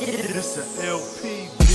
It's a LP beat.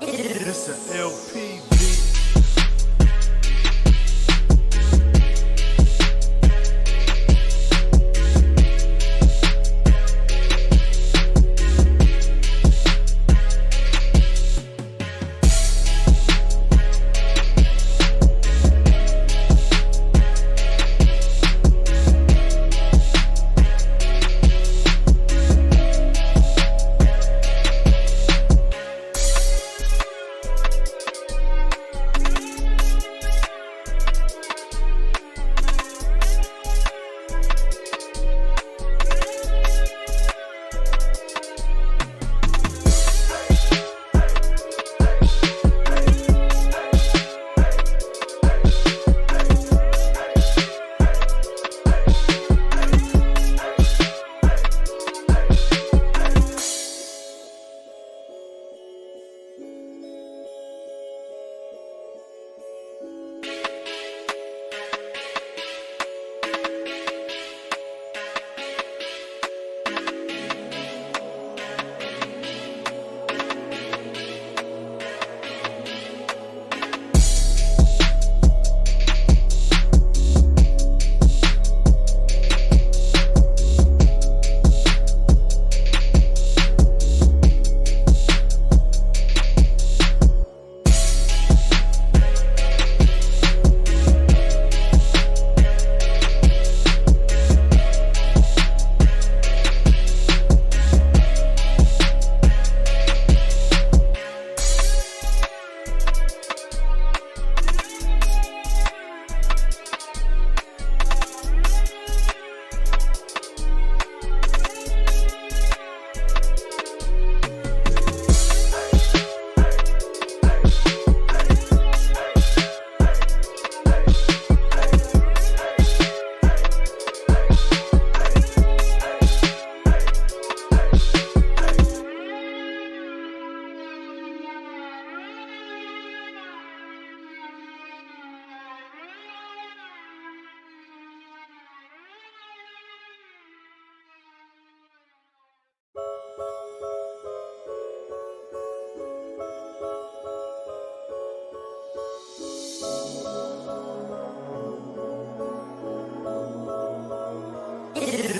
It's a LP beat.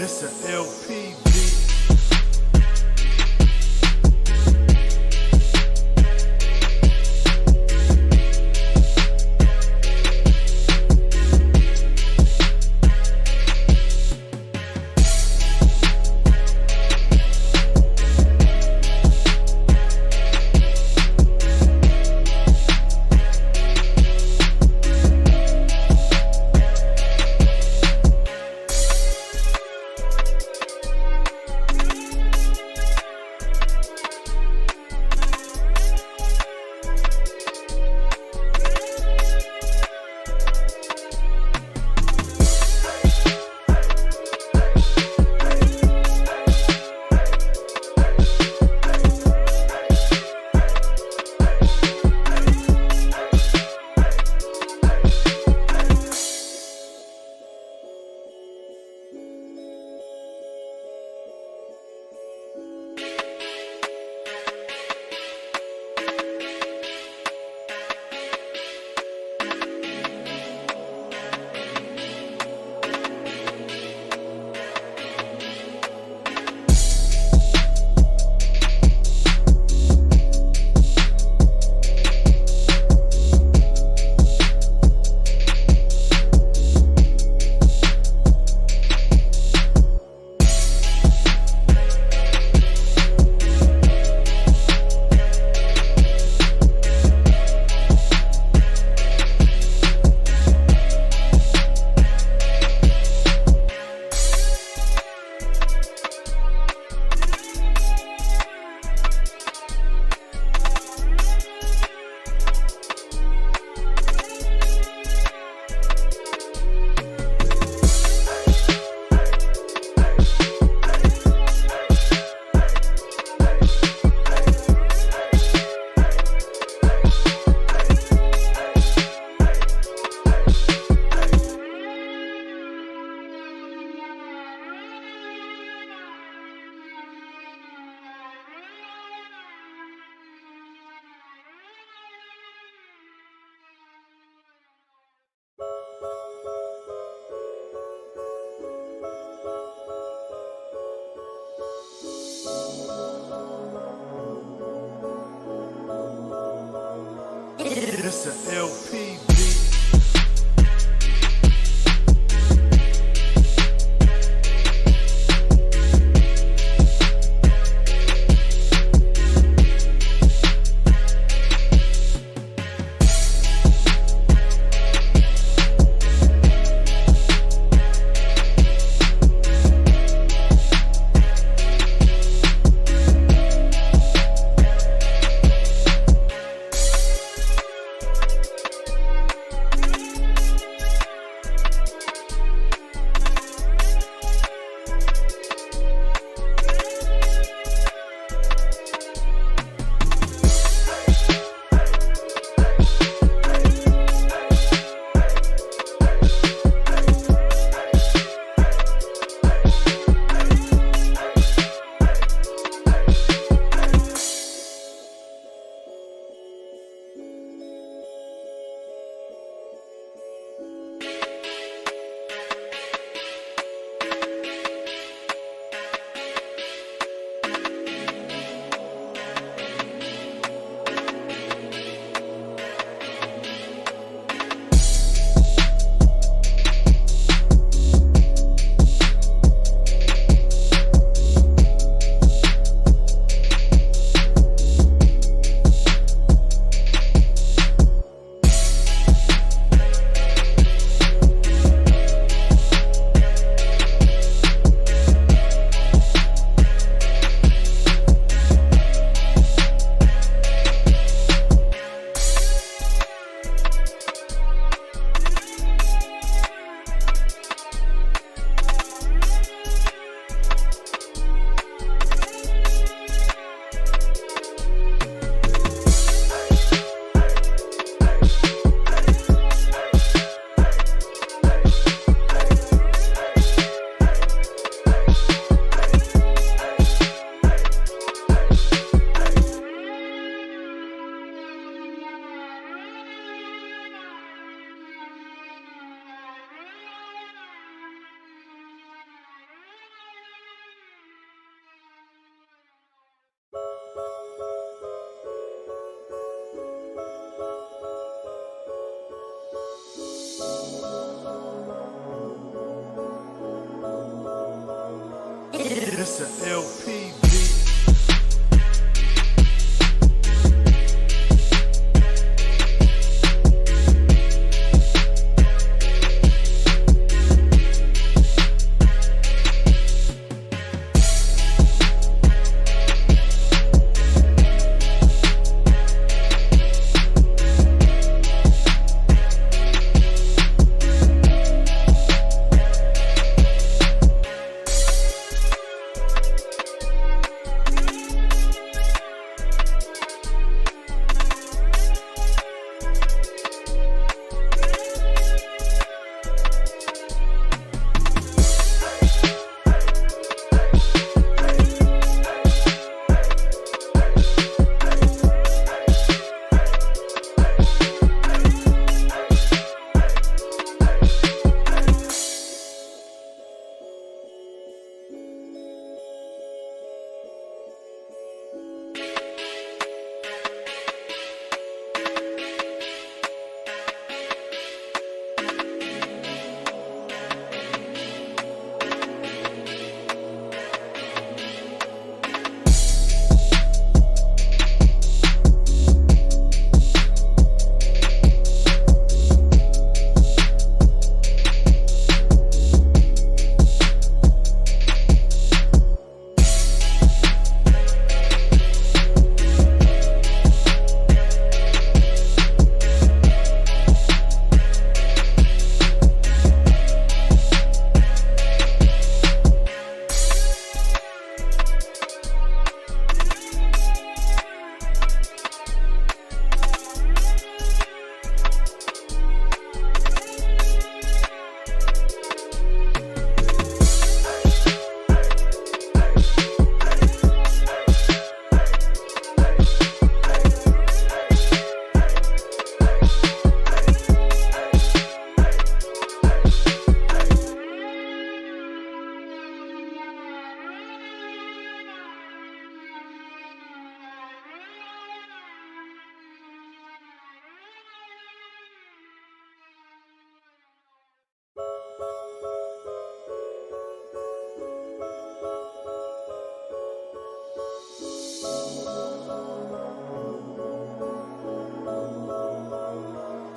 This a LP beat. This a LP beat. It's a LP beat.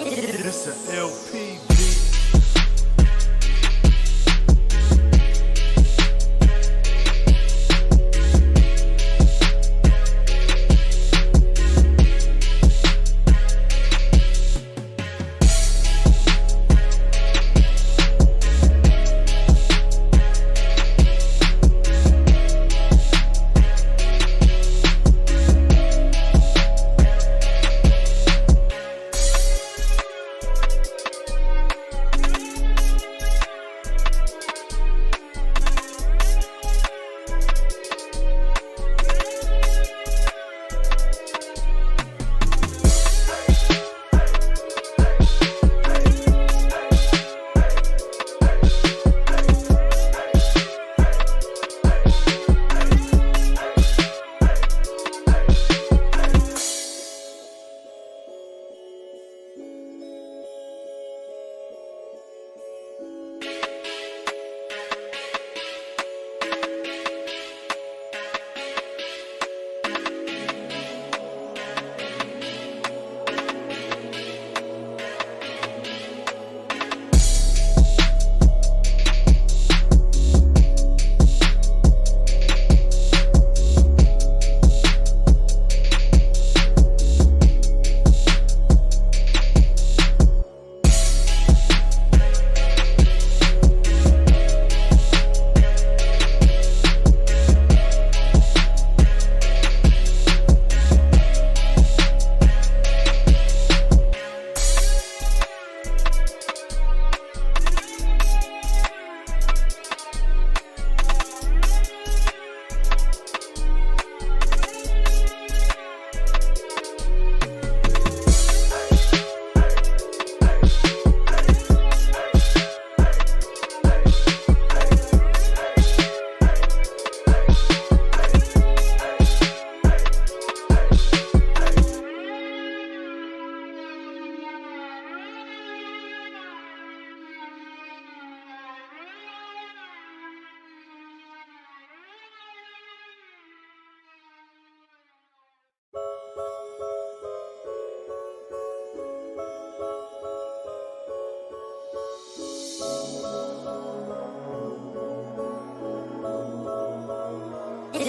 It's a LP beat.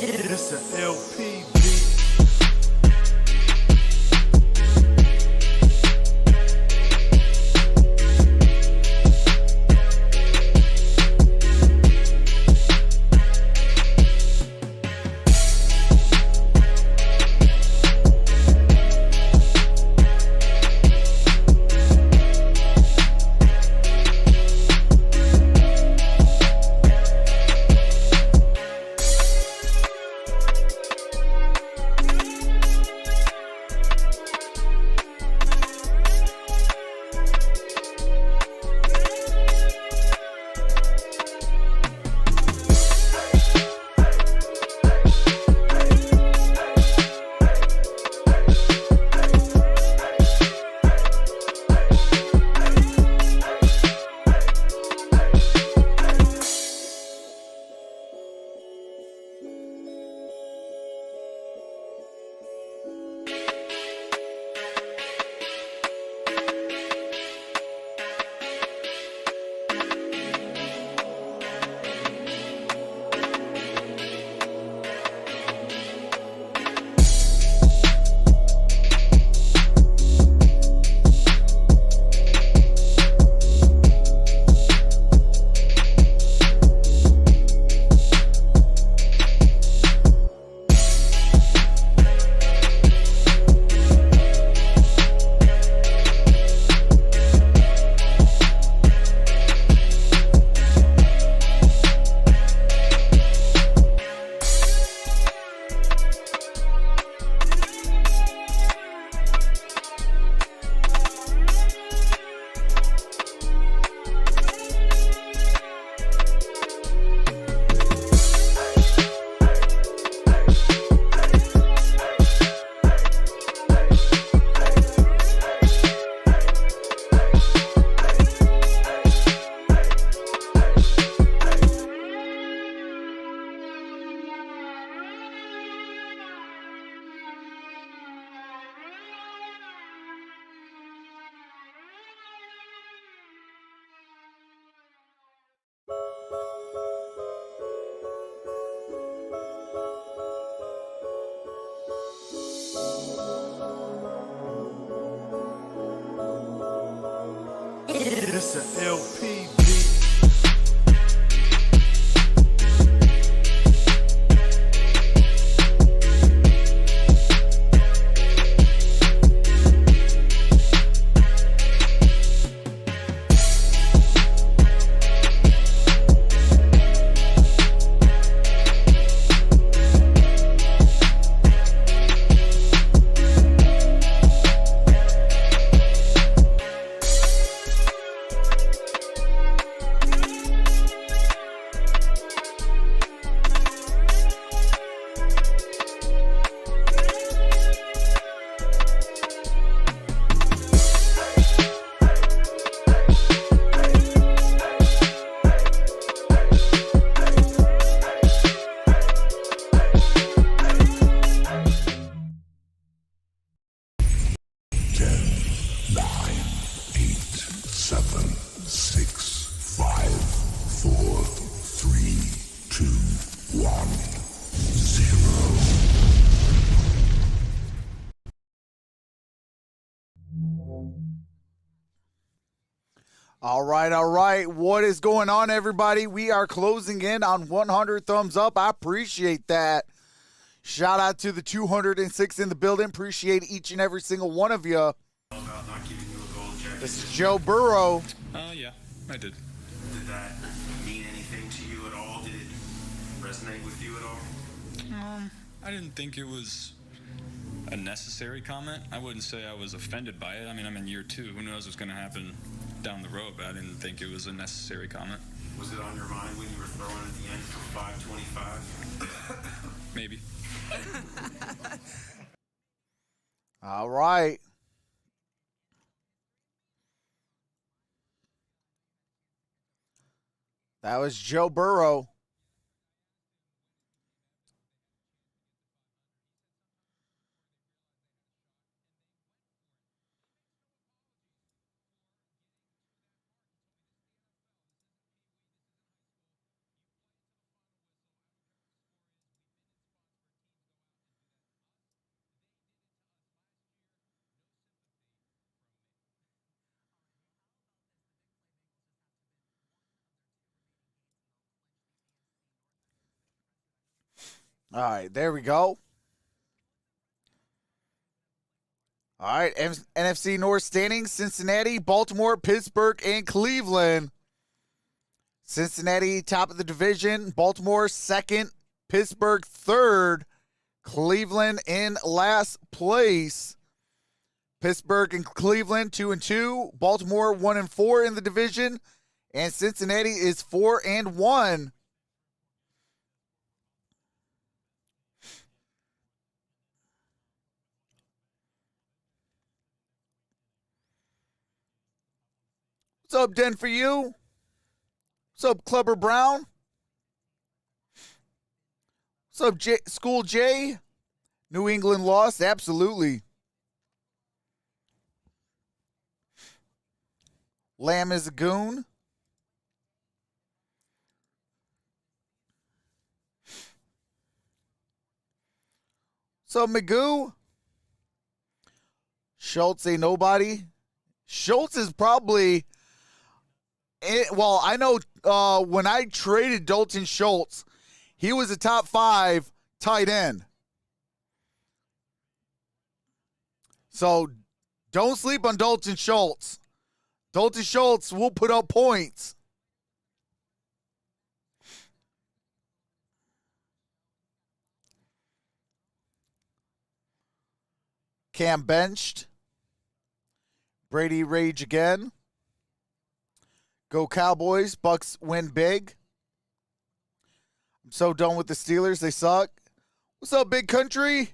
It's a LP beat. It's a LP beat. All right. What is going on, everybody? We are closing in on 100 thumbs up. I appreciate that. Shout out to the 206 in the building. Appreciate each and every single one of you. This is Joe Burrow. Yeah, I did. Did that mean anything to you at all? Did it resonate with you at all? I didn't think it was a necessary comment. I wouldn't say I was offended by it. I mean, I'm in year 2. Who knows what's going to happen down the road, but I didn't think it was a necessary comment. Was it on your mind when you were throwing at the end for 525? Maybe. All right. That was Joe Burrow. All right, there we go. All right, NFC North standings, Cincinnati, Baltimore, Pittsburgh, and Cleveland. Cincinnati, top of the division. Baltimore, second. Pittsburgh, third. Cleveland in last place. Pittsburgh and Cleveland, 2-2. Baltimore, 1-4 in the division. And Cincinnati is 4-1. What's up, Den, for you? What's up, Clubber Brown? What's up, School J? New England lost? Absolutely. Lamb is a goon. So Magoo. Schultz ain't nobody. Schultz is probably... Well, I know when I traded Dalton Schultz, he was a top 5 tight end. So don't sleep on Dalton Schultz. Dalton Schultz will put up points. Cam benched. Brady rage again. Go Cowboys. Bucks win big. I'm so done with the Steelers. They suck. What's up, Big Country?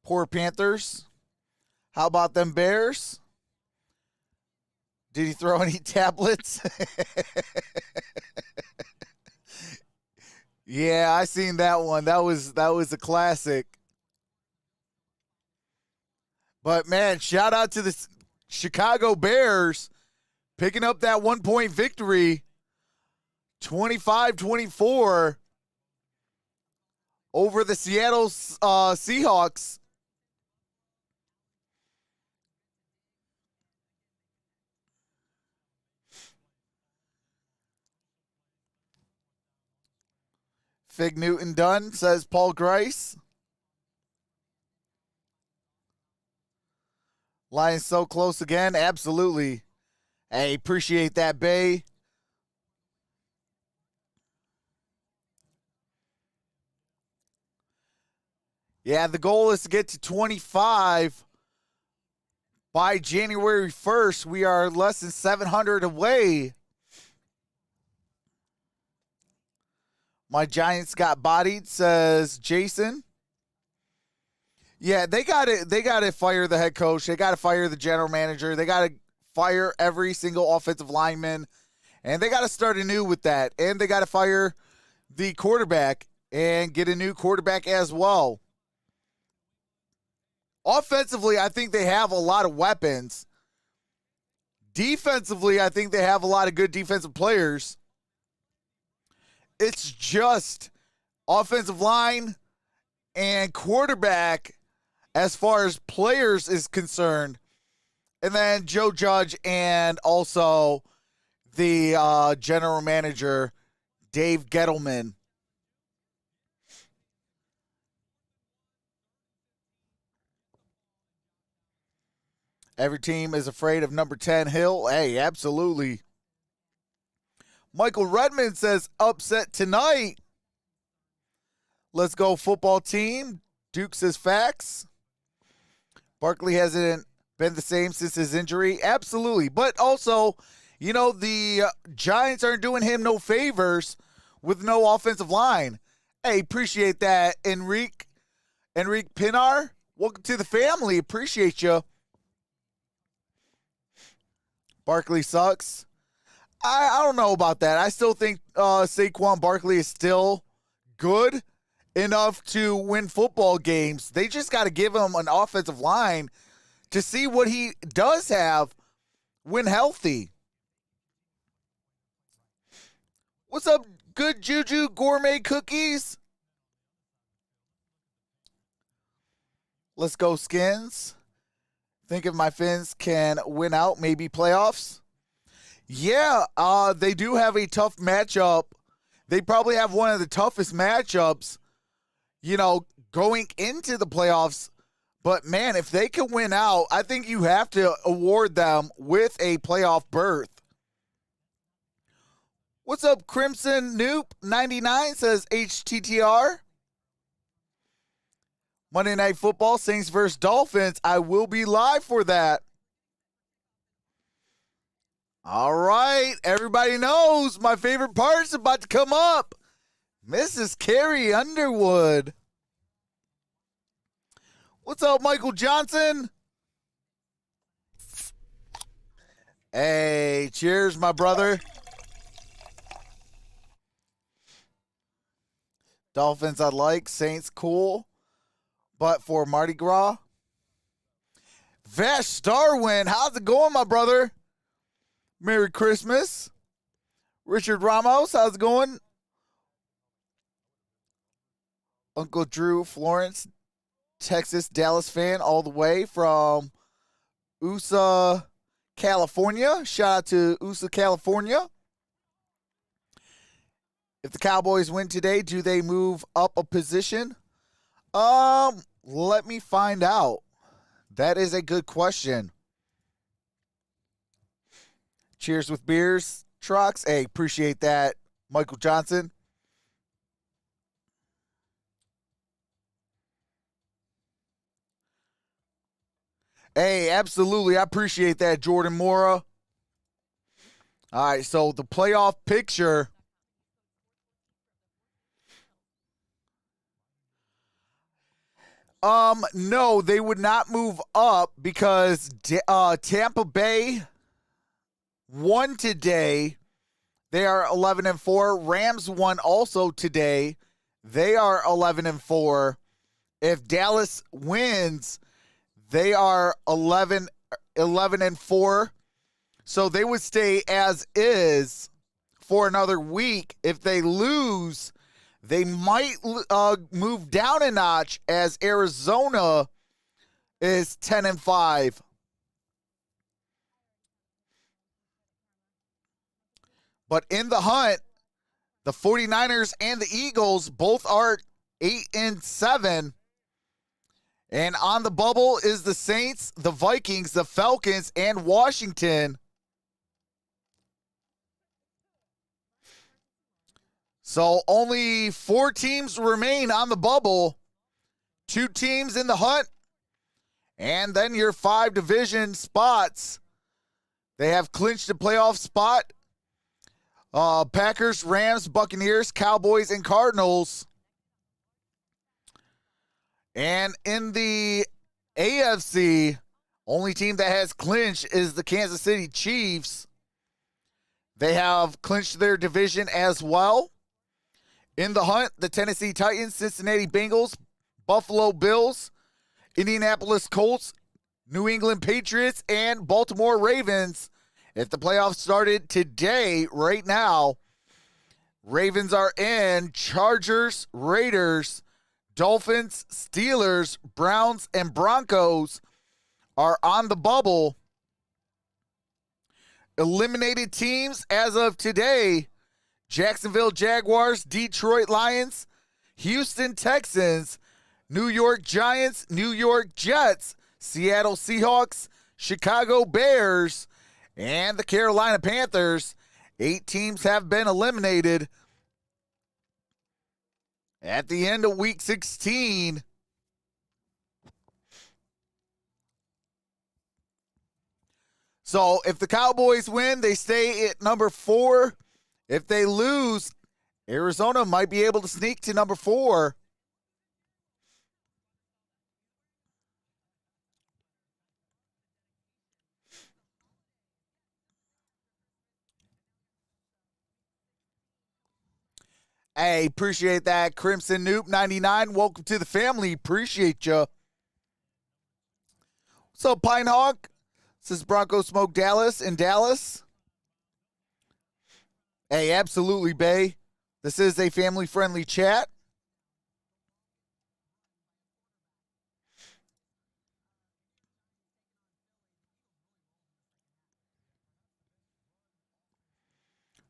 Poor Panthers. How about them Bears? Did he throw any tablets? Yeah, I seen that one. That was a classic. But, man, shout out to the Chicago Bears picking up that 1-point victory, 25-24 over the Seattle Seahawks. Fig Newton done, says Paul Grice. Lions so close again. Absolutely. Hey, appreciate that, Bay. Yeah, the goal is to get to 25 by January 1st. We are less than 700 away. My Giants got bodied, says Jason. Yeah, they got to fire the head coach. They got to fire the general manager. They got to fire every single offensive lineman, and they got to start anew with that. And they got to fire the quarterback and get a new quarterback as well. Offensively, I think they have a lot of weapons. Defensively, I think they have a lot of good defensive players. It's just offensive line and quarterback as far as players is concerned. And then Joe Judge and also the general manager, Dave Gettleman. Every team is afraid of number 10 Hill. Hey, absolutely. Michael Redmond says upset tonight. Let's go football team. Duke says facts. Barkley hasn't been the same since his injury. Absolutely. But also, you know, the Giants aren't doing him no favors with no offensive line. Hey, appreciate that, Enrique Pinar. Welcome to the family. Appreciate you. Barkley sucks. I don't know about that. I still think Saquon Barkley is still good enough to win football games. They just got to give him an offensive line to see what he does have when healthy. What's up, Good Juju Gourmet Cookies? Let's go, Skins. Think if my Fins can win out, maybe playoffs. Yeah, they do have a tough matchup. They probably have one of the toughest matchups, going into the playoffs. But, man, if they can win out, I think you have to award them with a playoff berth. What's up, Crimson Noop 99 says HTTR. Monday Night Football, Saints versus Dolphins. I will be live for that. All right, everybody knows my favorite part is about to come up. Mrs. Carrie Underwood. What's up, Michael Johnson? Hey, cheers, my brother. Dolphins I like, Saints cool. But for Mardi Gras, Vash Starwin, how's it going, my brother? Merry Christmas. Richard Ramos, how's it going? Uncle Drew Florence, Texas, Dallas fan, all the way from USA, California. Shout out to USA, California. If the Cowboys win today, do they move up a position? Let me find out. That is a good question. Cheers with beers, Trox. Hey, appreciate that, Michael Johnson. Hey, absolutely. I appreciate that, Jordan Mora. All right, so the playoff picture. No, they would not move up because Tampa Bay won today. They are 11-4. Rams won also today. They are 11-4. If Dallas wins, they are 11-4. So they would stay as is for another week. If they lose, they might move down a notch as Arizona is 10-5. But in the hunt, the 49ers and the Eagles both are 8-7. And on the bubble is the Saints, the Vikings, the Falcons, and Washington. So only 4 teams remain on the bubble. 2 teams in the hunt. And then your 5 division spots. They have clinched a playoff spot. Packers, Rams, Buccaneers, Cowboys, and Cardinals. And in the AFC, only team that has clinched is the Kansas City Chiefs. They have clinched their division as well. In the hunt, the Tennessee Titans, Cincinnati Bengals, Buffalo Bills, Indianapolis Colts, New England Patriots, and Baltimore Ravens. If the playoffs started today, right now, Ravens are in. Chargers, Raiders, Dolphins, Steelers, Browns, and Broncos are on the bubble. Eliminated teams as of today: Jacksonville Jaguars, Detroit Lions, Houston Texans, New York Giants, New York Jets, Seattle Seahawks, Chicago Bears, and the Carolina Panthers. 8 teams have been eliminated at the end of Week 16. So if the Cowboys win, they stay at number 4. If they lose, Arizona might be able to sneak to number 4. Hey, appreciate that, Crimson Noop 99. Welcome to the family. Appreciate you. What's up, Pine Hawk? This is Bronco Smoke Dallas in Dallas. Hey, absolutely, Bay. This is a family-friendly chat.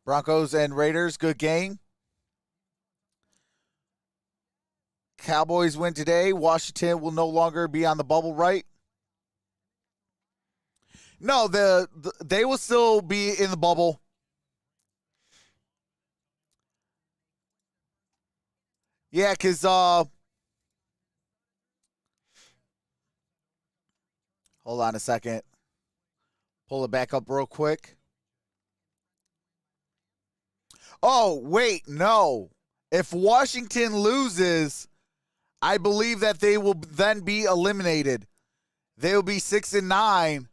Broncos and Raiders, good game. Cowboys win today. Washington will no longer be on the bubble, right? No, they will still be in the bubble. Yeah, because hold on a second. Pull it back up real quick. Oh, wait, no. If Washington loses, I believe that they will then be eliminated. They will be 6-9.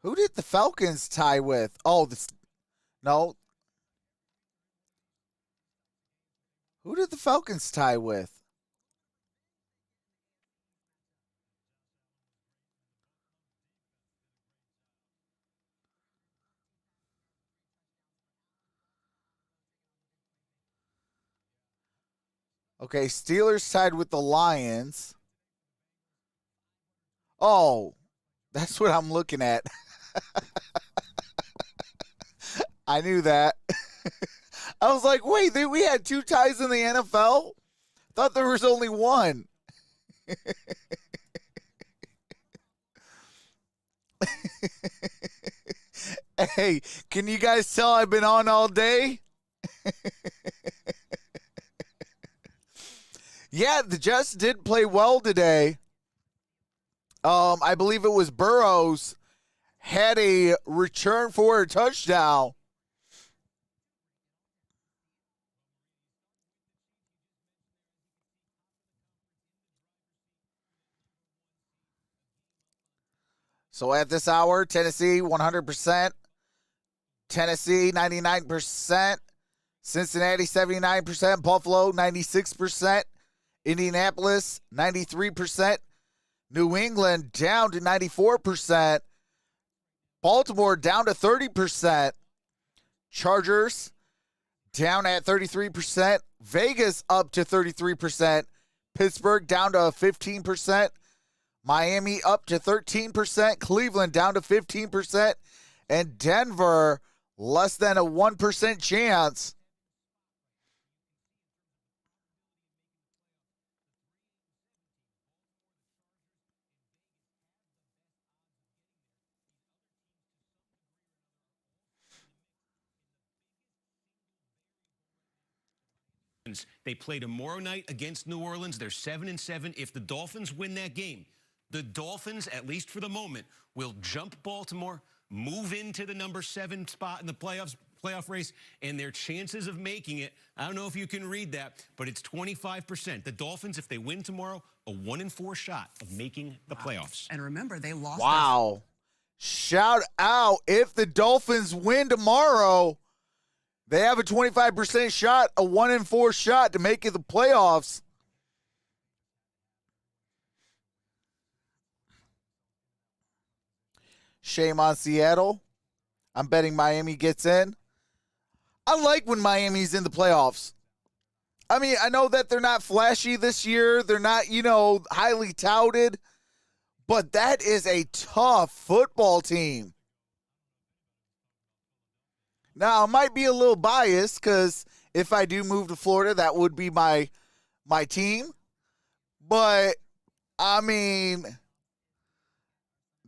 Who did the Falcons tie with? Oh, no. Who did the Falcons tie with? Okay, Steelers tied with the Lions. Oh, that's what I'm looking at. I knew that. I was like, wait, we had 2 ties in the NFL? Thought there was only one. Hey, can you guys tell I've been on all day? Yeah, the Jets did play well today. I believe it was Burrows had a return for a touchdown. So at this hour, Tennessee 100%, Tennessee 99%, Cincinnati 79%, Buffalo 96%, Indianapolis 93%, New England down to 94%, Baltimore down to 30%, Chargers down at 33%, Vegas up to 33%, Pittsburgh down to 15%, Miami up to 13%, Cleveland down to 15%, and Denver less than a 1% chance. They play tomorrow night against New Orleans. They're 7-7. If the Dolphins win that game, the Dolphins, at least for the moment, will jump Baltimore, move into the number 7 spot in the playoff race, and their chances of making it, I don't know if you can read that, but it's 25%. The Dolphins, if they win tomorrow, a 1-4 shot of making the playoffs. And remember, they lost. Wow. Shout out. If the Dolphins win tomorrow, they have a 25% shot, a 1-4 shot to make it the playoffs. Shame on Seattle. I'm betting Miami gets in. I like when Miami's in the playoffs. I mean, I know that they're not flashy this year. They're not, highly touted. But that is a tough football team. Now, I might be a little biased because if I do move to Florida, that would be my team. But, I mean,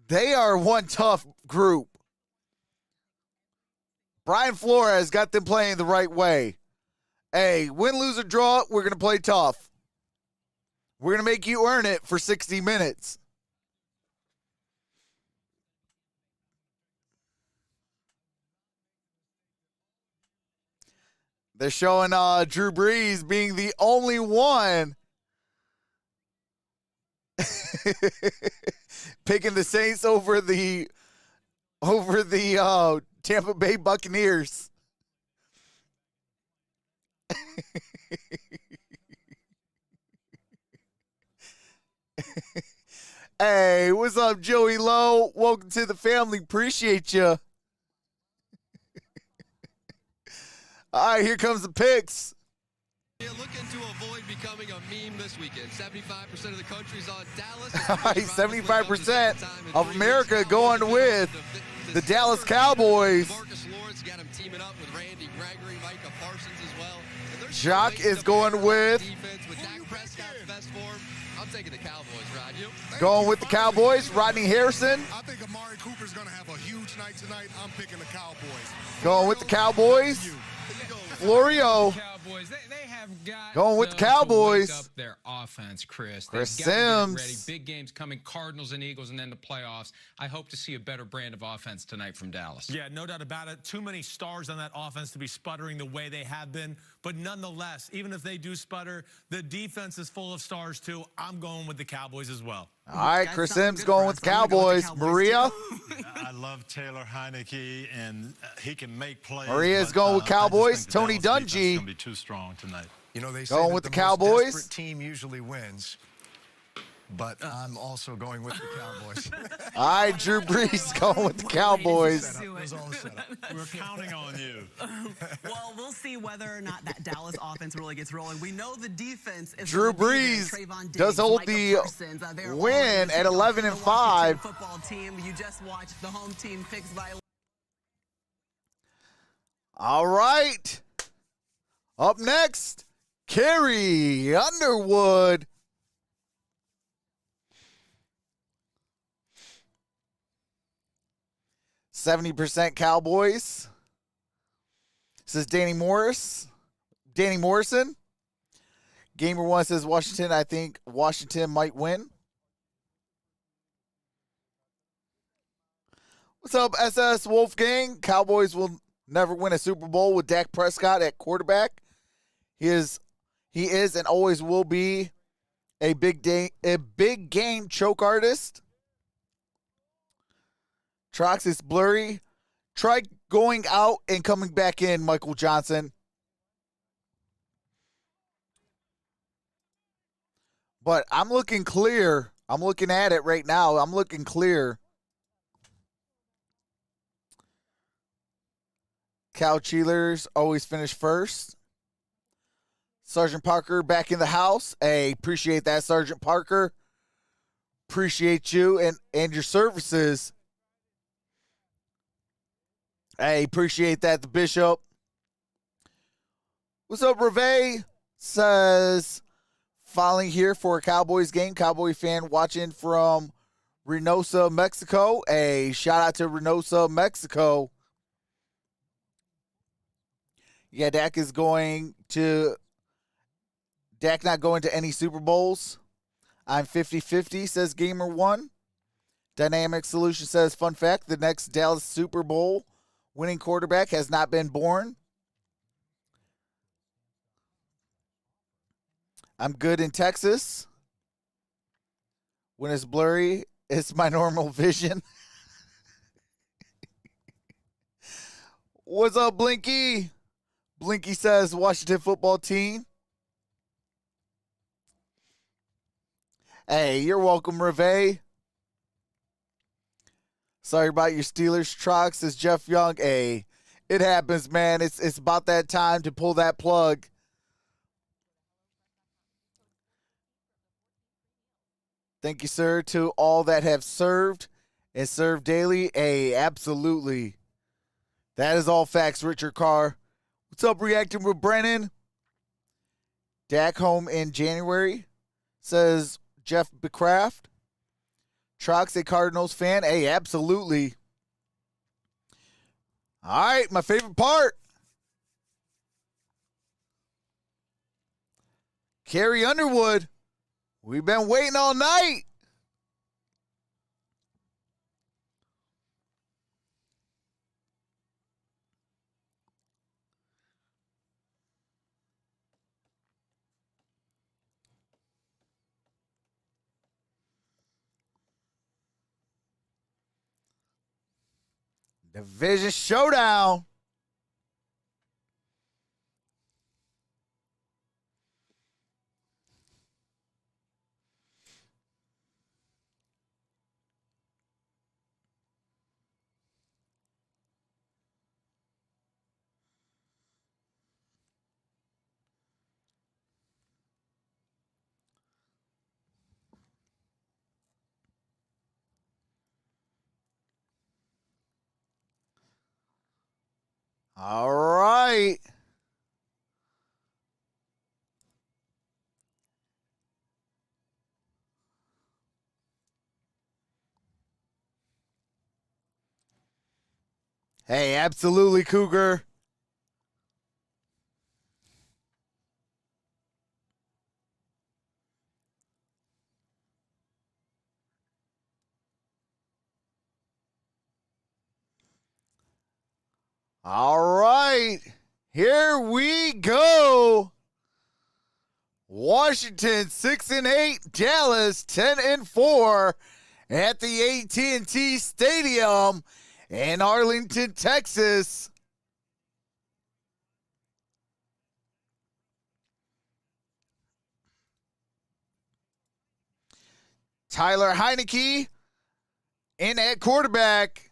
they are one tough group. Brian Flores got them playing the right way. Hey, win, lose, or draw, we're going to play tough. We're going to make you earn it for 60 minutes. They're showing Drew Brees being the only one picking the Saints over the Tampa Bay Buccaneers. Hey, what's up, Joey Lowe? Welcome to the family. Appreciate you. All right, here comes the picks. Yeah, looking to avoid becoming a meme this weekend. 75% of the country's on Dallas. 75% of America going with the Dallas Cowboys. DeMarcus Lawrence got him teaming up with Randy Gregory, Micah Parsons as well. Jock is going with defense with Dak Prescott's best form. I'm taking the Cowboys, Rod. You? going with the Cowboys. Rodney Harrison I think Amari Cooper's going to have a huge night tonight. I'm picking the Cowboys. going with the Cowboys. Florio Cowboys, they have got going with the to Cowboys. wake up their offense, Chris. Chris They've got to get Sims. ready. Big games coming, Cardinals and Eagles, and then the playoffs. I hope to see a better brand of offense tonight from Dallas. Yeah, no doubt about it. Too many stars on that offense to be sputtering the way they have been. But nonetheless, even if they do sputter, the defense is full of stars too. I'm going with the Cowboys as well. All right, Chris Sims going with the Cowboys. Maria. I love Taylor Heineke, and he can make plays. Maria's but, going with I just Cowboys. think the Tony Dallas defense is Dungy. gonna be too strong tonight. You know, they say Going that with the most Cowboys. desperate team usually wins, but I'm also going with the Cowboys. All right, Drew Brees going with the Cowboys. It was all a setup. We're counting on you. Well, we'll see whether or not that Dallas offense really gets rolling. We know the defense is Drew gonna be there. Brees Trevor Diggs, does hold Micah the Parsons, they're win all at 11 and the 5. Washington football team. You just watched the home team picks by. All right. Up next, Carrie Underwood. %70 Cowboys. This is Danny Morrison. Gamer One says Washington. I think Washington might win. What's up, SS Wolfgang? Cowboys will never win a Super Bowl with Dak Prescott at quarterback. He is and always will be a big game choke artist. Trox is blurry. Try going out and coming back in, Michael Johnson. But I'm looking clear. I'm looking at it right now. I'm looking clear. Cow Cheelers always finish first. Sergeant Parker back in the house. Hey, appreciate that, Sergeant Parker. Appreciate you and your services. Hey, appreciate that, the Bishop. What's up, Reve? Says, following here for a Cowboys game. Cowboy fan watching from Reynosa, Mexico. Hey, shout out to Reynosa, Mexico. Yeah, Dak not going to any Super Bowls. I'm 50-50, says Gamer One. Dynamic Solution says, fun fact, the next Dallas Super Bowl winning quarterback has not been born. I'm good in Texas. When it's blurry, it's my normal vision. What's up, Blinky? Blinky says Washington football team. Hey, you're welcome, Reve. Sorry about your Steelers. Trox, says Jeff Young. Hey, it happens, man. It's about that time to pull that plug. Thank you, sir, to all that have served and served daily. Hey, absolutely. That is all facts, Richard Carr. What's up, Reacting with Brennan? Dak home in January, says Jeff Becraft. Trox, a Cardinals fan. Hey, absolutely. All right, my favorite part. Carrie Underwood. We've been waiting all night. Division showdown. All right. Hey, absolutely, Cougar. All right. Here we go. Washington 6-8, Dallas 10-4 at the AT&T Stadium in Arlington, Texas. Tyler Heineke in at quarterback.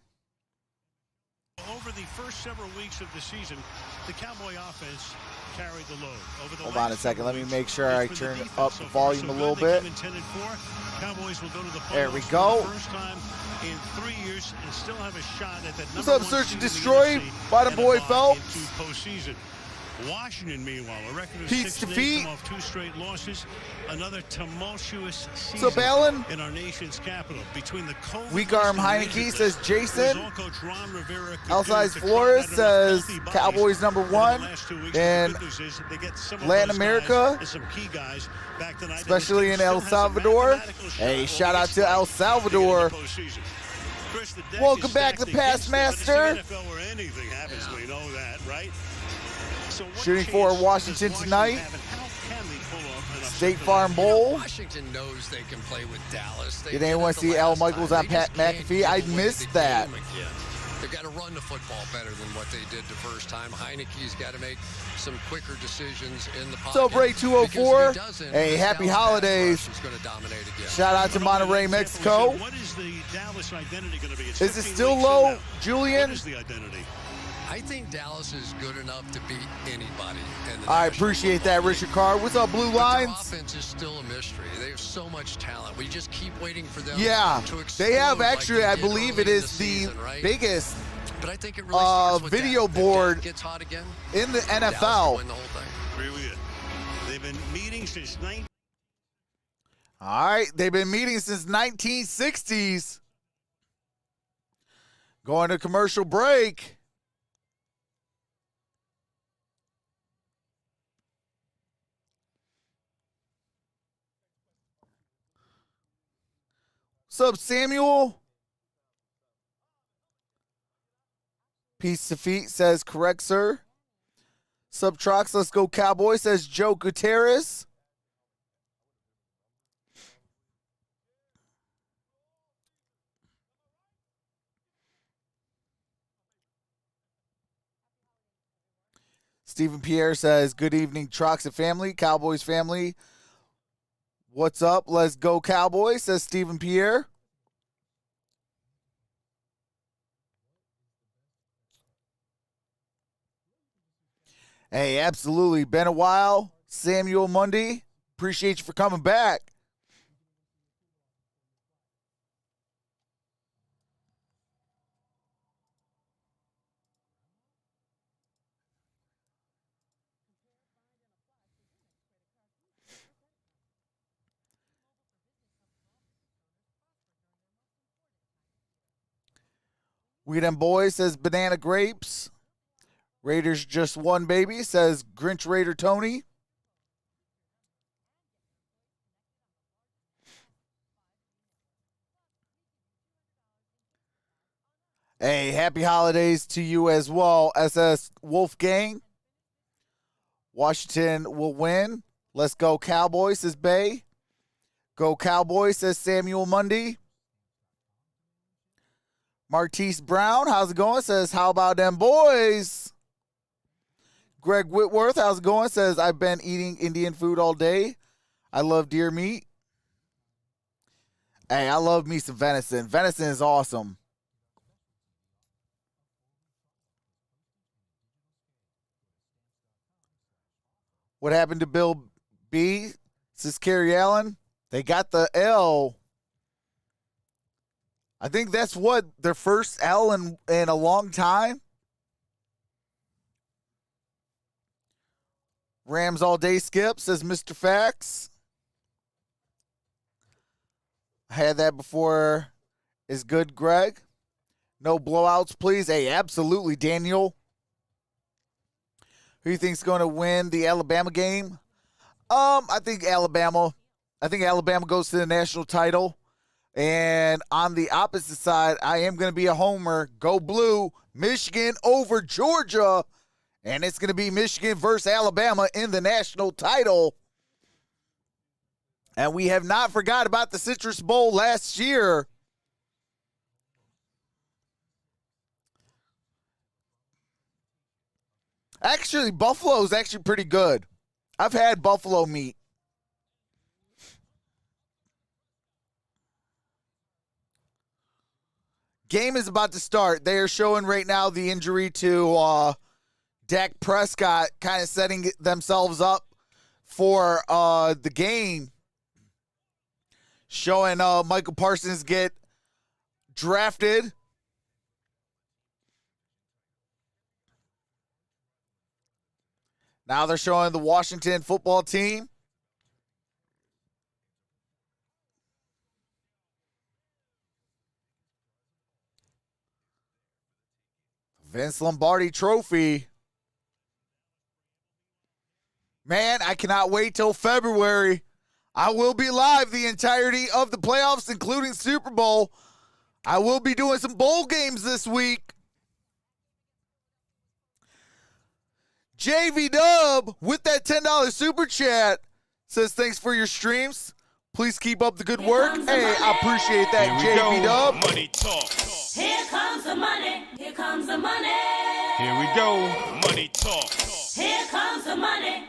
Over the first several weeks of the season, the Cowboy offense carried the load. Hold on a second. Let me make sure I turn up the volume a little bit. Cowboys will go to the there we go. For the first time in 3 years and still have a shot at that. What's up, Search and Destroy? By the boy Phelps. Postseason. Washington, meanwhile, a record of Pete's 6 defeat. off 2 straight losses. Another tumultuous season so Ballin? In our nation's capital. Between the COVID Weak arm Heineke says Jason. Outside Flores says Cowboys #1 in Latin America, especially in El Salvador. Hey, shout out to El Salvador. Welcome back to Past Master. Shooting for Washington tonight. State Farm Bowl. Washington knows they can play with Dallas. Did anyone see Al Michaels on Pat McAfee? I missed that. They've got to run the football better than what they did the first time. Heineke's got to make some quicker decisions in the pocket. Celebrate 204. Hey, happy holidays. Shout out to Monterrey, Mexico. What is the Dallas identity going to be? Is it still low, Julian? What is the identity? I think Dallas is good enough to beat anybody. I appreciate that, Richard Carr. What's up, Blue Lines? Their offense is still a mystery. They have so much talent. We just keep waiting for them to explode. They have actually, I believe it is the biggest video board gets hot again, in the NFL. Win the whole thing. Agree with you. They've been meeting since All right, they've been meeting since 1960s. Going to commercial break. What's up, Samuel? Peace to feet says, correct, sir. Sub Trox, let's go Cowboys, says Joe Gutierrez. Stephen Pierre says, good evening, Troxel family, Cowboys family. What's up? Let's go Cowboys, says Stephen Pierre. Hey, absolutely. Been a while. Samuel Mundy, appreciate you for coming back. We them boys, says Banana Grapes. Raiders just won, baby, says Grinch Raider Tony. Hey, happy holidays to you as well, SS Wolfgang. Washington will win. Let's go Cowboys, says Bay. Go Cowboys, says Samuel Mundy. Martise Brown, how's it going? Says, how about them boys? Greg Whitworth, how's it going? Says, I've been eating Indian food all day. I love deer meat. Hey, I love me some venison. Venison is awesome. What happened to Bill B? Says Kerry Allen. They got the L. I think that's what their first L in a long time. Rams all day, Skip, says Mr. Fax. I had that before. Is good, Greg. No blowouts, please. Hey, absolutely, Daniel. Who do you think's going to win the Alabama game? I think Alabama goes to the national title. And on the opposite side, I am going to be a homer. Go blue. Michigan over Georgia. And it's going to be Michigan versus Alabama in the national title. And we have not forgot about the Citrus Bowl last year. Actually, Buffalo is actually pretty good. I've had buffalo meat. Game is about to start. They are showing right now the injury to Dak Prescott, kind of setting themselves up for the game. Showing Michael Parsons get drafted. Now they're showing the Washington football team. Vince Lombardi Trophy. Man, I cannot wait till February. I will be live the entirety of the playoffs, including Super Bowl. I will be doing some bowl games this week. JV Dub with that $10 super chat says thanks for your streams. Please keep up the good work. Hey, I appreciate that, JV Dub. Money talk. Here comes the money. Here comes the money. Here we go. Money talk. Here comes the money.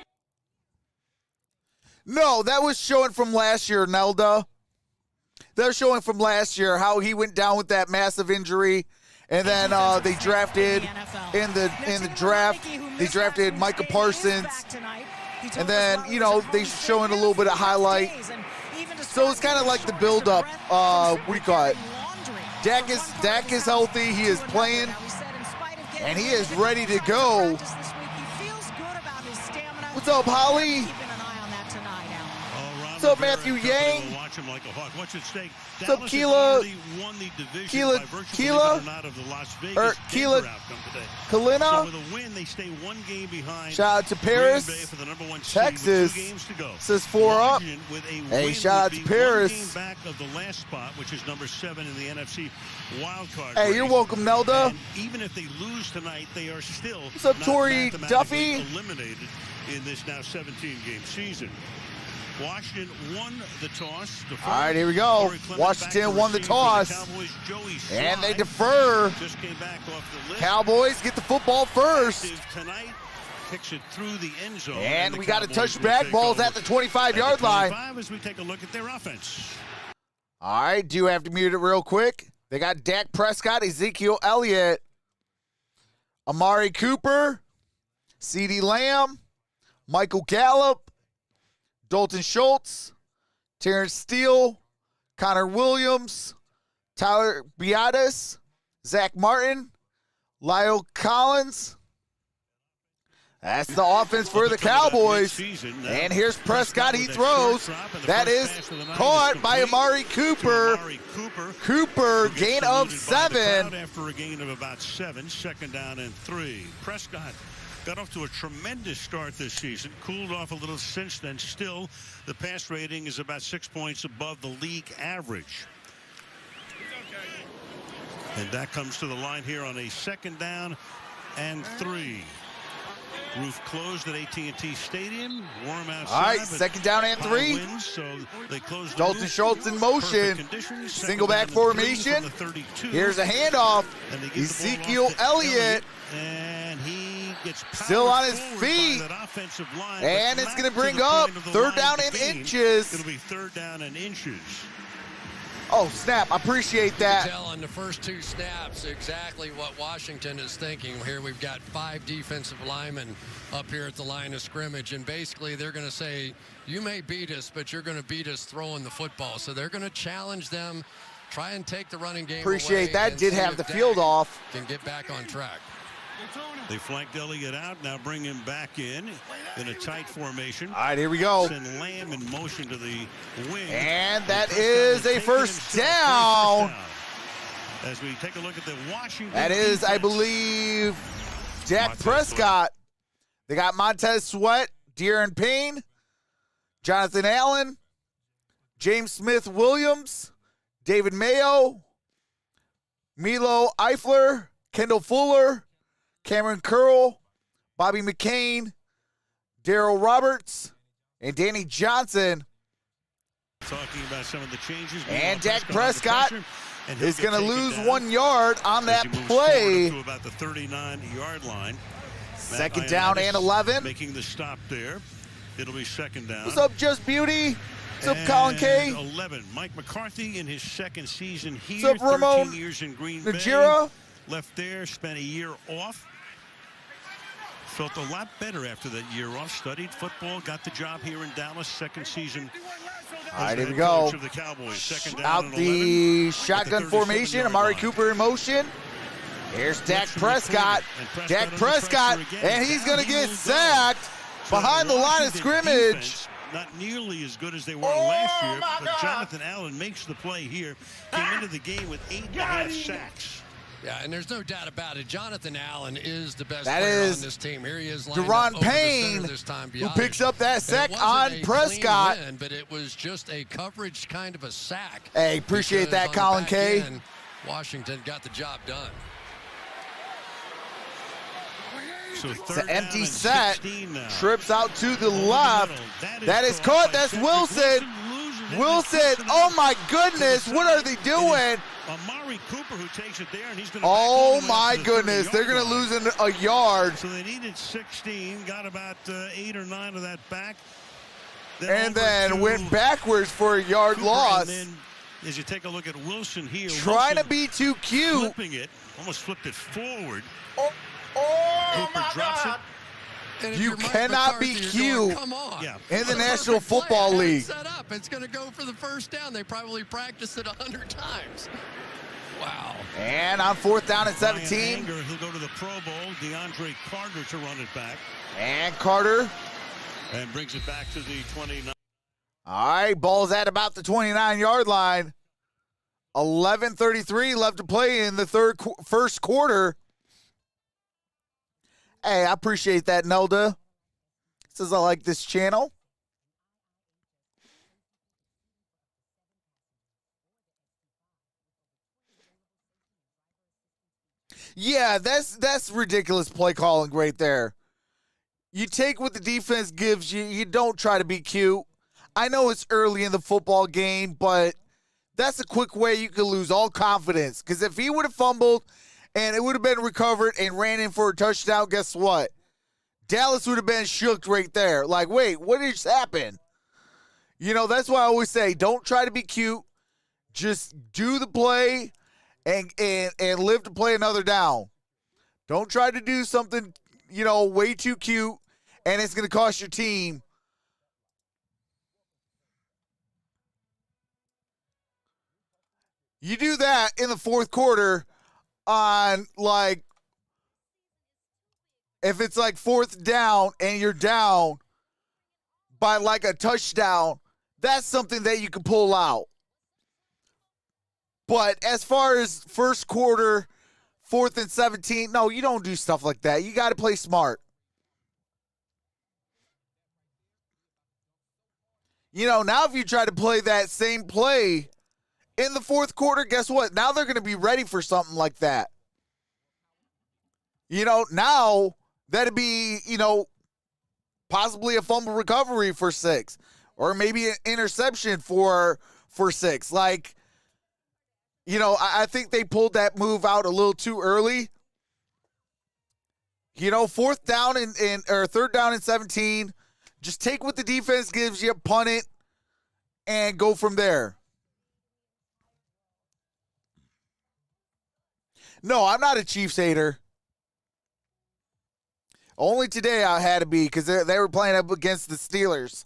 No, that was showing from last year, Nelda. They're showing from last year how he went down with that massive injury, and then they drafted in the draft. They drafted Micah Parsons, and then they showing a little bit of highlight. So it's kind of like the build-up. What do you call it? Dak is healthy. He is playing, and he is ready to go. What's up, Holly? What's up, Matthew Yang? What's up, Keela? Kalina? Shout out to Paris, Texas. Says 4 up. Hey, shout out to Paris. Hey, you're welcome, Nelda. Even if they lose tonight, they are still What's up, Tori Duffy? Eliminated in this now 17-game season. Washington won the toss. All right, here we go. Washington won the toss, and they defer. Cowboys get the football first. And we got to touch back balls at the 25-yard line. As we take a look at their offense. All right, do have to mute it real quick. They got Dak Prescott, Ezekiel Elliott, Amari Cooper, CeeDee Lamb, Michael Gallup, Dalton Schultz, Terrence Steele, Connor Williams, Tyler Biadasz, Zach Martin, Lyle Collins. That's the offense for the Cowboys. And here's Prescott. He throws. That is caught by Amari Cooper. Cooper, gain of 7. After a gain of about 7, second down and 3. Prescott got off to a tremendous start this season. Cooled off a little since then. Still, the pass rating is about 6 points above the league average. And that comes to the line here on a second down and 3. Roof closed at AT&T Stadium. Warm outside. All right, second down and 3. Wins, so they closed Dalton Schultz in motion. Single back formation. Here's a handoff. Ezekiel Elliott. And he gets still on his feet. And it's going to bring up third down and inches. It'll be third down and inches. Oh, snap. I appreciate that. Tell on the first 2 snaps exactly what Washington is thinking. Here we've got 5 defensive linemen up here at the line of scrimmage, and basically they're going to say, you may beat us, but you're going to beat us throwing the football. So they're going to challenge them, try and take the running game Appreciate away, that. and Did see have if the Dak field off. can get back on track. They flanked Elliott out. Now bring him back in a tight formation. All right, here we go. Send Lamb in motion to the wing. And that is a first down. As we take a look at the Washington That is, defense. I believe, Dak Prescott. They got Montez Sweat, De'Aaron Payne, Jonathan Allen, James Smith-Williams, David Mayo, Milo Eifler, Kendall Fuller, Cameron Curl, Bobby McCain, Darrell Roberts, and Danny Johnson. Talking about some of the changes. And Dak Prescott is going to lose 1 yard on that As he moves play. forward to about the 39-yard line. Second down and 11. Making the stop there. It'll be second down. What's up, Just Beauty? What's up, Colin K? 11. Mike McCarthy in his second season here. What's up, Ramon? 13 years in Green Najira? Bay. Left there, spent a year off. Felt a lot better after that year off. Studied football, got the job here in Dallas. Second season. All right, here we go. Of the Cowboys. Second down Out and the 11 shotgun at the formation. 37-yard Amari line. Cooper in motion. Here's Dak Prescott. Dak Prescott, and he's going to get sacked behind the line of scrimmage. Defense, not nearly as good as they were last year, but Jonathan Allen makes the play here. Came into the game with 8.5 sacks. Yeah, and there's no doubt about it. Jonathan Allen is the best That player is on this team. Here he is lined Deron up over the Payne, center this time who picks up that sack And it wasn't on a Prescott. clean win, but it was just a coverage kind of a sack. Hey, appreciate because that, on the Colin back K. end, Washington got the job done. So It's an empty set. Trips out to the left. That is caught. That's Wilson. Wilson, oh my goodness, what are they doing? Amari Cooper who takes it there, and he's going to. Oh my goodness, they're going to lose a yard. So they needed 16, got about 8 or 9 of that back. And then went backwards for a yard Cooper, loss. And then as you take a look at Wilson here. Trying to Wilson be too cute. Flipping it, almost flipped it forward. Oh Cooper drops it. And if You you're Mike cannot be McCarthy, cute you're going, come on. Yeah. in the What a National perfect play. Football Have it League. set up. It's going to go for the first down. They probably practiced it 100 times. Wow. And on fourth down and Ryan 17. Anger, he'll go to the Pro Bowl. DeAndre Carter to run it back. And Carter. And brings it back to the 29. All right, ball's at about the 29-yard line. 11:33 left to play in the first quarter. Hey, I appreciate that, Nelda. Says I like this channel. Yeah, that's ridiculous play calling right there. You take what the defense gives you. You don't try to be cute. I know it's early in the football game, but that's a quick way you could lose all confidence. Because if he would have fumbled and it would have been recovered and ran in for a touchdown, guess what? Dallas would have been shook right there. Like, wait, what just happened? You know, that's why I always say, don't try to be cute. Just do the play and live to play another down. Don't try to do something, you know, way too cute, and it's going to cost your team. You do that in the fourth quarter on, like, if it's like fourth down and you're down by like a touchdown, that's something that you can pull out. But as far as first quarter, 4th and 17, no, you don't do stuff like that. You got to play smart. You know, now if you try to play that same play in the fourth quarter, guess what? Now they're going to be ready for something like that. You know, now that'd be, you know, possibly a fumble recovery for 6 or maybe an interception for 6. Like, you know, I think they pulled that move out a little too early. You know, 4th down or 3rd down and 17. Just take what the defense gives you, punt it, and go from there. No, I'm not a Chiefs hater. Only today I had to be because they were playing up against the Steelers.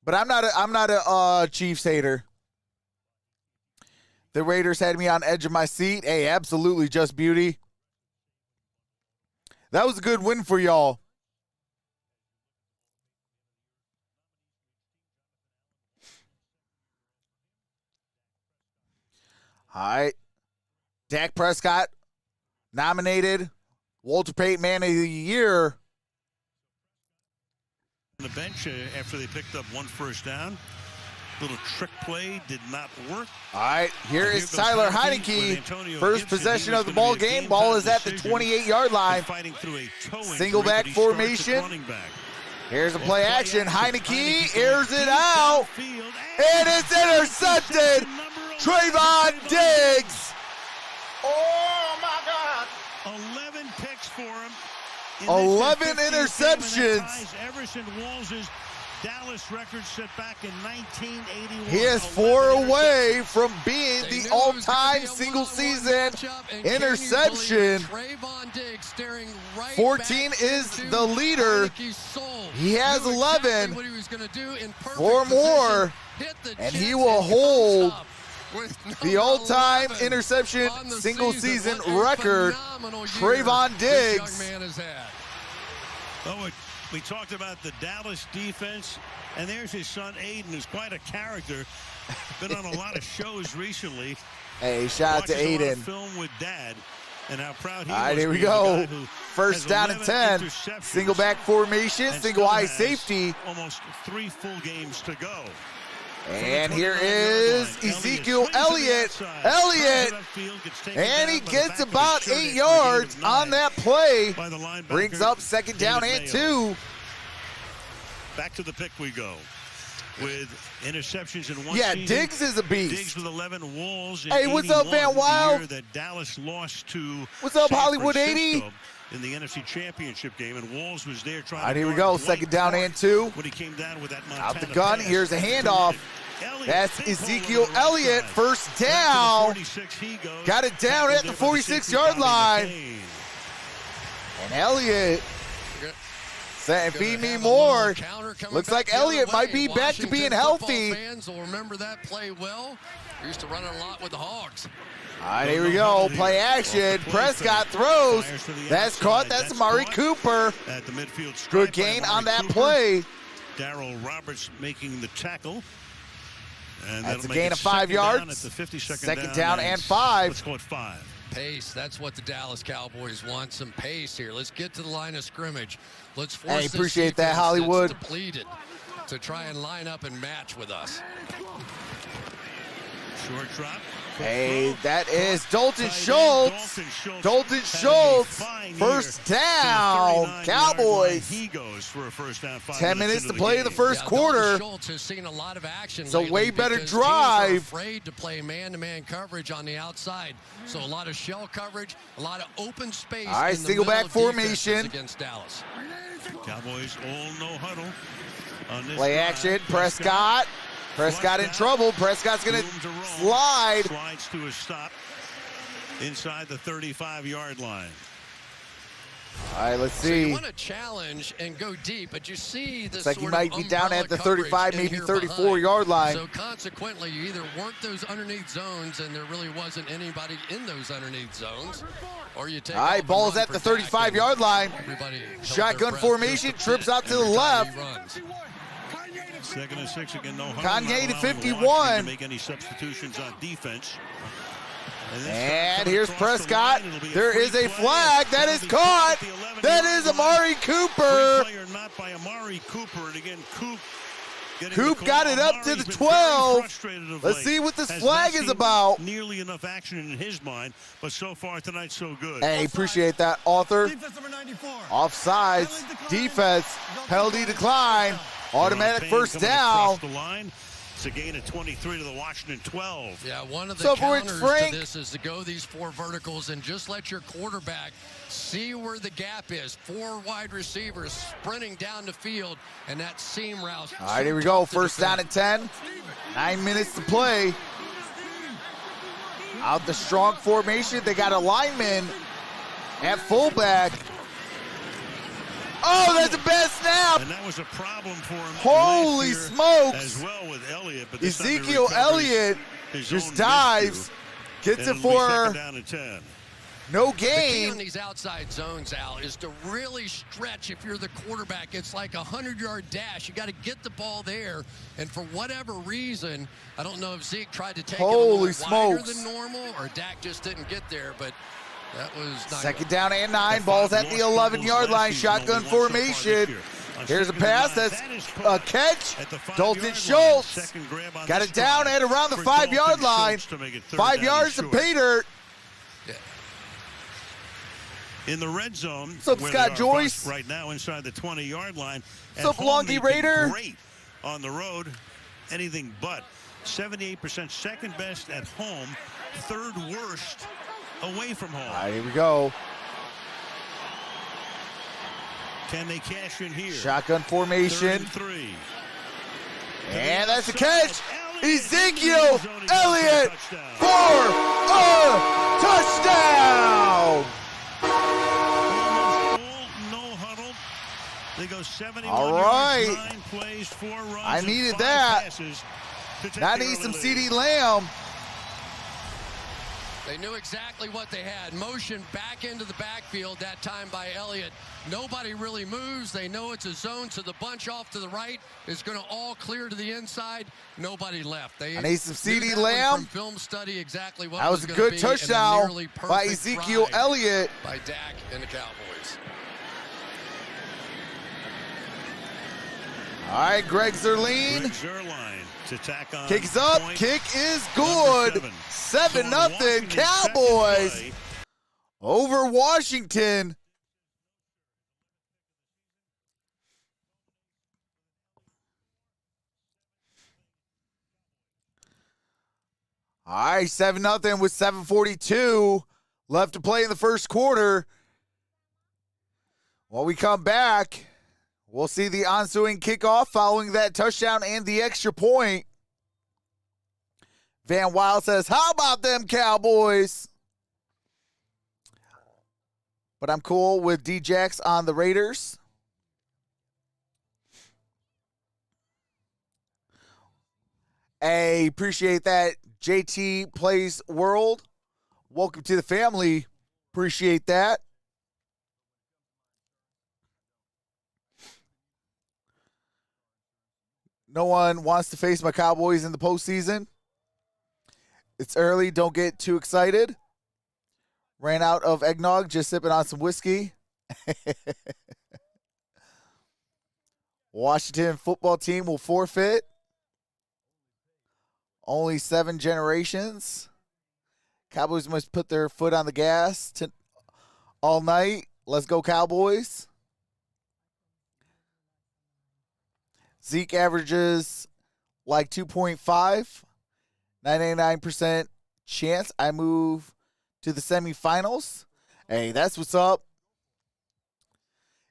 But I'm not a Chiefs hater. The Raiders had me on edge of my seat. Hey, absolutely, Just Beauty. That was a good win for y'all. All right. Dak Prescott nominated Walter Payton Man of the Year. On the bench after they picked up one first down. Little trick play did not work. All right, here is Tyler Heineke. First possession of the ball game. Ball is at the 28-yard line. Single back formation. Here's a play action. Heineke airs it out. And it's intercepted. Trevor Diggs. Oh, my God. 11 picks for him. 11 interceptions. Everson Walls' Dallas record set back in 1981. He is 4 away from being the all-time single-season interception. 14 is the leader. He has 11. 4 more, and he will hold the all-time interception single-season record. Trevor Diggs. Oh, we talked about the Dallas defense, and there's his son Aiden, who's quite a character. Been on a lot of shows recently. Hey, shout out to Watches a lot of Aiden. film with Dad, and how proud he All right, was here we to be the guy go. who First has down and 11 10. interceptions Single back formation, and single still high has safety. Almost 3 full games to go. And here is Ezekiel Elliott. Elliott, and he gets about 8 yards on that play. Brings up second down and 2. Back to the pick we go. With interceptions in one Yeah, season. Diggs is a beast. Diggs with 11 Walls. Hey, what's up, Van Wild? That Dallas lost to What's up, San Hollywood Francisco 80? in the NFC Championship game, and Walls was there trying All right, to here we guard go. Second down and 2. when he came down with that Out the Montana gun. pass. Here's a handoff. That's Ezekiel Elliott. First down. Got it down at the 46-yard line. And Elliott saying, feed me more. Looks like Elliott might be back to being healthy. Fans will remember that play well. We used to run it a lot with the Hogs. All right, here we go. Play action. Prescott throws. That's caught. That's Amari Cooper. At the midfield stripe Good by gain Amari on that Cooper. play. Darrell Roberts making the tackle. And That's a that'll make gain it of 5 second down yards. at the 52nd Second down and 5. Let's go at 5. Pace, that's what the Dallas Cowboys want, some pace here. Let's get to the line of scrimmage. Let's force Hey, this appreciate that, defense Hollywood. that's depleted to try and line up and match with us. Short drop. Hey, that is Dalton Schultz. Dalton Schultz, first down. Cowboys. He goes for a first down. 10 minutes to play in the first quarter. Schultz has seen a lot of action It's a lately way better because teams are drive. afraid to play man-to-man coverage on the outside. So a lot of shell coverage, a lot of open space. All right, in the single middle back of defenses formation. against Dallas. Cowboys all no huddle on this Play drive. action. Prescott. Prescott in trouble. Prescott's going to slide. Slides to a stop inside the 35-yard line. All right, let's So you see. want to challenge and go deep, but you see this Looks like he sort might of be down umbrella at the coverage 35, in maybe here 34-yard line. So consequently, you either work those underneath zones, and there really wasn't anybody in those underneath zones, or you take All right, off and ball's run at the for tackle. 35-yard line. Everybody held their Shotgun breath formation, just a trips bit out to the every time left. he runs. 2nd and 6 again, no huddle. Kanye to Not allowing 51. Washington to make any substitutions on defense. And here's Prescott. There is a flag. That is caught. That is Amari Cooper. Player not by Amari Cooper, and again, Coop got it up to the 12. Let's see what this flag is about. Nearly enough action in his mind, but so far tonight, so good. Hey, appreciate that, Arthur. Offsides, defense, penalty decline, automatic first down. The line. It's a gain of 23 to the Washington 12. Yeah, one of the So, counters Frank? to this is to go these 4 verticals and just let your quarterback see where the gap is. 4 wide receivers sprinting down the field, and that seam route. All right, here we go. First down and 10. 9 minutes to play. Out the strong formation. They got a lineman at fullback. Oh, that's a bad snap. And that was a problem for him. Holy last year smokes. As well with Elliott. But this time he Ezekiel recovers Elliott his just own dives, miscue, gets and it it'll be for second down and 10. No The key gain. on these outside zones, Al, is to really stretch. If you're the quarterback, it's like a 100-yard dash. You got to get the ball there. And for whatever reason, I don't know if Zeke tried to take it a Holy little wider smokes. than normal or Dak just didn't get there, but that was not Second down and 9. Ball's at the 11-yard line. Shotgun formation. Here's a pass. That's a catch. Dalton Schultz got it down at around the 5-yard line. 5 yards to pay dirt. In the red zone, What's up, where Scott they are Joyce? right now inside the 20-yard line. What's up, Longy Raider? Great on the road, anything but. 78% second best at home, third worst away from home. All right, here we go. Can they cash in here? Shotgun formation. 3. And that's a catch. Ezekiel Elliott for a touchdown. No huddle. They go 71 All right. yards, 9 plays, 4 runs. I and needed 5 that. passes to take Now I the need early some lead. CD Lamb. They knew exactly what they had. Motion back into the backfield, that time by Elliott. Nobody really moves. They know it's a zone, so the bunch off to the right is going to all clear to the inside. Nobody left. They I need some knew CD that one Lamb. from film study exactly what That was a gonna good be, touchdown and a nearly by perfect Ezekiel drive Elliott. by Dak and the Cowboys. All right, Greg Zerline. Greg Zuerlein to tack on. Kick is up. point. Kick is good. 7-0 Cowboys over Washington. All right, 7-0 with 7:42 left to play in the first quarter. When we come back, we'll see the ensuing kickoff following that touchdown and the extra point. Van Wild says, how about them Cowboys? But I'm cool with D-Jax on the Raiders. Hey, appreciate that. JT Plays World. Welcome to the family. Appreciate that. No one wants to face my Cowboys in the postseason. It's early. Don't get too excited. Ran out of eggnog, just sipping on some whiskey. Washington football team will forfeit. Only 7 generations. Cowboys must put their foot on the gas all night. Let's go, Cowboys. Zeke averages like 2.5. 99% chance I move to the semifinals. Hey, that's what's up.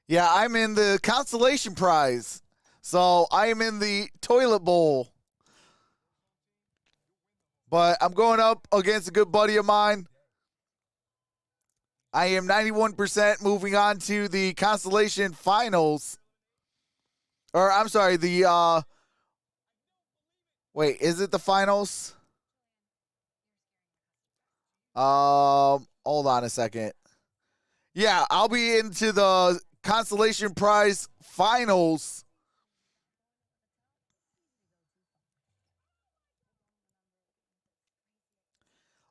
Yeah, I'm in the consolation prize. So I am in the toilet bowl. But I'm going up against a good buddy of mine. I am 91% moving on to the consolation finals. Or I'm sorry, the wait, is it the finals? Hold on a second. Yeah, I'll be into the consolation prize finals.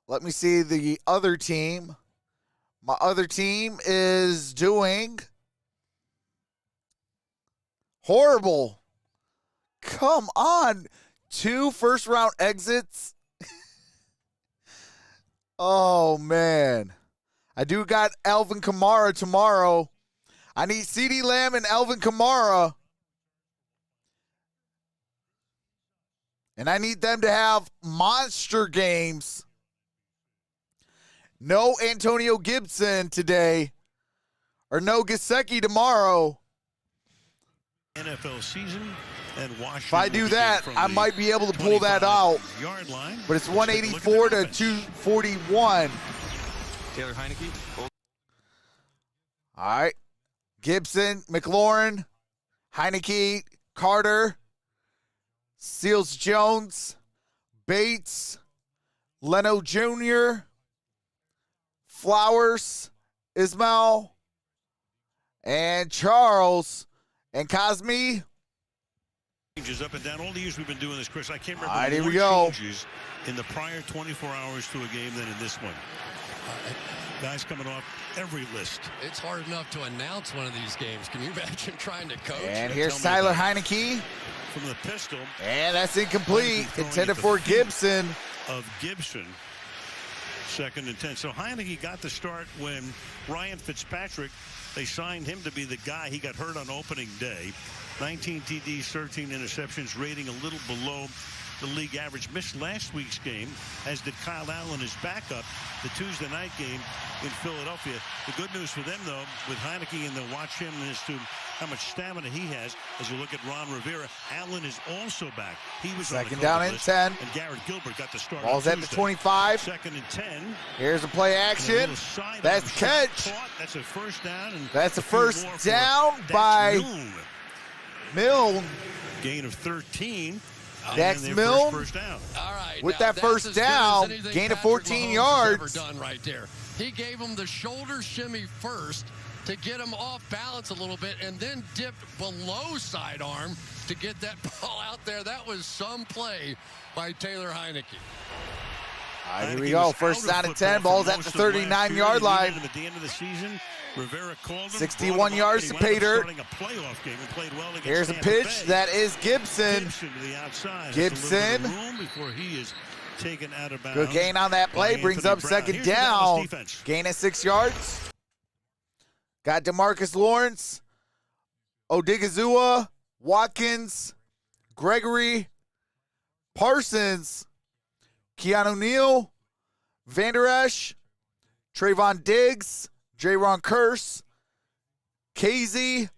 Let me see the other team. My other team is doing horrible. Come on. 2 first-round exits. Oh, man. I do got Alvin Kamara tomorrow. I need CeeDee Lamb and Alvin Kamara. And I need them to have monster games. No Antonio Gibson today. Or no Gesicki tomorrow. NFL season and Washington. If I do that, I might be able to pull that out. Yard line. But it's 184 to 241. Taylor Heineke. All right. Gibson, McLaurin, Heineke, Carter, Seals Jones, Bates, Leno Jr., Flowers, Ismail, and Charles, and Cosme. Changes up and down. All the years we've been doing this, Chris, I can't remember All right, here more we go. changes in the prior 24 hours to a game than in this one. Guys coming off every list. It's hard enough to announce one of these games. Can you imagine trying to coach? And here's Tyler Heineke. From the pistol. And that's incomplete. Intended for Gibson. Of Gibson. 2nd and 10. So Heineke got the start when Ryan Fitzpatrick, they signed him to be the guy. He got hurt on opening day. 19 TDs, 13 interceptions, rating a little below the league average. Missed last week's game, as did Kyle Allen, his backup, the Tuesday night game in Philadelphia. The good news for them, though, with Heineke, and they'll watch him as to how much stamina he has. As you look at Ron Rivera, Allen is also back. He was on the second down and list, 10. and Garrett Gilbert got the start. Ball's at the 25. 2nd and 10. Here's a play action. That's the catch. That's a first down. And that's a first down by Milne. Gain of 13. Dax Milne. First down. All right. With that first down, gain of 14 yards. Ever done right there. He gave him the shoulder shimmy first to get him off balance a little bit, and then dipped below sidearm to get that ball out there. That was some play by Taylor Heineke. All right, here we go. First down and 10. Ball's at the 39-yard line. At the end of the season, Rivera called him, 61 yards to pay dirt. Here's a pitch. That is Gibson. Gibson. Before he is taken out of bounds. Good gain on that play. Brings up second down. Gain at 6 yards. Got DeMarcus Lawrence, Odigizua, Watkins, Gregory, Parsons, Keanu Neal, Van Der Esch, Trevor Diggs, Jaron Curse, Casey,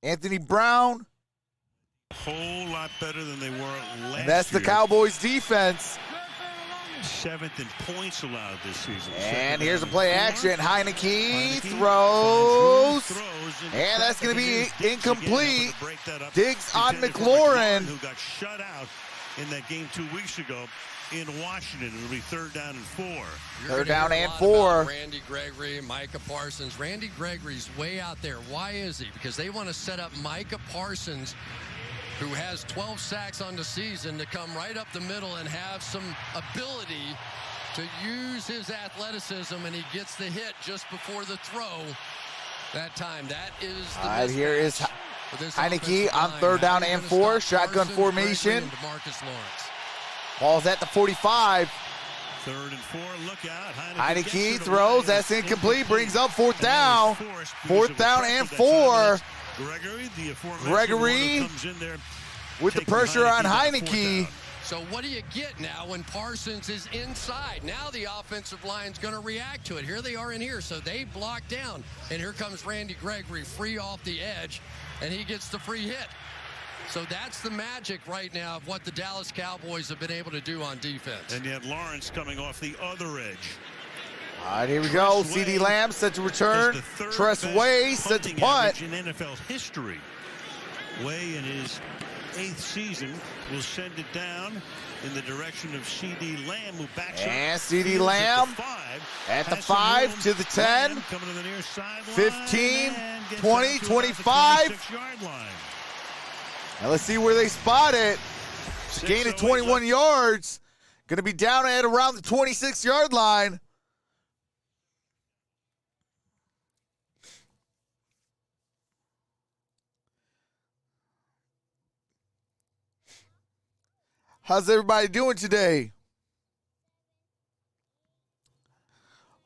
Anthony Brown. A whole lot better than they were last And that's the year. Cowboys defense. 7th in points allowed this season. And here's a play action. Heineke throws. And that's going to be incomplete. Diggs on McLaurin. Who got shut out in that game 2 weeks ago in Washington. It'll be 3rd down and 4. Third down and 4. Randy Gregory, Micah Parsons. Randy Gregory's way out there. Why is he? Because they want to set up Micah Parsons, who has 12 sacks on the season, to come right up the middle and have some ability to use his athleticism, and he gets the hit just before the throw that time. That is the All right, here is Heineke on line. 3rd down and 4. Shotgun Parsons, formation. Gregory, and DeMarcus Lawrence. Ball's at the 45. 3rd and 4. Look out. Heineke throws. That's incomplete. Brings up 4th down. 4th down and 4. Gregory comes in there with the pressure on Heineke. So what do you get now when Parsons is inside? Now the offensive line's going to react to it. Here they are in here, so they block down. And here comes Randy Gregory free off the edge, and he gets the free hit. So that's the magic right now of what the Dallas Cowboys have been able to do on defense. And yet Lawrence coming off the other edge. All right, here we go. CD Lamb set to return. Tress Way set to punt. In NFL history. Way in his 8th season will send it down in the direction of CD Lamb, who backs up. And CD Lamb at the 5 to the 10, 15, 20, 25. Now let's see where they spot it. It's a gain of 21 yards. Going to be down at around the 26-yard line. How's everybody doing today?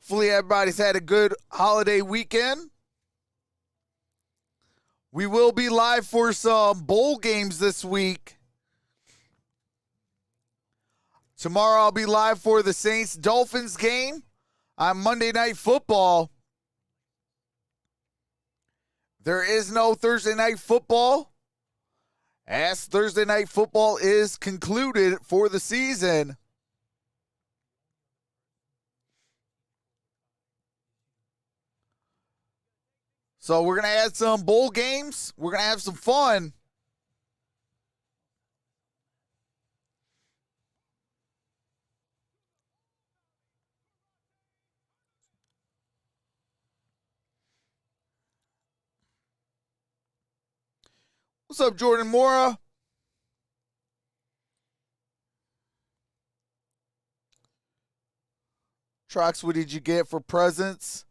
Hopefully everybody's had a good holiday weekend. We will be live for some bowl games this week. Tomorrow I'll be live for the Saints-Dolphins game on Monday Night Football. There is no Thursday Night Football, as Thursday Night Football is concluded for the season. So we're going to add some bowl games. We're going to have some fun. What's up, Jordan Mora? Trox, what did you get for presents?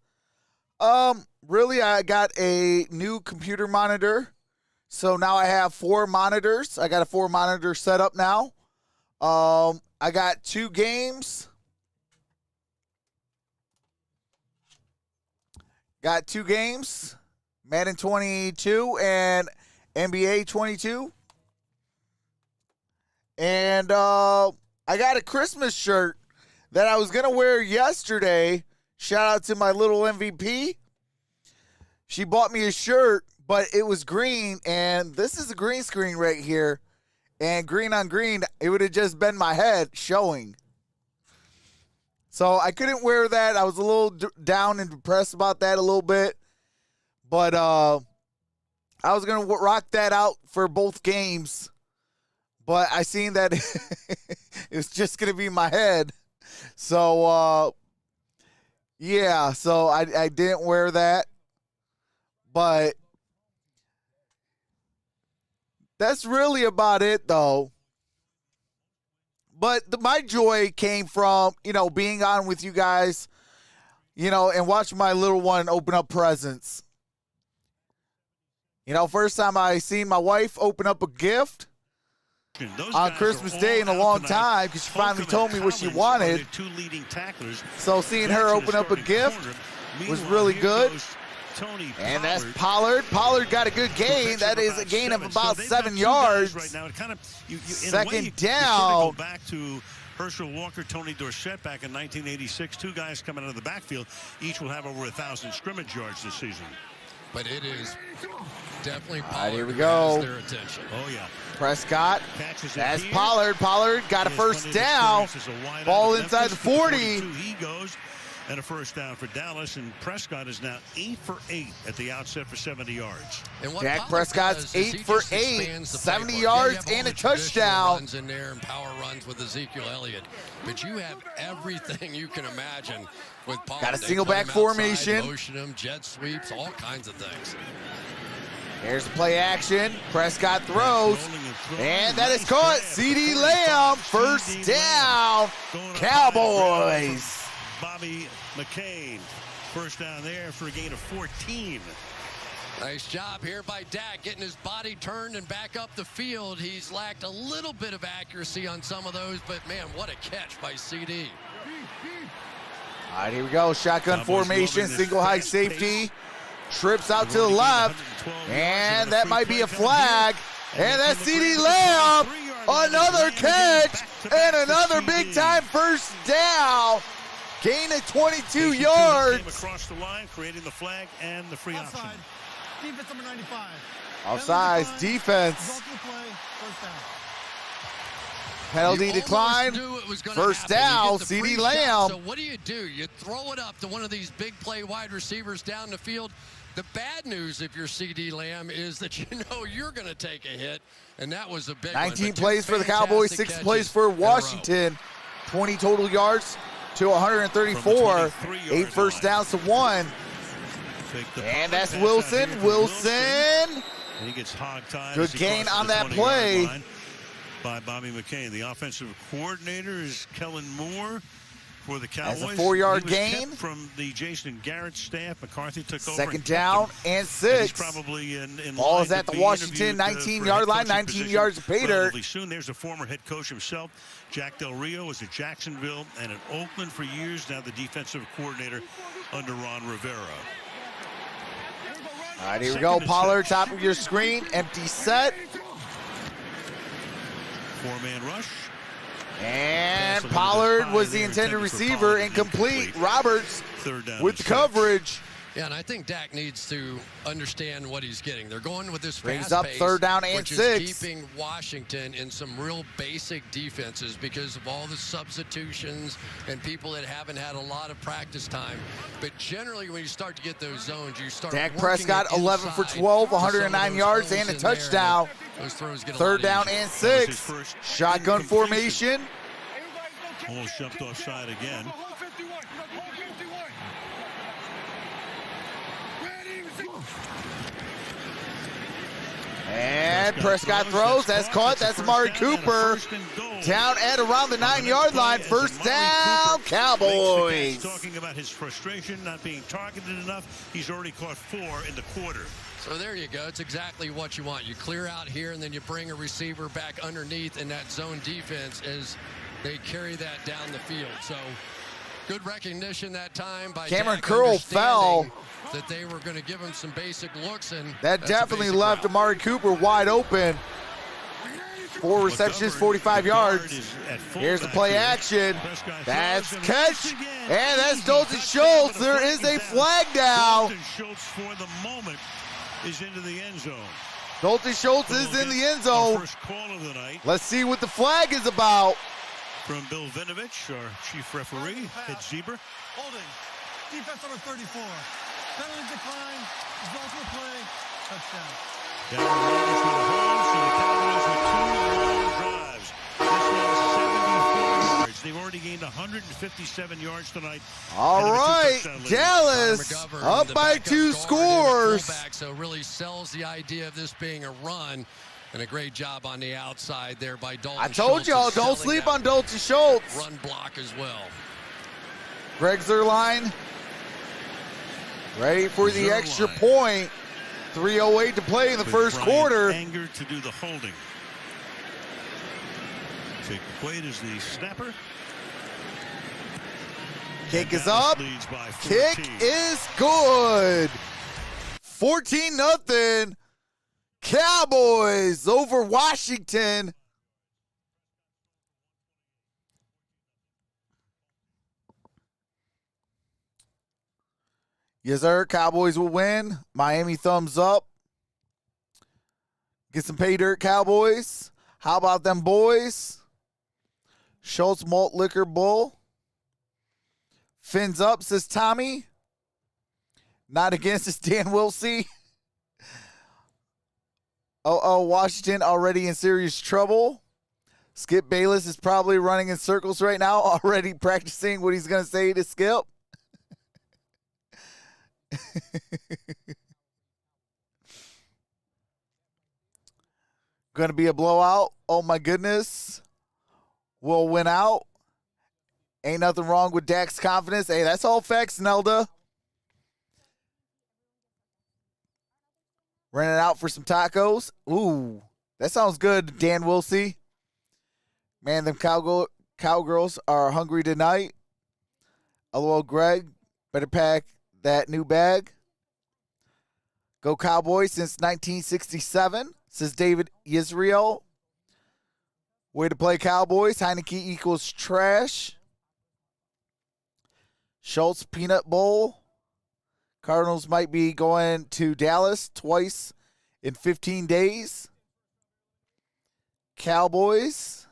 Really, I got a new computer monitor. So now I have 4 monitors. I got a 4-monitor setup now. I got 2 games. Got 2 games. Madden 22 and NBA 22. And I got a Christmas shirt that I was going to wear yesterday. Shout out to my little MVP. She bought me a shirt, but it was green, and this is a green screen right here. And green on green, it would have just been my head showing. So I couldn't wear that. I was a little down and depressed about that a little bit. But I was going to rock that out for both games. But I seen that it was just going to be my head. So, yeah, so I didn't wear that. But that's really about it, though. But my joy came from, being on with you guys, and watching my little one open up presents. First time I seen my wife open up a gift on Christmas Day in a long time because she finally told me what she wanted. So seeing her open up a gift was really good. And that's Pollard. Pollard got a good gain. That is a gain of about 7 yards. Second down. Go back to Herschel Walker, Tony Dorsett back in 1986. 2 guys coming out of the backfield. Each will have over 1,000 scrimmage yards this season. But it is definitely Pollard. All right, here we go. Their attention. Oh, yeah. Prescott. That's Pollard. Pollard got a first down. Ball inside the 40. He goes. And a first down for Dallas, and Prescott is now 8 for 8 at the outset for 70 yards. Dak Prescott's 8 for 8, 70 yards and a touchdown. Runs in there and power runs with Ezekiel Elliott, but you have everything you can imagine with Pollard. Got a single back formation, motion him, jet sweeps, all kinds of things. Here's the play action. Prescott throws, and that is caught. CD Lamb, first down, Cowboys. Bobby McCain, first down there for a gain of 14. Nice job here by Dak, getting his body turned and back up the field. He's lacked a little bit of accuracy on some of those, but man, what a catch by CD. All right, here we go. Shotgun formation, single high safety. Trips out to the left, and that might be a flag. And that's CD Lamb. Another catch and another big-time first down. Gain of 22 yards. Across the line, creating the flag and the free option. Defense number 95. Offsides, defense. Penalty decline. First down, CD Lamb. So what do? You throw it up to one of these big play wide receivers down the field. The bad news if you're CD Lamb is that you're going to take a hit, and that was a big 19 plays for the Cowboys, 6 plays for Washington. 20 total yards to 134, 8 first downs to 1. And that's Wilson. Wilson. And he gets hog-tied. Good gain on that play. By Bobby McCain. The offensive coordinator is Kellen Moore for the Cowboys. That's a 4-yard gain. From the Jason Garrett staff. McCarthy took over. Second down and 6. Probably in ball is at the Washington 19-yard line, 19 yards of pay dirt. Soon. There's a former head coach himself. Jack Del Rio was at Jacksonville and at Oakland for years. Now the defensive coordinator under Ron Rivera. All right, here we go. Pollard, top of your screen. Empty set. 4-man rush. And Pollard was the intended receiver, incomplete. Roberts with the coverage. Yeah, and I think Dak needs to understand what he's getting. They're going with this brings fast up pace, third down and which 6. Is keeping Washington in some real basic defenses because of all the substitutions and people that haven't had a lot of practice time. But generally, when you start to get those zones, you start. Dak Prescott 11 for 12, 109 yards and a touchdown. Those throws get third down and 6. Shotgun formation. Almost jumped offside again. And And Prescott throws. That's caught. That's Amari Cooper. Down at around the 9-yard line. First down, Cowboys. Talking about his frustration, not being targeted enough. He's already caught 4 in the quarter. So there you go. It's exactly what you want. You clear out here, and then you bring a receiver back underneath in that zone defense as they carry that down the field. So good recognition that time by Cameron Dak, Curl fell. that they were going to give him some basic looks, and that definitely left route. Amari Cooper wide open. 4 receptions, 45 yards. Here's the play action. That's catch. And that's Dalton Schultz. There is a flag down. Dalton Schultz for the moment is into the end zone. Dalton Schultz is in the end zone. First call of the night. Let's see what the flag is about. From Bill Vinovich, our chief referee, head Zebra. Holding. Defense number 34. Penalty decline. Result of the play. Touchdown. Down the Ravens with a hold, so the Cowboys with 2 long drives. This one's 74 yards. They've already gained 157 yards tonight. All right, Dallas up by 2 scores. So really sells the idea of this being a run. And a great job on the outside there by Dalton I told y'all, don't sleep on Dalton Schultz. Run block as well. Greg Zuerlein ready for the extra point. 3:08 to play in the first quarter. Anger to do the holding. Jake McQuaid is the snapper. Kick is up. Kick is good. 14-0. Cowboys over Washington. Yes, sir. Cowboys will win. Miami thumbs up. Get some pay dirt, Cowboys. How about them boys? Schultz Malt Liquor Bull. Fins up, says Tommy. Not against us, Dan Wilsey. Washington already in serious trouble. Skip Bayless is probably running in circles right now, already practicing what he's going to say to Skip. Going to be a blowout. Oh, my goodness. We'll win out. Ain't nothing wrong with Dak's confidence. Hey, that's all facts, Nelda. Running out for some tacos. Ooh, that sounds good, Dan Wilsey. Man, them cowgirls are hungry tonight. LOL, Greg. Better pack that new bag. Go Cowboys since 1967, says David Israel. Way to play, Cowboys. Heineke equals trash. Schultz Peanut Bowl. Cardinals might be going to Dallas twice in 15 days. Cowboys.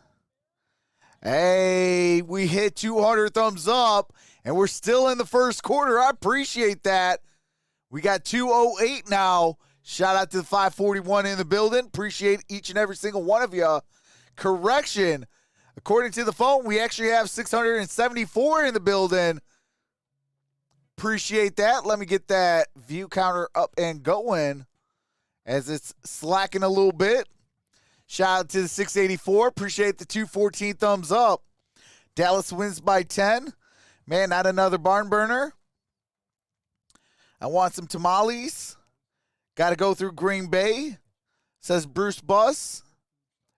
Hey, we hit 200 thumbs up, and we're still in the first quarter. I appreciate that. We got 2:08 now. Shout out to the 541 in the building. Appreciate each and every single one of you. Correction. According to the phone, we actually have 674 in the building. Appreciate that. Let me get that view counter up and going as it's slacking a little bit. Shout out to the 684. Appreciate the 214 thumbs up. Dallas wins by 10. Man, not another barn burner. I want some tamales. Got to go through Green Bay, says Bruce Buss.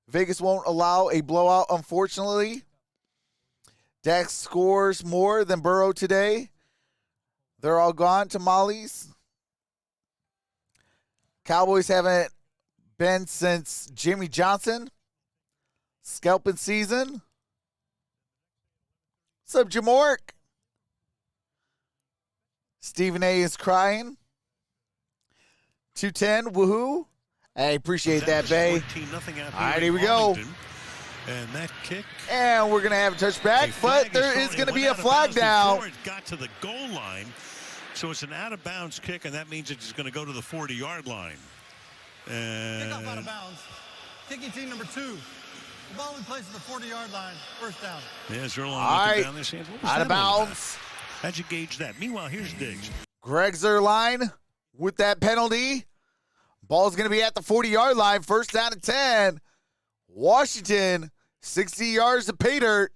Vegas won't allow a blowout, unfortunately. Dak scores more than Burrow today. They're all gone, tamales. Cowboys haven't been since Jimmy Johnson. Scalping season. What's up, Jamork? Stephen A. is crying. 210, woohoo. Hey, appreciate that, Bay. All right, here we go. And that kick. And we're going to have a touchback, but there is going to be a flag down. It got to the goal line, so it's an out-of-bounds kick, and that means it's going to go to the 40-yard line. Kick off out of bounds. Kicking team number 2. The ball will be placed at the 40-yard line. First down. Yeah, Zuerlein all right, down there saying, what was out of that all about? bounds. How'd you gauge that? Meanwhile, here's Diggs. Greg Zuerlein with that penalty. Ball's going to be at the 40-yard line. First down and 10. Washington, 60 yards to pay dirt.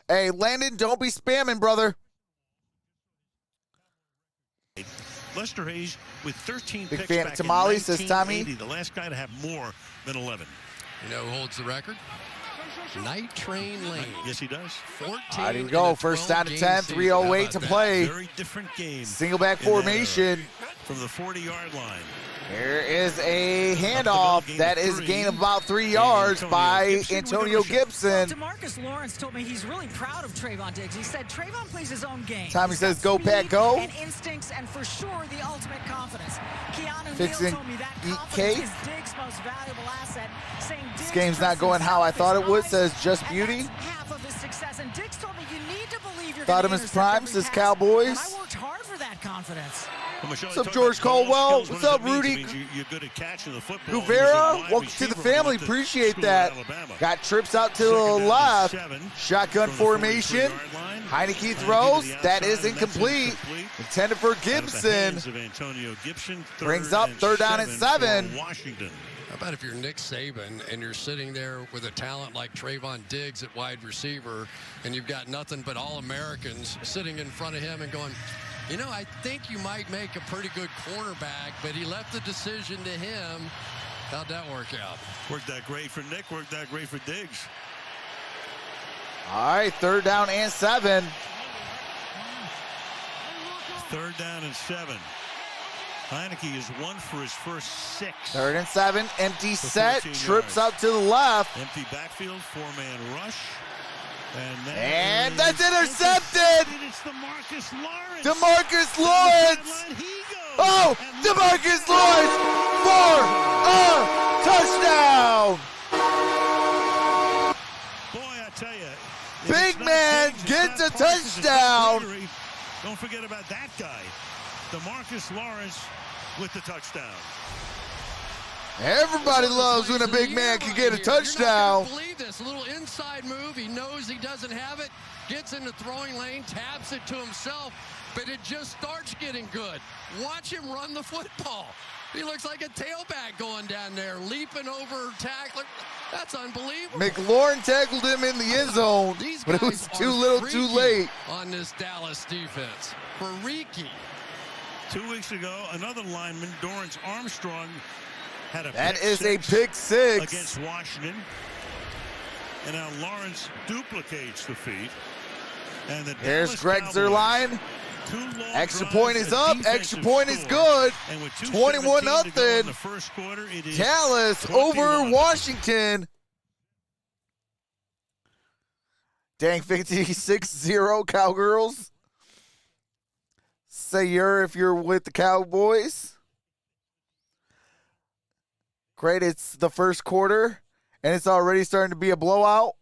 Hey, Landon, don't be spamming, brother. Lester Hayes with 13 Big picks fan of back tamales, in says Tommy. 1980, the last guy to have more than 11. You know who holds the record? Night Train Lane. Yes, he does. 14. All right, here we go. First down and 10, 3:08 to play. Very different game. Single back formation. From the 40-yard line. There is a handoff that is a gain of about 3 yards by Antonio Gibson. Well, DeMarcus Lawrence told me he's really proud of Trevor Diggs. He said Trevor plays his own game. Tommy He's says, got "Go, Pat, speed go." And instincts, and for sure the ultimate confidence. Keanu Fixing Neal told me that eat confidence cake. is Diggs' most valuable asset. Saying This Diggs game's not trusts going how I himself, thought it would, his says eyes, Just and Beauty. that's half of his success. And Diggs told me you need to believe you're Thought gonna him as intercept prime, every says pass. Cowboys. And I worked hard for that confidence. What's up, George Caldwell? What's up, Rudy You're good at catching the football. Guvera? Welcome to the family. Appreciate that. Got trips out to the left. Shotgun formation. Heineke throws. That is incomplete. Intended for Gibson. Brings up third down and 7. Washington. How about if you're Nick Saban and you're sitting there with a talent like Trevor Diggs at wide receiver, and you've got nothing but All-Americans sitting in front of him and going, you know, I think you might make a pretty good cornerback, but he left the decision to him. How'd that work out? Worked out great for Nick. Worked out great for Diggs. All right, third down and 7. Third down and 7. Heineke is 1 for his first 6. Third and 7. Empty set. 13 Trips yards. out to the left. Empty backfield. 4-man rush. And that's intercepted. It's DeMarcus Lawrence. DeMarcus Lawrence. Oh, DeMarcus Lawrence for a touchdown. Boy, I tell you. Big man gets a touchdown. Don't forget about that guy. DeMarcus Lawrence with the touchdown. Everybody loves when a big man can get a touchdown. You're not gonna believe this. A little inside move. He knows he doesn't have it. Gets in the throwing lane, taps it to himself, but it just starts getting good. Watch him run the football. He looks like a tailback going down there, leaping over tackler. That's unbelievable. McLaurin tackled him in the end zone, but it was too little, too late. On this Dallas defense. Freaky. 2 weeks ago, another lineman, Dorrance Armstrong, had a That pick is a six pick 6 against Washington. And now Lawrence duplicates the feat. And the There's Dallas Greg Cowboys, Zerline. 2 long Extra drives, point is a up. defensive Extra point is score. good. And with 21 2:17 to go in nothing. the first quarter, it is Dallas 21. over Washington. Dang, 56-0 Cowgirls. Say if you're with the Cowboys. Great, it's the first quarter, and it's already starting to be a blowout.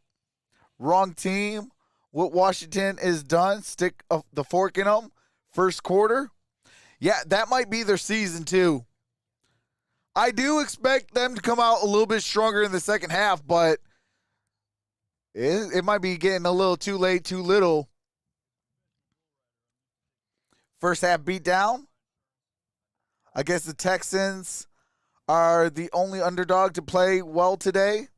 Wrong team. What Washington is done. Stick the fork in them. First quarter. Yeah, that might be their season, too. I do expect them to come out a little bit stronger in the second half, but it might be getting a little too late, too little. First half beat down. I guess the Texans are the only underdog to play well today.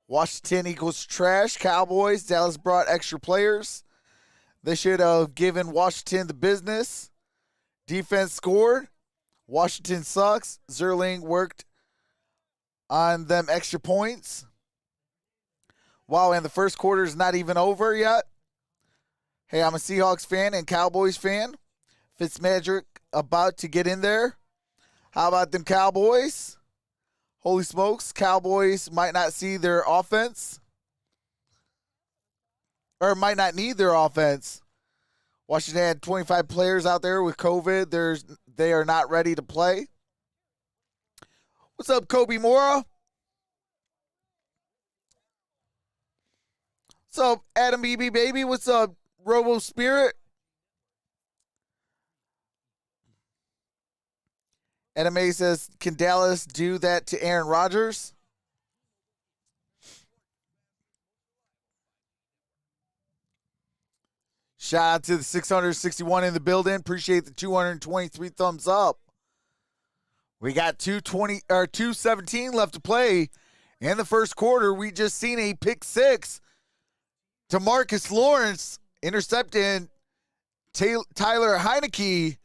Washington equals trash. Cowboys, Dallas brought extra players. They should have given Washington the business. Defense scored. Washington sucks. Zerling worked on them extra points. Wow, and the first quarter is not even over yet. Hey, I'm a Seahawks fan and Cowboys fan. Fitzmagic about to get in there. How about them Cowboys? Holy smokes, Cowboys might not see their offense. Or might not need their offense. Washington had 25 players out there with COVID. They are not ready to play. What's up, Kobe Mora? What's up, Adam BB Baby? What's up, Robo Spirit? Adam A says, can Dallas do that to Aaron Rodgers? Shout out to the 661 in the building. Appreciate the 223 thumbs up. We got 2:17 left to play in the first quarter. We just seen a pick six. DeMarcus Lawrence intercepting Tyler Heineke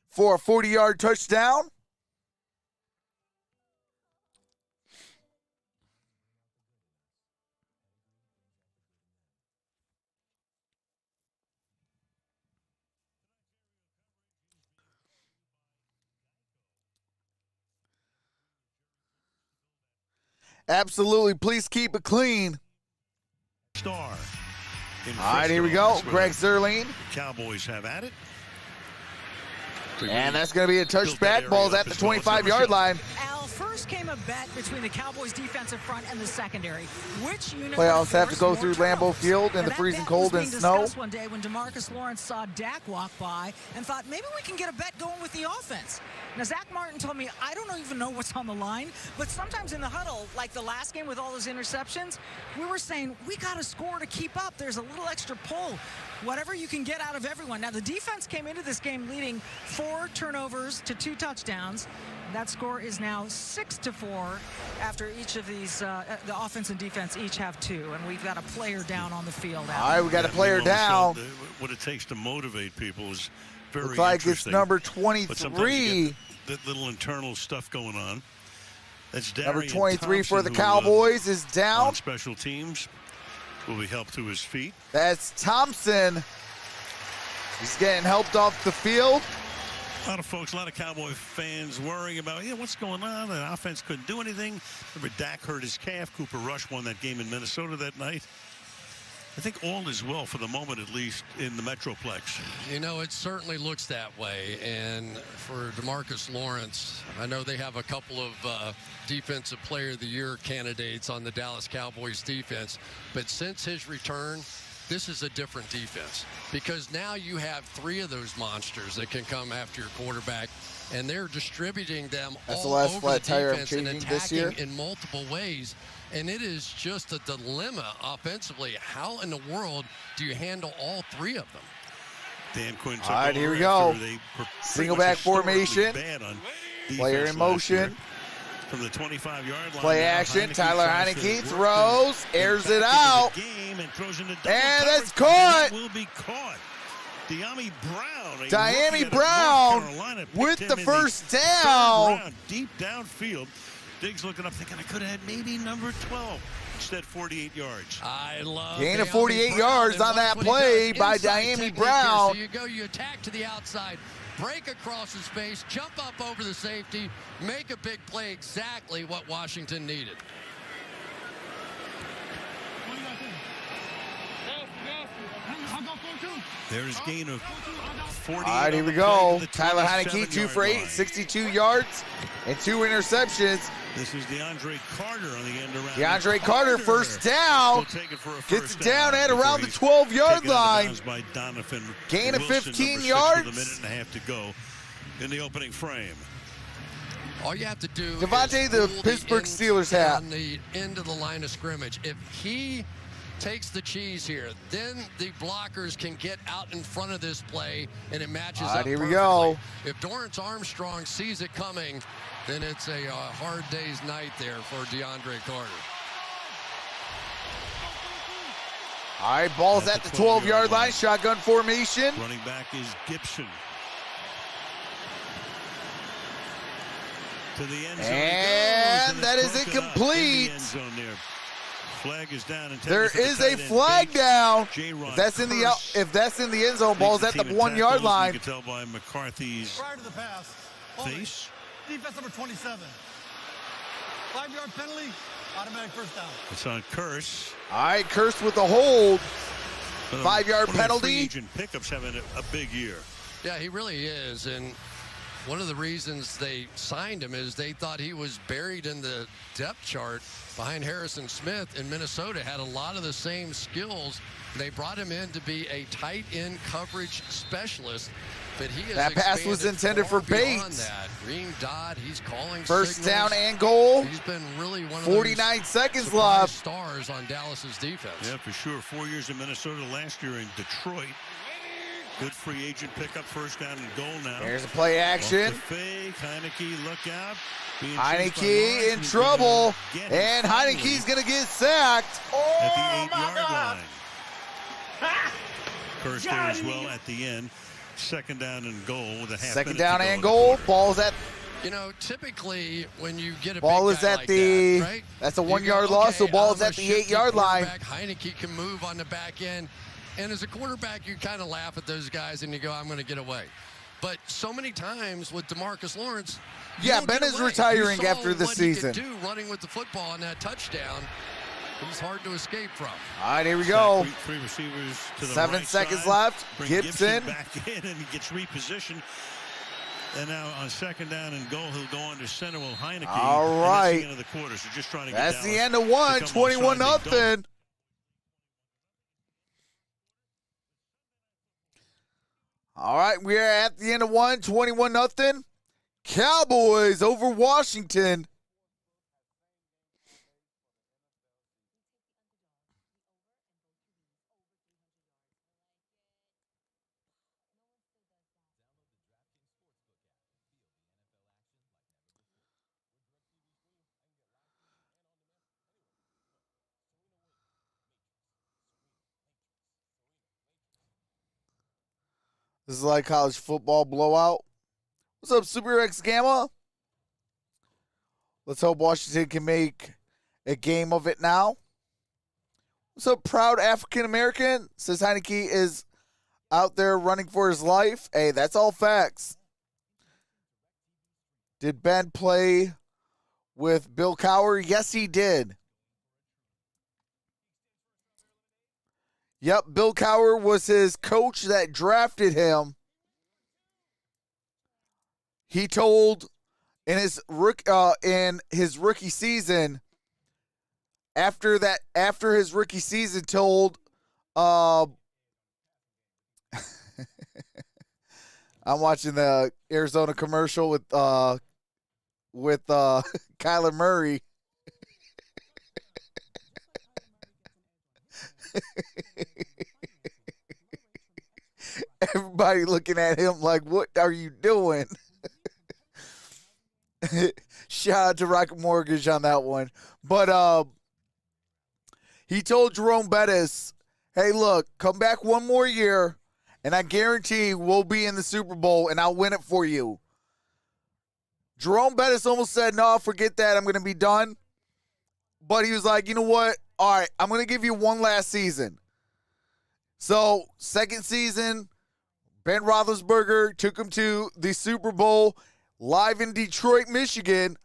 for a 40-yard touchdown. Absolutely. Please keep it clean. Star. All right, here we go. Greg Zerline. Cowboys have at it. And that's going to be a touchback. Ball's at the 25-yard line. Al, first came a bet between the Cowboys defensive front and the secondary. Which unit Playoffs have to go through Lambeau Field in the freezing cold and snow. One day when DeMarcus Lawrence saw Dak walk by and thought, maybe we can get a bet going with the offense. Now, Zach Martin told me, I don't even know what's on the line, but sometimes in the huddle, like the last game with all those interceptions, we were saying, we got to score to keep up. There's a little extra pull. Whatever you can get out of everyone. Now, the defense came into this game leading 4 turnovers to 2 touchdowns. That score is now 6-4 after each of these, the offense and defense each have 2, and we've got a player down on the field. All right, we got a player down. What it takes to motivate people is very looks like interesting. It's number But sometimes you 23. get that little internal stuff going on. That's Number Darian 23 for the Thompson, Cowboys is on down. special teams. Will be helped to his feet. That's Thompson. He's getting helped off the field. A lot of folks, a lot of Cowboy fans worrying about, what's going on? The offense couldn't do anything. Remember, Dak hurt his calf. Cooper Rush won that game in Minnesota that night. I think all is well for the moment, at least in the Metroplex. You know, it certainly looks that way. And for DeMarcus Lawrence, I know they have a couple of Defensive Player of the Year candidates on the Dallas Cowboys defense. But since his return, this is a different defense, because now you have 3 of those monsters that can come after your quarterback, and they're distributing them That's the all last over flat the tire I'm defense and changing this year. attacking in multiple ways. And it is just a dilemma offensively. How in the world do you handle all 3 of them? Dan Quinn took All right, here we over go. after they were pretty Single much back historically formation. bad on Player defense in last year. motion. From the 25-yard line. Play now, action. Tyler tries to Heineke work throws, airs it out. And throws into double And that's coverage. caught. That will be caught. Diami Brown. a Diami rookie out of Brown North Carolina, picked with him the in first third down. round, deep downfield. Diggs looking up, thinking I could have had maybe number 12. Instead, 48 yards. I love Gain of Diami 48 Brown, yards and on that watch what he play does. by Inside Diami technique Brown. here. So you attack to the outside, break across the space, jump up over the safety, make a big play, exactly what Washington needed. There's gain of 48. All right, here we go. Tyler Heineke, 2 for 8, 62 yards, and 2 interceptions. This is DeAndre Carter on the end around. DeAndre Carter, first down. Will take it for a Gets first it down at before around the he's 12-yard taken out of line. bounds by Donovan Gain of Wilson, 15 number 6 yards. With a minute and a half to go in the opening frame. All you have to do Devontae, is the pull Pittsburgh end Steelers hat. on the end of the line of scrimmage. If he takes the cheese here, then the blockers can get out in front of this play, and it matches All right, up here we perfectly. go. If Dorrance Armstrong sees it coming, then it's a hard day's night there for DeAndre Carter. All right, ball's at the 12-yard line. Shotgun formation. Running back is Gibson. To the end zone. And that is incomplete. Flag is down. There is a flag down. If that's in the end zone, ball's at the 1-yard line. You can tell by McCarthy's Prior to the pass, face. defense number 27. 5-yard penalty, automatic first down. It's on Curse. All right, Curse with a hold. 5-yard One of the free penalty. agent pickups having a big year. Yeah, he really is. And one of the reasons they signed him is they thought he was buried in the depth chart behind Harrison Smith in Minnesota, had a lot of the same skills. They brought him in to be a tight end coverage specialist, but he has That pass was intended far for beyond Bates. that. Green dot, he's calling First signals. down and goal. He's been really one of 49 those seconds surprise left. stars on Dallas's defense. Yeah, for sure. 4 years in Minnesota, last year in Detroit. Good free agent pickup, first down and goal now. Here's a play action. Off the fake. Heineke, look out. Being chased by Heineke Lawrence, in he's trouble, gonna get and him finally Heineke's going to get sacked. at the 8-yard line. Curse there as well at the end. Second down and goal with a half Second minute down to go and in the goal. quarter. Ball's at. You know, typically when you get a Ball big is guy at like the. that, right? That's a You 1 go, yard loss, so okay, ball's I'm at the a shifty 8-yard line. quarterback. Heineke can move on the back end. And as a quarterback, you kind of laugh at those guys and you go, I'm going to get away. But so many times with DeMarcus Lawrence, Yeah, you don't Ben get is away. retiring You saw after the what season. He could do running with the football on that touchdown. It was hard to escape from. All right, here we go. Three receivers to the 7 right seconds side. left. Bring Gibson. back in, and he gets repositioned. And now on second down and goal, he'll go under center with Heineke. All right. And that's the end of the quarter. So just trying to get That's Dallas the end of to one. come 21 offside. They don't. nothing. All right, we are at the end of one. 21 nothing. Cowboys over Washington. This is like college football blowout. What's up, Super X Gamma? Let's hope Washington can make a game of it now. What's up, proud African American? Says Heineke is out there running for his life. Hey, that's all facts. Did Ben play with Bill Cowher? Yes, he did. Yep, Bill Cowher was his coach that drafted him. He told in his rookie season, after his rookie season, told I'm watching the Arizona commercial with Kyler Murray. Everybody looking at him like, what are you doing? Shout out to Rocket Mortgage on that one. But he told Jerome Bettis, hey, look, come back one more year, and I guarantee we'll be in the Super Bowl, and I'll win it for you. Jerome Bettis almost said, no, forget that. I'm going to be done. But he was like, you know what? All right, I'm going to give you one last season. So, second season, Ben Roethlisberger took him to the Super Bowl live in Detroit, Michigan,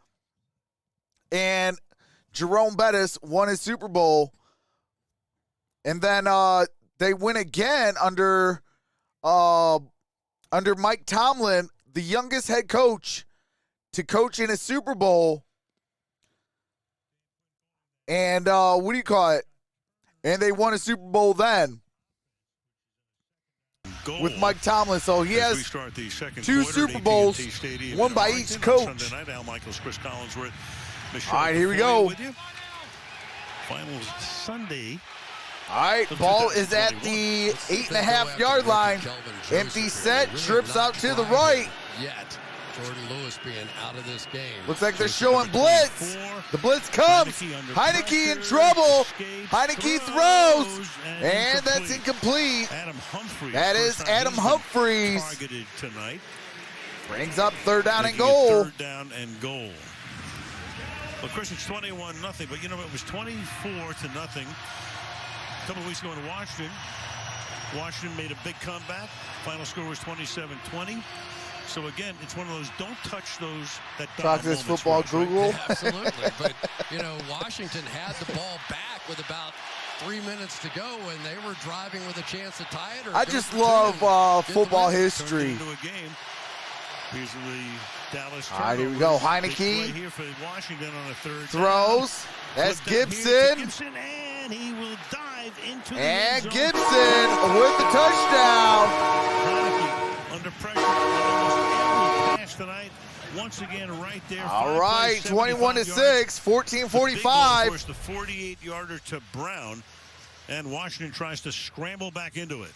and Jerome Bettis won his Super Bowl. And then they win again under Mike Tomlin, the youngest head coach to coach in a Super Bowl. And what do you call it? And they won a Super Bowl then with Mike Tomlin. So he has two Super Bowls, one by each coach. Sunday night, Al Michaels, Chris Collinsworth, Michelle. All right, here we go. With you. Finals Sunday. All right, ball is at the 8.5-yard line. Empty set, trips out to the right. Yet, Jordan Lewis being out of this game. Looks like they're showing blitz. The blitz comes. Heineke in trouble. Heineke throws, and that's incomplete. That is Adam Humphries. Targeted tonight. Brings up third down and goal. Third down and goal. Well, Chris, it's 21-0, but you know it was 24-0. A couple of weeks ago in Washington, Washington made a big comeback. Final score was 27-20. So again, it's one of those don't touch those that Talk this football Google. Right? Absolutely. But you know, Washington had the ball back with about 3 minutes to go, and they were driving with a chance to tie it. Or I just love football history. Into a game. Here's the Dallas. All right, here we go. Heineke here for Washington on a third throws. That's Gibson. And he will dive into the and end zone. Gibson with the touchdown. Heineke under pressure on almost every pass tonight. Once again, right there. All right, 21-6, 14:45. Of course, the 48-yarder to Brown, and Washington tries to scramble back into it.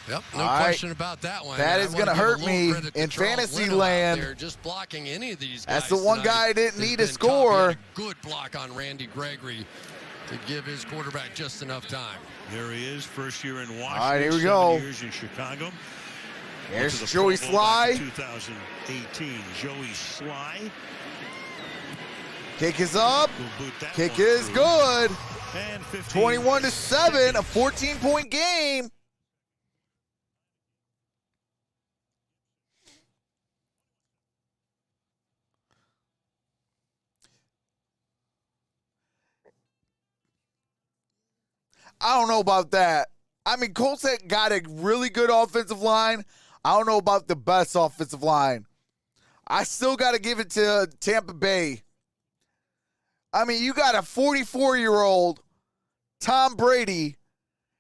Yep, no question about that one. That is going to hurt me in fantasy land. Just blocking any of these guys. That's the one guy I didn't need to score. Good block on Randy Gregory to give his quarterback just enough time. There he is, first year in Washington. All right, here we go. 7 years in Chicago. Here's Joey Sly. 2018, Joey Sly. Kick is up. Kick is good. 21-7, a 14-point game. I don't know about that. I mean, Colts got a really good offensive line. I don't know about the best offensive line. I still got to give it to Tampa Bay. I mean, you got a 44-year-old Tom Brady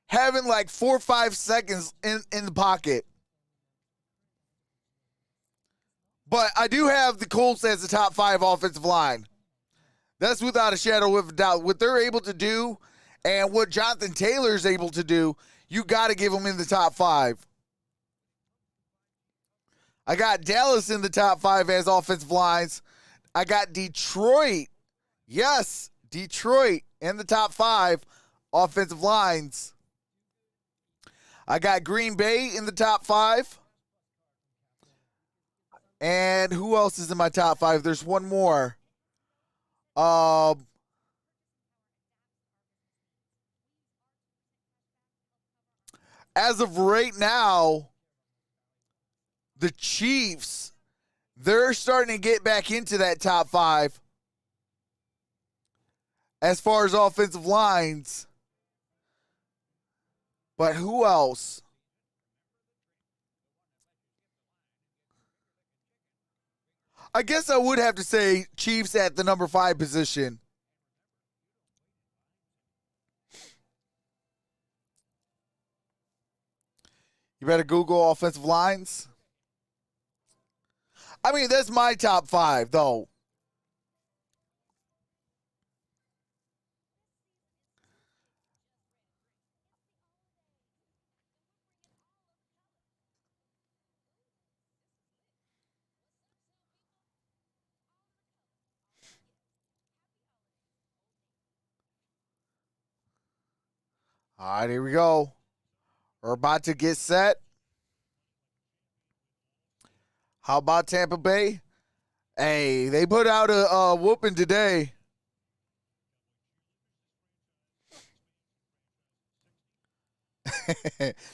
having like 4 or 5 seconds in the pocket. But I do have the Colts as the top 5 offensive line. That's without a shadow of a doubt. What they're able to do and what Jonathan Taylor is able to do, you got to give them in the top 5. I got Dallas in the top 5 as offensive lines. I got Detroit. Yes, Detroit in the top 5 offensive lines. I got Green Bay in the top 5. And who else is in my top 5? There's one more. As of right now, the Chiefs, they're starting to get back into that top 5 as far as offensive lines. But who else? I guess I would have to say Chiefs at the number 5 position. You better Google offensive lines. I mean, that's my top 5, though. All right, here we go. We're about to get set. How about Tampa Bay? Hey, they put out a whooping today.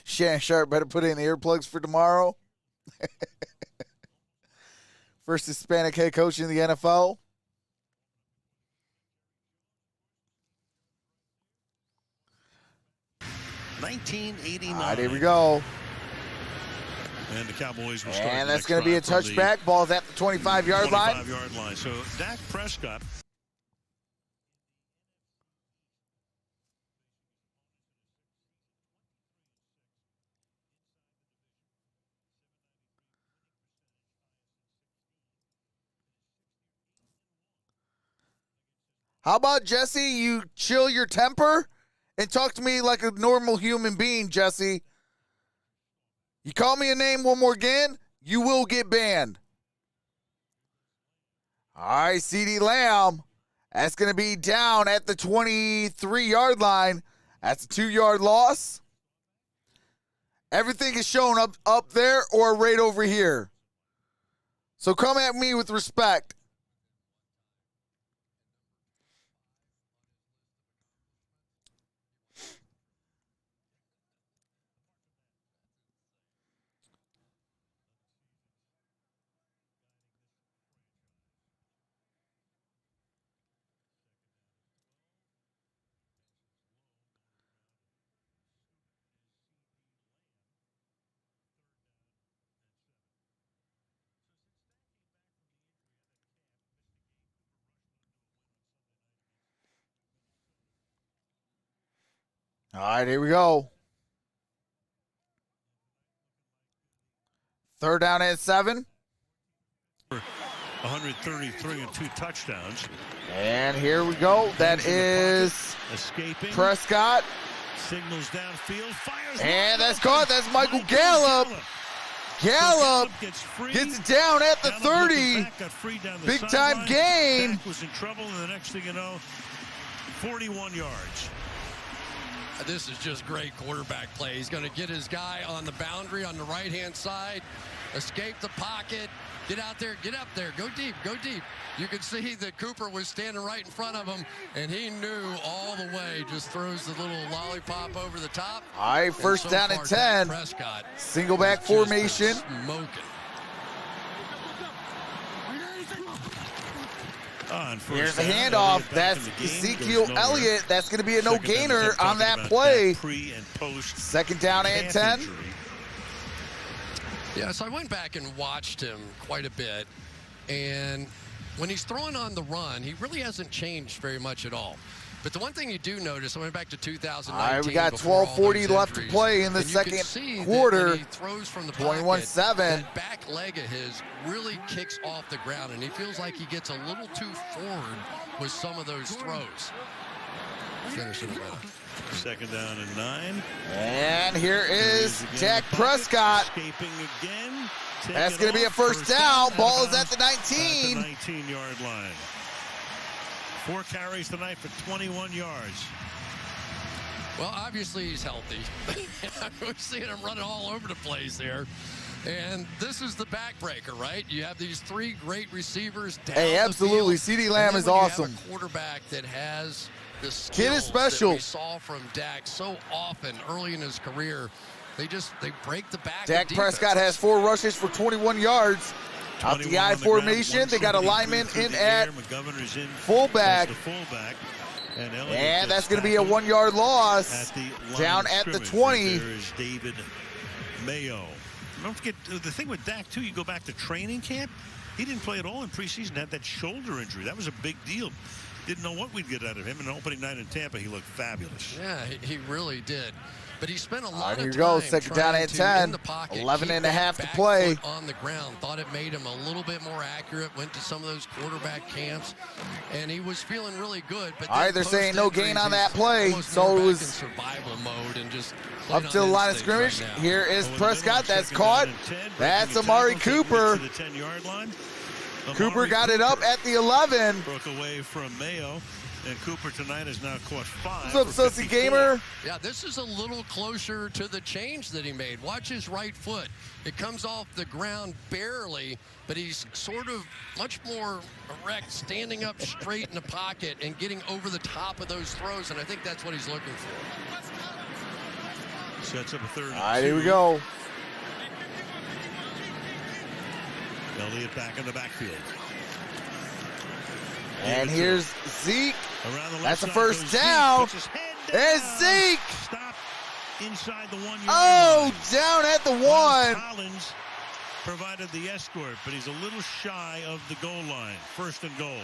Shannon Sharp better put in earplugs for tomorrow. First Hispanic head coach in the NFL. $19.89. All right, here we go. And the Cowboys will start. And that's going to be a touchback. Ball's at the 25-yard line. 25-yard line. So Dak Prescott. How about, Jesse, you chill your temper and talk to me like a normal human being, Jesse? You call me a name one more again, you will get banned. All right, CeeDee Lamb. That's going to be down at the 23-yard line. That's a 2-yard loss. Everything is shown up there or right over here. So come at me with respect. All right, here we go. 3rd down and 7. 133 and 2 touchdowns. And here we go. That is escaping. Prescott. Signals downfield, fires. And that's caught. That's Michael Gallup. Gallup gets it down at the 30. Big time gain. Dak was in trouble, and the next thing you know, 41 yards. This is just great quarterback play. He's going to get his guy on the boundary on the right-hand side, escape the pocket, get out there, get up there, go deep, go deep. You could see that Cooper was standing right in front of him, and he knew all the way, just throws the little lollipop over the top. All right, first down and 10. Single back formation. Here's the handoff. That's Ezekiel Elliott. That's going to be a no-gainer on that play. Second down and 10. Yeah, so I went back and watched him quite a bit, and when he's throwing on the run, he really hasn't changed very much at all. But the one thing you do notice, I went back to 2019. All right, we got 12:40 left to play in the second quarter. 21-7. That back leg of his really kicks off the ground, and he feels like he gets a little too forward with some of those throws. Finishing it up. Second down and 9. And here is Dak Prescott. Escaping again. That's going to be a first down. Ball is at the 19. 19-yard line. 4 carries tonight for 21 yards. Well, obviously he's healthy. We're seeing him running all over the place here. And this is the backbreaker, right? You have these 3 great receivers down Hey, absolutely. CeeDee Lamb is awesome. You have a quarterback that has the skills Kid is special. That we saw from Dak so often early in his career. They break the back. Dak Prescott has 4 rushes for 21 yards. Out the I formation, they got a lineman in at fullback. And that's going to be a 1-yard loss. Down at the 20. There's David Mayo. Don't forget, the thing with Dak, too, you go back to training camp. He didn't play at all in preseason, had that shoulder injury. That was a big deal. Didn't know what we'd get out of him. And opening night in Tampa, he looked fabulous. Yeah, he really did. But he spent a lot of time. Here we go, second down and 10. 11 and a half to play. On the ground, thought it made him a little bit more accurate. Went to some of those quarterback camps, and he was feeling really good. But all right, they're saying no gain on that play, so it was survival mode and just up to the line of scrimmage. Here is Prescott. That's caught. That's Amari Cooper. The 10-yard line. Cooper got it up at the 11. Broke away from Mayo. And Cooper tonight has now caught 5. What's up, Sussy Gamer? Yeah, this is a little closer to the change that he made. Watch his right foot. It comes off the ground barely, but he's sort of much more erect, standing up straight in the pocket and getting over the top of those throws, and I think that's what he's looking for. Sets up a 3rd and 2. All right, here we go. Elliott back in the backfield. And here's Zeke. That's a first down. There's Zeke. Stop inside the 1-yard line. Oh, down at the 1. Collins provided the escort, but he's a little shy of the goal line. 1st and goal.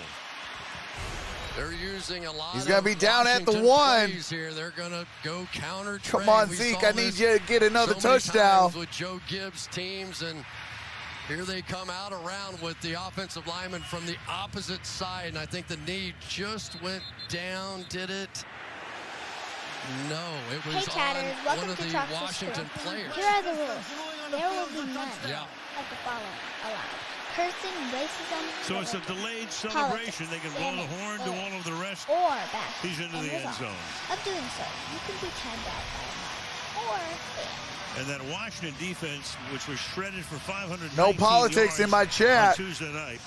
They're using a lot. He's going to be down at the 1. Here. They're going to go counter. Come on, Zeke. I need you to get another touchdown. With Joe Gibbs' teams, and here they come out around with the offensive lineman from the opposite side, and I think the knee just went down, did it? No, it was on one of the Washington players. Here are the rules. There will be none of the following allowed. Cursing, racism, so it's a delayed celebration. They can blow the horn, do all of the rest. Or back. He's into the end zone. Of doing so, you can be timed out by a mile or and that Washington defense, which was shredded for 500. No politics in my chat. On Tuesday night,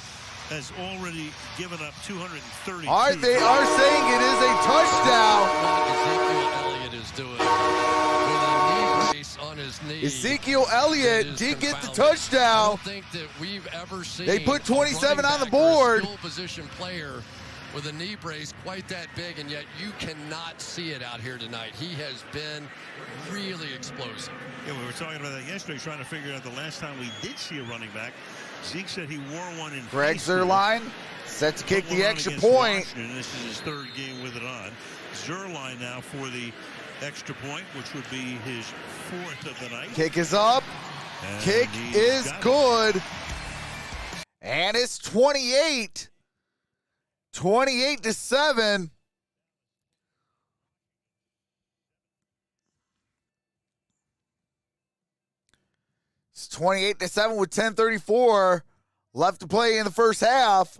has already given up 230. All right, they are saying it is a touchdown. What Ezekiel Elliott is doing with a knee brace on his knee. Ezekiel Elliott did get the touchdown. I don't think that we've ever seen. They put 27 on the board. Skill position player with a knee brace quite that big, and yet you cannot see it out here tonight. He has been really explosive. Yeah, we were talking about that yesterday, trying to figure out the last time we did see a running back. Zeke said he wore one in Greg Zuerlein set to kick the extra point. This is his 3rd game with it on. Zuerlein now for the extra point, which would be his 4th of the night. Kick is up. And kick is good. And it's 28. 28-7. It's 28-7 with 10:34 left to play in the first half.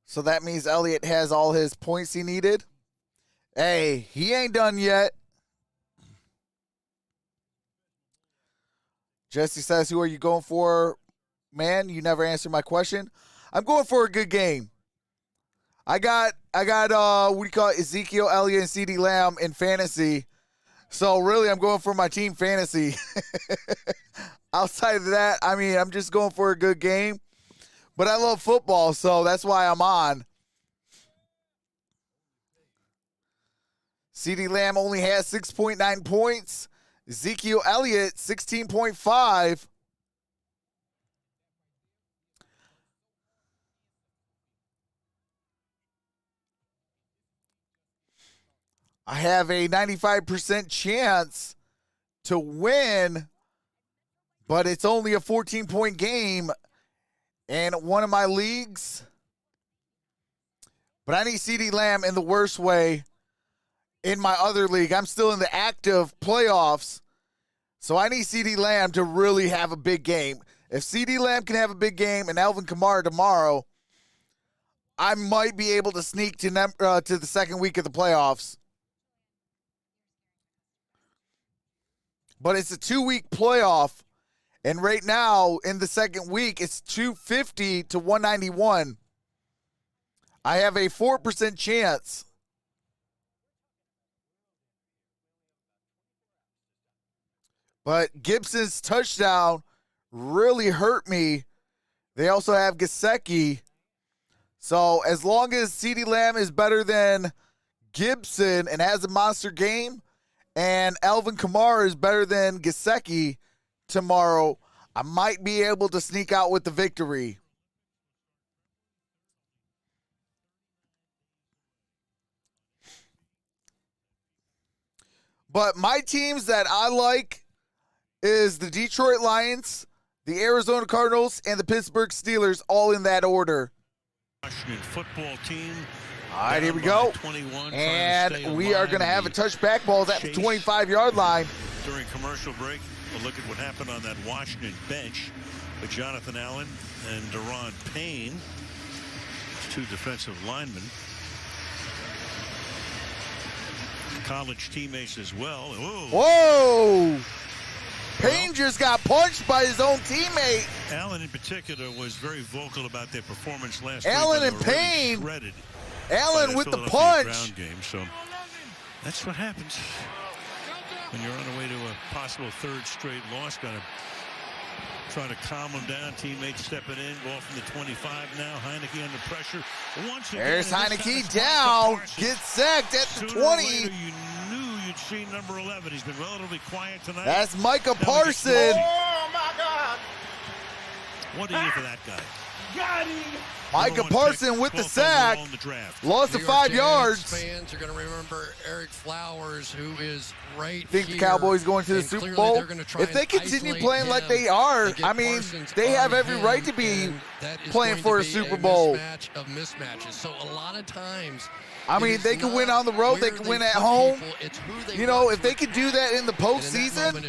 So that means Elliott has all his points he needed. Hey, he ain't done yet. Jesse says, who are you going for? Man, you never answered my question. I'm going for a good game. I got what do you call it? Ezekiel Elliott and CeeDee Lamb in fantasy. So really I'm going for my team fantasy. Outside of that, I mean, I'm just going for a good game. But I love football, so that's why I'm on. CeeDee Lamb only has 6.9 points. Ezekiel Elliott, 16.5. I have a 95% chance to win, but it's only a 14-point game. And one of my leagues. But I need CeeDee Lamb in the worst way in my other league. I'm still in the active playoffs. So I need CeeDee Lamb to really have a big game. If CeeDee Lamb can have a big game and Alvin Kamara tomorrow, I might be able to sneak to the second week of the playoffs. But it's a 2-week playoff. And right now, in the second week, it's 250 to 191. I have a 4% chance. But Gibson's touchdown really hurt me. They also have Gesicki. So as long as CeeDee Lamb is better than Gibson and has a monster game, and Alvin Kamara is better than Gesicki tomorrow, I might be able to sneak out with the victory. But my teams that I like is the Detroit Lions, the Arizona Cardinals, and the Pittsburgh Steelers, all in that order. Washington football team. All right, here we go. And we are going to have a touchback ball at the 25-yard line. During commercial break, a look at what happened on that Washington bench with Jonathan Allen and Deron Payne, two defensive linemen. College teammates as well. Whoa! Payne just got punched by his own teammate. Allen in particular was very vocal about their performance last Allen week. And Payne. Shredded Allen with the Philadelphia punch. Ground game. So that's what happens when you're on the way to a possible third straight loss. Got to try to calm them down. Teammates stepping in. Ball from the 25 now. Heineke under pressure. Once again, There's Heineke down. Gets sacked at the 20. Later, you knew you'd see number 11. He's been relatively quiet tonight. That's Micah Parsons. Oh, my God. What do you for that guy? Got him. Micah Parsons with the sack. Lost to 5 yards. Fans are going to remember Eric Flowers, who is right Think here, the Cowboys going to the Super Bowl? If they continue playing like they are, I mean, they have every right to be playing for a Super Bowl. Mismatch of mismatches. So a lot of times, I mean, they can win on the road. They can win at home. You know, if they could do that in the postseason,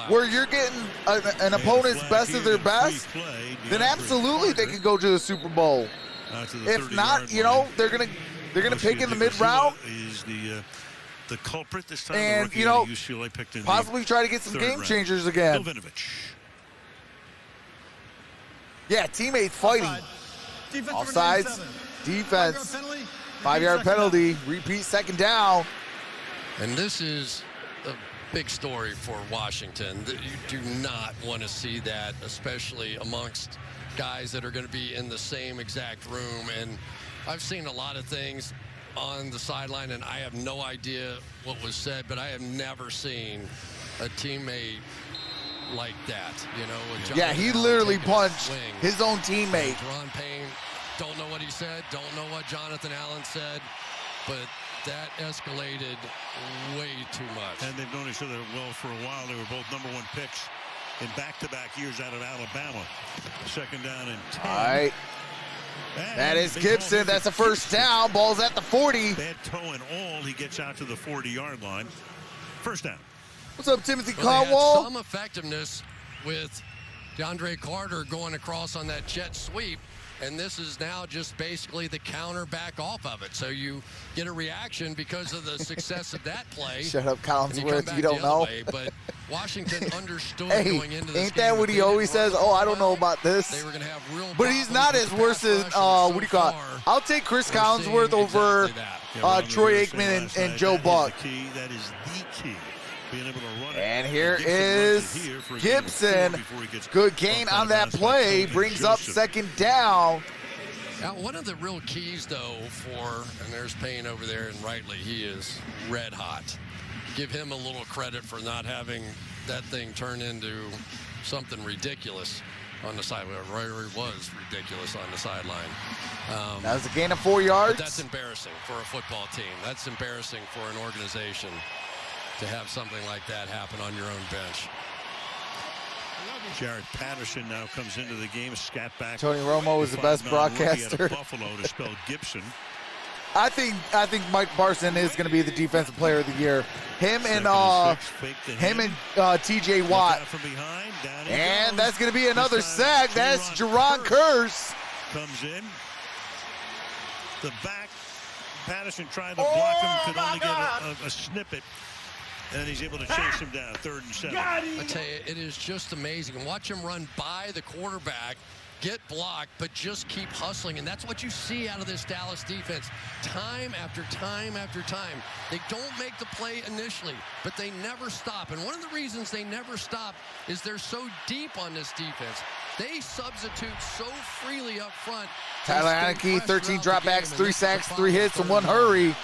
where you're getting an opponent's best of their best, then absolutely they could go to the Super Bowl. If not, you know, they're gonna pick in the mid round. Is the culprit this time? And you know, UCLA picked in possibly try to get some game changers again. Yeah, teammates fighting. Offsides, defense. 5-yard penalty. Repeat second down. And this is a big story for Washington. You do not want to see that, especially amongst guys that are going to be in the same exact room. And I've seen a lot of things on the sideline, and I have no idea what was said, but I have never seen a teammate like that. You know, yeah, he literally punched his own teammate. Deron Payne, don't know what he said, don't know what Jonathan Allen said, but that escalated way too much. And they've known each other well for a while. They were both #1 picks in back-to-back years out of Alabama. Second down and 10. All right. That is Gibson. That's a first down. Ball's at the 40. Bad toe and all. He gets out to the 40-yard line. First down. What's up, Timothy Well, they had Caldwell? some effectiveness with DeAndre Carter going across on that jet sweep, and this is now just basically the counter back off of it. So you get a reaction because of the success of that play. Shut up, and you come Collinsworth. back You don't the other know. way. But Washington understood Hey, going into this ain't that game what he always says? Oh, I don't know about this. They were going to have real But he's not as worse as, what do you call it? I'll take Chris Collinsworth over Troy Aikman and Joe Buck. That is the key. Being able to run it. And here is Gibson. Good gain on that play. Brings up second down. Now, one of the real keys, though, and there's Payne over there, and rightly, he is red hot. Give him a little credit for not having that thing turn into something ridiculous on the sideline. Royer was ridiculous on the sideline. That was a gain of 4 yards. But that's embarrassing for a football team. That's embarrassing for an organization to have something like that happen on your own bench. Jared Patterson now comes into the game. Scat back. Tony Romo was the best broadcaster. Buffalo to spell Gibson. I think Mike Parson is going to be the defensive player of the year. Him and TJ Watt. And that's going to be another sack. That's Jerron Curse. Comes in. The back. Patterson tried to block him. Could only get a snippet. And he's able to chase him down. 3rd and 7. I tell you, it is just amazing. Watch him run by the quarterback, get blocked, but just keep hustling. And that's what you see out of this Dallas defense. Time after time after time. They don't make the play initially, but they never stop. And one of the reasons they never stop is they're so deep on this defense. They substitute so freely up front. Tyler Heineke, 13 dropbacks, 3 sacks, 3 hits, and 1 hurry.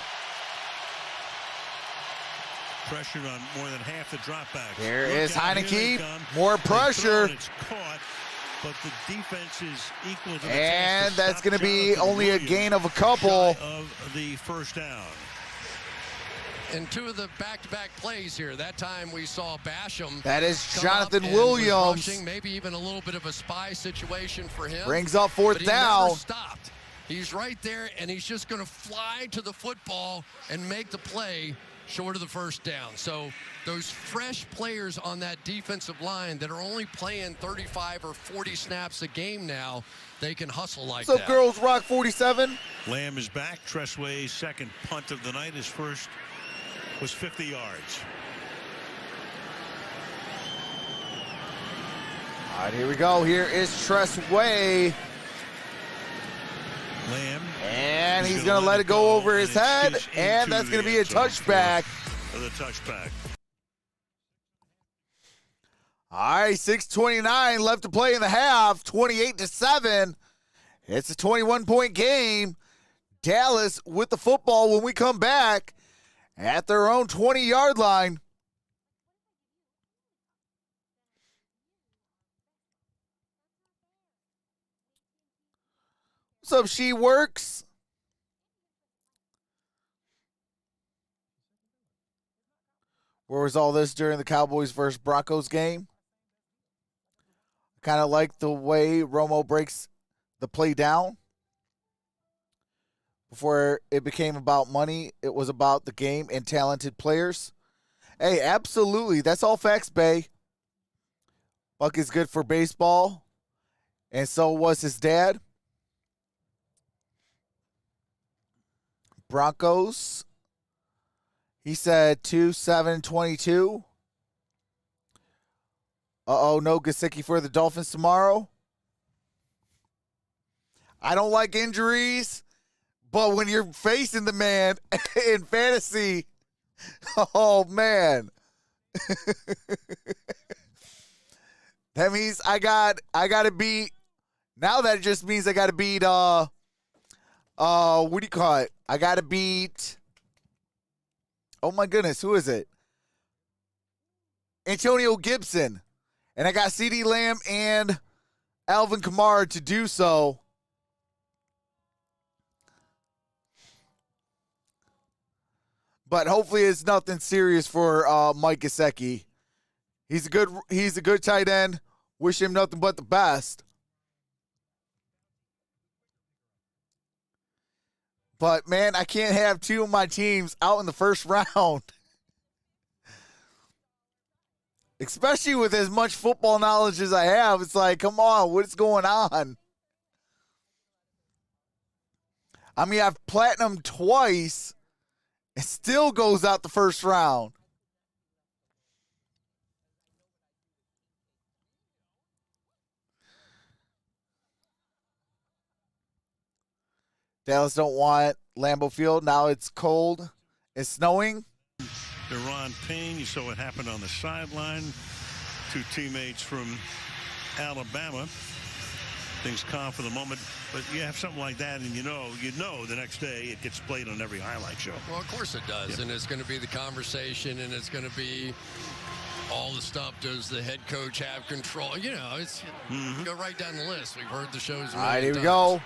Pressure on more than half the dropbacks. Here is Heineke. More pressure. It's caught, but the defense is equal to the and that's going to be only a gain of a couple. Of the first down. And 2 of the back-to-back plays here. That time we saw Basham. That is Jonathan Williams. Rushing, maybe even a little bit of a spy situation for him. Brings up 4th down. Never stopped. He's right there, and he's just going to fly to the football and make the play short of the first down. So those fresh players on that defensive line that are only playing 35 or 40 snaps a game now, they can hustle like that. What's up, Girls Rock 47? Lamb is back. Tressway's second punt of the night. His first was 50 yards. All right, here we go. Here is Tressway. Lamb. And he's going to let it go over his head, and that's going to be a touchback. The touchback. All right, 6:29 left to play in the half, 28-7. It's a 21-point game. Dallas with the football when we come back at their own 20-yard line. What's up, She Works? Where was all this during the Cowboys versus Broncos game? Kind of like the way Romo breaks the play down. Before it became about money, it was about the game and talented players. Hey, absolutely. That's all facts, Bay. Buck is good for baseball, and so was his dad. Broncos. He said 2-7-22. Uh-oh, no Gesicki for the Dolphins tomorrow. I don't like injuries, but when you're facing the man in fantasy, oh, man. That means I got to beat, now that just means I got to beat, what do you call it? I got to beat, oh my goodness, who is it? Antonio Gibson. And I got CeeDee Lamb and Alvin Kamara to do so. But hopefully it's nothing serious for Mike Gesicki. He's a good tight end. Wish him nothing but the best. But man, I can't have two of my teams out in the first round. Especially with as much football knowledge as I have. It's like, come on, what's going on? I mean, I've platinum twice. It still goes out the first round. Dallas don't want Lambeau Field. Now it's cold. It's snowing. Deron Payne, you saw what happened on the sideline. Two teammates from Alabama. Things calm for the moment, but you have something like that, and you know the next day it gets played on every highlight show. Well, of course it does, and it's going to be the conversation, and it's going to be all the stuff. Does the head coach have control? You know, it's go right down the list. We've heard the shows. All right, here we go.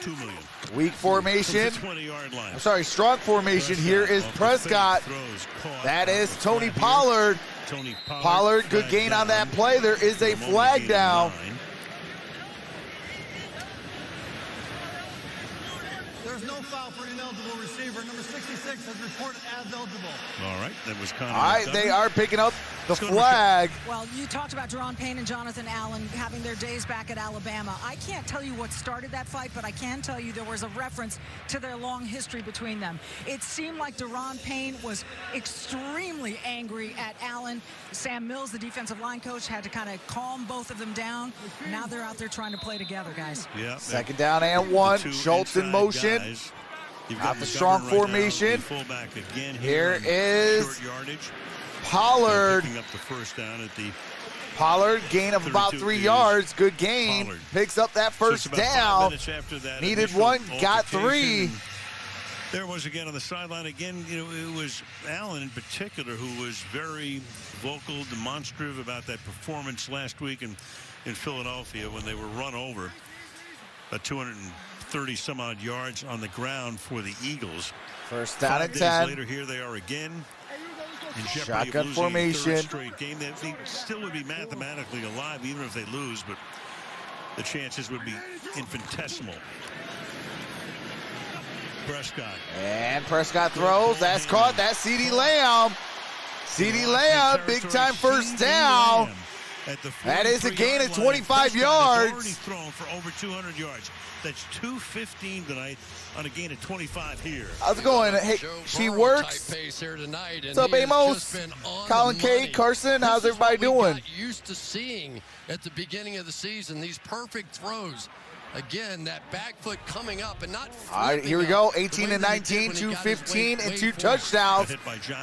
2 million. Weak formation. 20-yard line. I'm sorry, strong formation. Here is Prescott. That is Tony Pollard. Pollard, good gain on that play. There is a flag down. There's no foul for an ineligible receiver. Number 66 is reported as eligible. All right, that was Connor. All right, they are picking up the flag. Well, you talked about Deron Payne and Jonathan Allen having their days back at Alabama. I can't tell you what started that fight, but I can tell you there was a reference to their long history between them. It seemed like Deron Payne was extremely angry at Allen. Sam Mills, the defensive line coach, had to kind of calm both of them down. Now they're out there trying to play together, guys. Yeah. Second down and one. Schultz in motion. Got the strong formation. Here is Pollard. Picking up the first down at the Pollard, gain of about 3 yards. Good gain. Pollard Picks up that first down. Needed one, got 3. There was again on the sideline again. You know, it was Allen in particular who was very vocal, demonstrative about that performance last week in Philadelphia when they were run over. 230 some odd yards on the ground for the Eagles. First down and 10. 5 days later, here they are again. In jeopardy Shotgun of losing formation. a third straight game. They still would be mathematically alive even if they lose, but the chances would be infinitesimal. Prescott. And Prescott throws. That's caught. That's CeeDee Lamb. CeeDee Lamb, big time first down. That is a gain of 25 yards. Already thrown for over 200 yards. That's 215 tonight on a gain of 25 here. How's it going? Hey, she works. What's up, Amos? Colin K, Carson, how's everybody doing? Used to seeing at the beginning of the season these perfect throws. Again, that back foot coming up and not. All right, here we go. 18 and 19, 215 and 2 touchdowns.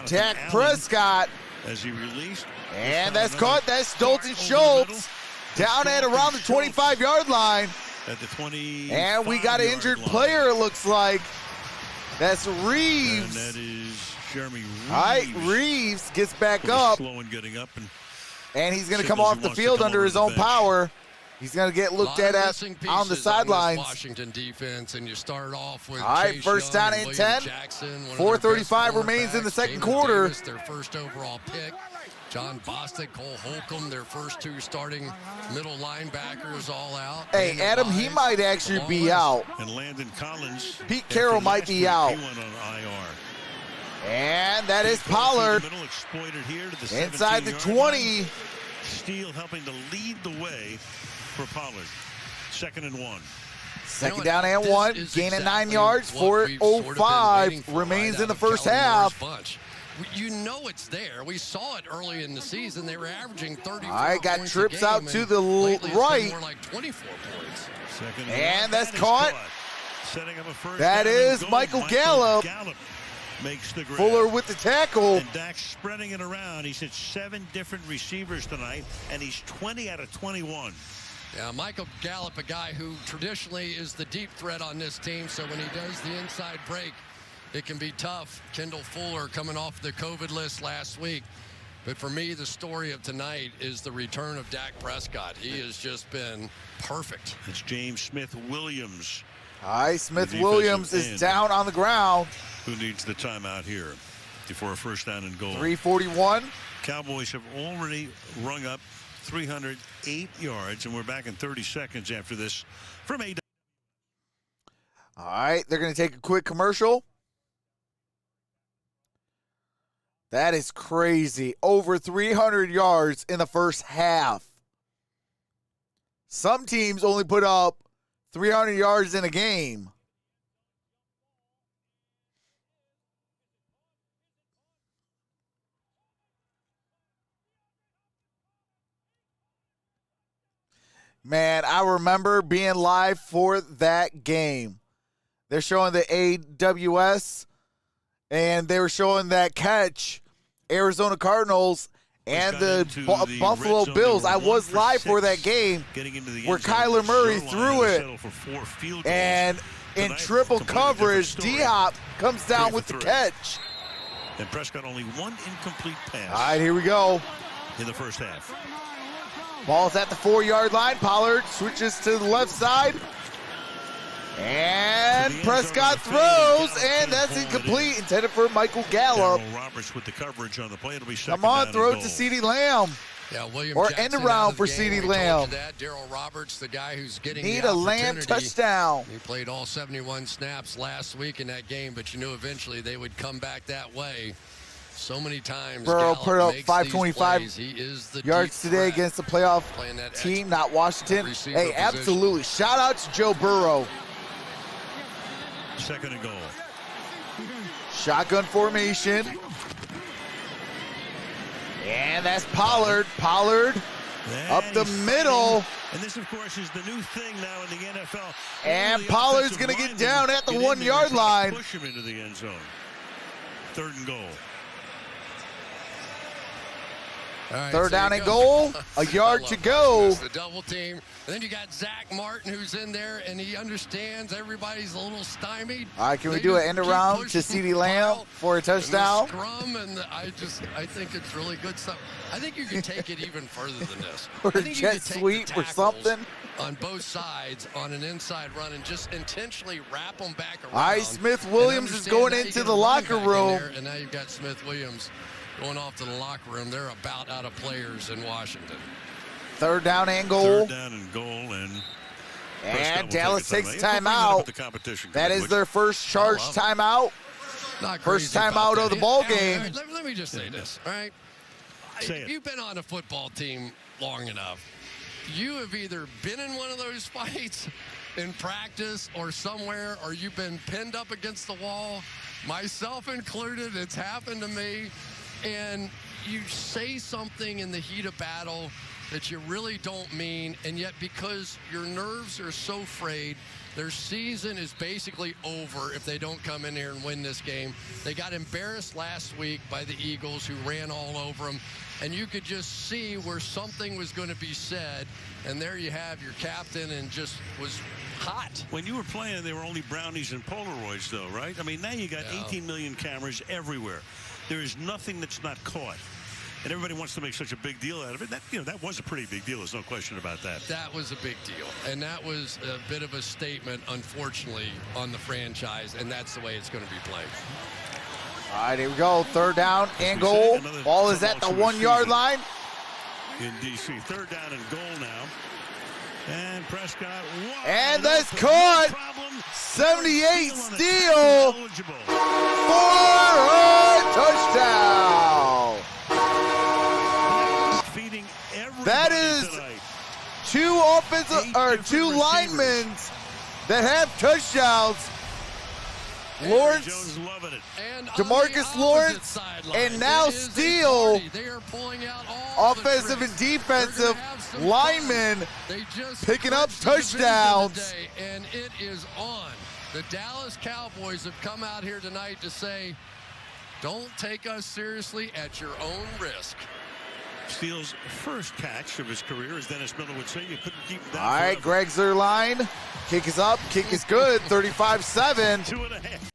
Dak Prescott. As he released. And that's caught. That's Dalton Schultz down at around the 25-yard line. At the 20. And we got an injured player, it looks like. That's Reeves. And that is Jeremy Reeves. All right, Reeves gets back up. Slow and getting up. And he's going to come off the field under his own power. He's going to get looked at on the sidelines. Washington defense, and you start off with. All right, Chase first Young down and 10. Jackson, 4:35 remains in the second quarter. Davis, their first overall pick. John Bostic, Cole Holcomb, their first 2 starting middle linebackers all out. Hey, Adam, he might actually be out. And Landon Collins. Pete Carroll might be out. He went on IR. And that is Pollard. Inside the 20. Steele helping to lead the way for Pollard. 2nd and 1. Second down and 1. Gain of 9 yards. 4:05 remains in the first half. You know it's there. We saw it early in the season. They were averaging 34 All right, got points trips a game, out to the lately right. It's been more like 24 points. And that's caught. Setting up a first that down is and goal. Michael Gallup. Makes the grab. Fuller with the tackle. And Dak's spreading it around. He's hit 7 different receivers tonight, and he's 20 out of 21. Yeah, Michael Gallup, a guy who traditionally is the deep threat on this team, so when he does the inside break, it can be tough. Kendall Fuller coming off the COVID list last week. But for me, the story of tonight is the return of Dak Prescott. He has just been perfect. It's James Smith-Williams. All right, Smith-Williams is down on the ground. Who needs the timeout here? safety for a first down and goal. 3:41. Cowboys have already rung up 308 yards, and we're back in 30 seconds after this from A. All right, they're going to take a quick commercial. That is crazy. Over 300 yards in the first half. Some teams only put up 300 yards in a game. Man, I remember being live for that game. They're showing the AWS, and they were showing that catch, Arizona Cardinals and the Buffalo Bills. I was live for that game where Kyler Murray threw it, and in triple coverage, D-Hop comes down with the catch. And Prescott only one incomplete pass. All right, here we go. In the first half. Ball's at the 4-yard line. Pollard switches to the left side. And Prescott throws, and that's incomplete. Intended for Michael Gallup. Roberts with the coverage on the play. It'll be Come on, throw it to CeeDee Lamb. Yeah, William or Jackson end around for CeeDee Lamb. Darryl Roberts, the guy who's getting need the a Lamb touchdown. He played all 71 snaps last week in that game, but you knew eventually they would come back that way. So many times. Burrow Gallup put up makes 525 these plays. He is the yards today against the playoff team, not Washington. Hey, absolutely. Shout out to Joe Burrow. Second and goal. Shotgun formation. And that's Pollard. Pollard up the middle. And this, of course, is the new thing now in the NFL. And Pollard's going to get down at the 1-yard line. Push him into the end zone. Third and goal. Right, third down and goal, a yard to go. The double team. And then you got Zach Martin who's in there, and he understands everybody's a little stymied. All right, can we do an end around to CeeDee Lamb for a touchdown? Scrum, and I think it's really good stuff. I think you can take it even further than this. Or a jet sweep or something. On both sides on an inside run and just intentionally wrap them back around. All right, Smith Williams is going into the locker room. And now you've got Smith Williams going off to the locker room. They're about out of players in Washington. Third down and goal. Third down and goal, and Dallas takes timeout. That is their first charge timeout. First timeout of the ball game. Right, let me just say this, all right? If you've been on a football team long enough, you have either been in one of those fights in practice or somewhere, or you've been pinned up against the wall, myself included. It's happened to me. And you say something in the heat of battle that you really don't mean, and yet because your nerves are so frayed, their season is basically over if they don't come in here and win this game. They got embarrassed last week by the Eagles, who ran all over them, and you could just see where something was going to be said, and there you have your captain, and just was hot. When you were playing, they were only brownies and Polaroids, though, right? I mean, now you got 18 million cameras everywhere. There is nothing that's not caught. And everybody wants to make such a big deal out of it. That was a pretty big deal. There's no question about that. That was a big deal. And that was a bit of a statement, unfortunately, on the franchise. And that's the way it's going to be played. All right, here we go. Third down and goal. Ball is at the 1-yard line. In D.C. Third down and goal now. And Prescott. And that's caught. 78 steal for a touchdown. That is two linemen that have touchdowns. Lawrence, DeMarcus Lawrence, and now Steele, offensive and defensive linemen, picking up touchdowns. And it is on. The Dallas Cowboys have come out here tonight to say, don't take us seriously at your own risk. Steele's first catch of his career, as Dennis Miller would say. You couldn't keep him down. All right, Greg Zuerlein. Kick is up. Kick is good. 35-7. 2.5.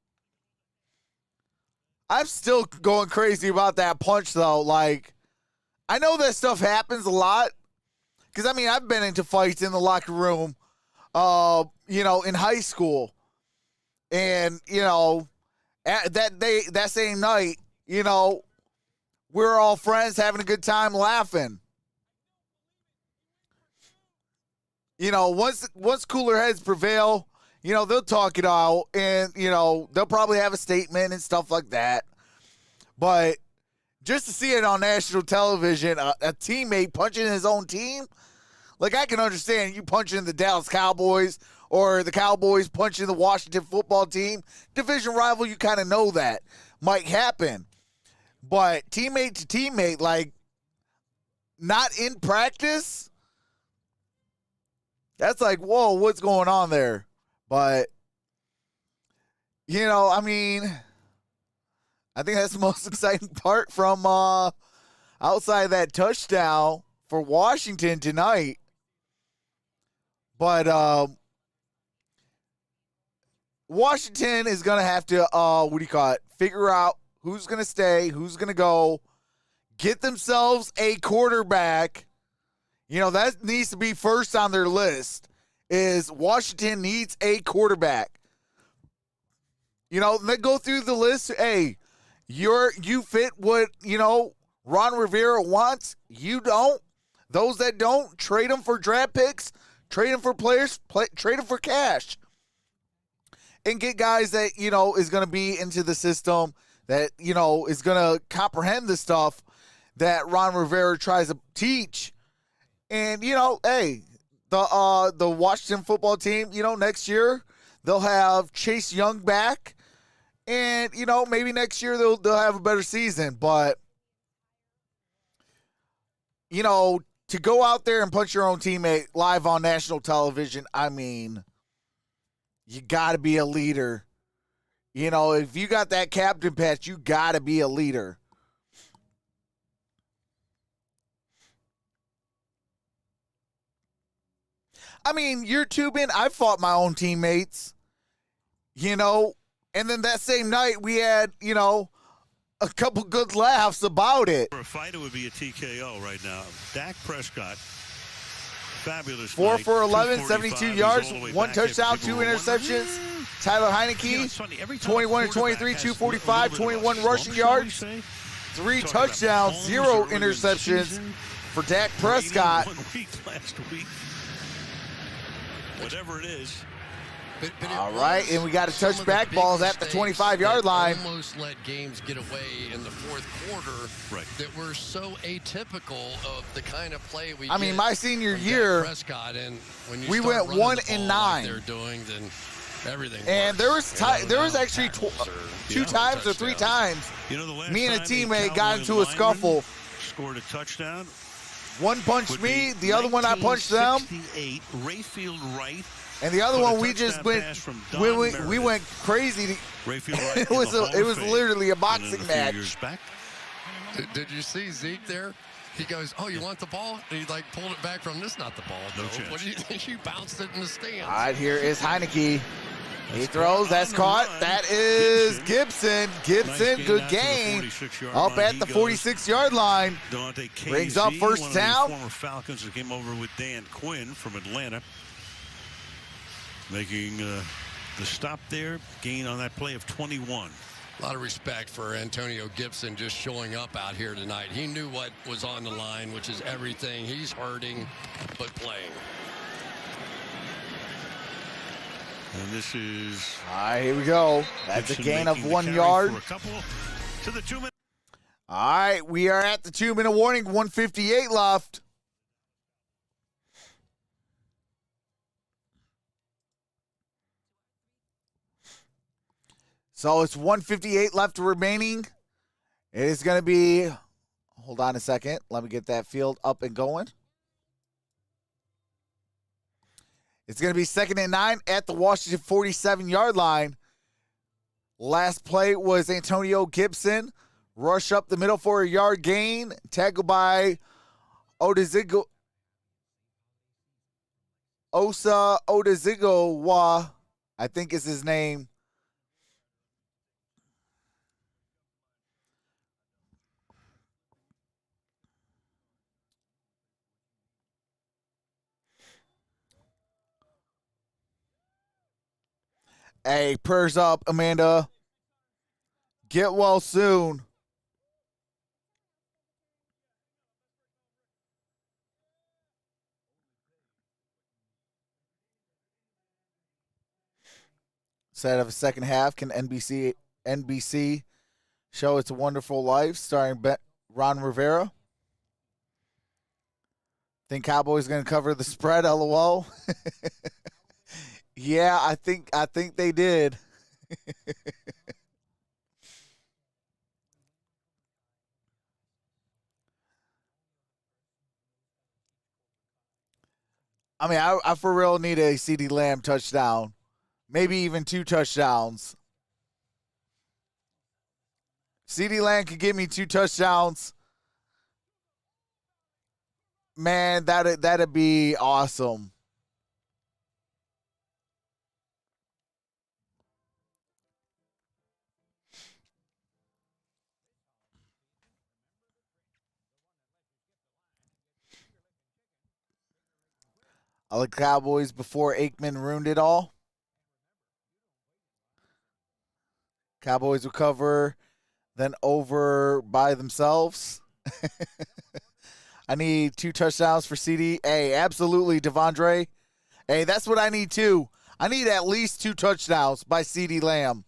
I'm still going crazy about that punch, though. Like, I know that stuff happens a lot. Because, I mean, I've been into fights in the locker room, in high school. And, that same night, we're all friends having a good time laughing. Once cooler heads prevail, they'll talk it out and, they'll probably have a statement and stuff like that. But just to see it on national television, a teammate punching his own team, like I can understand you punching the Dallas Cowboys or the Cowboys punching the Washington football team. Division rival, you kind of know that might happen. But teammate to teammate, like not in practice, that's like, whoa, what's going on there? But, I think that's the most exciting part from outside that touchdown for Washington tonight. But Washington is going to have to, figure out who's going to stay, who's going to go, get themselves a quarterback. That needs to be first on their list is Washington needs a quarterback. They go through the list. Hey, you fit what, Ron Rivera wants. You don't. Those that don't, trade them for draft picks, trade them for players, trade them for cash. And get guys that, is going to be into the system, that, is going to comprehend the stuff that Ron Rivera tries to teach. And, hey, the Washington football team, next year they'll have Chase Young back. And, maybe next year they'll have a better season. But, to go out there and punch your own teammate live on national television, you got to be a leader. If you got that captain patch, you got to be a leader. Year two in, I fought my own teammates, and then that same night we had, a couple good laughs about it. For a fight, it would be a TKO right now. Dak Prescott, fabulous 4 night. for 11, 72 yards, 1 touchdown, 2 interceptions. Tyler Heineke, 21 23, 245, 21 rushing yards, 3 touchdowns, 0 interceptions for Dak Prescott. 1 week last week. Whatever it is. But all right, and we got to touch back balls at the 25-yard line. Almost let games get away in the fourth quarter that were so atypical of the kind of play we get my senior from year, Dak Prescott, and when you we start went running the 1 and ball 9. like they're doing, then everything and works. there was actually 2 times or 3 times me and a teammate got into a scuffle. Scored a touchdown. One punched me, the other one I punched them. Rayfield Wright. And the other one, we just went, we went crazy. It was literally a boxing match. Did you see Zeke there? He goes, "Oh, you want the ball?" And he pulled it back from. This is not the ball. No chance. What do you think? You bounced it in the stands. All right, here is Heineke. He throws. That's caught. That is Gibson. Gibson, good gain. Up at the 46-yard line. Brings up first down. Former Falcons that came over with Dan Quinn from Atlanta. Making the stop there. Gain on that play of 21. A lot of respect for Antonio Gibson just showing up out here tonight. He knew what was on the line, which is everything. He's hurting, but playing. And this is... All right, here we go. That's a gain of 1 yard. To the 2 minute. All right, we are at the 2-minute warning. 1:58 left. So it's 1:58 left remaining. It is going to be, hold on a second. Let me get that field up and going. It's going to be 2nd and 9 at the Washington 47-yard line. Last play was Antonio Gibson. Rush up the middle for a yard gain. Tackled by Osa Odazigowa, I think is his name. Hey, prayers up, Amanda. Get well soon. Set of a second half. Can NBC show It's a Wonderful Life starring Ron Rivera? Think Cowboys going to cover the spread? LOL. Yeah, I think they did. I mean, I for real need a CeeDee Lamb touchdown. Maybe even 2 touchdowns. CeeDee Lamb could give me 2 touchdowns. Man, that'd be awesome. I like Cowboys before Aikman ruined it all. Cowboys will cover, then over by themselves. I need 2 touchdowns for CD. Hey, absolutely, Devondre. Hey, that's what I need too. I need at least 2 touchdowns by CeeDee Lamb.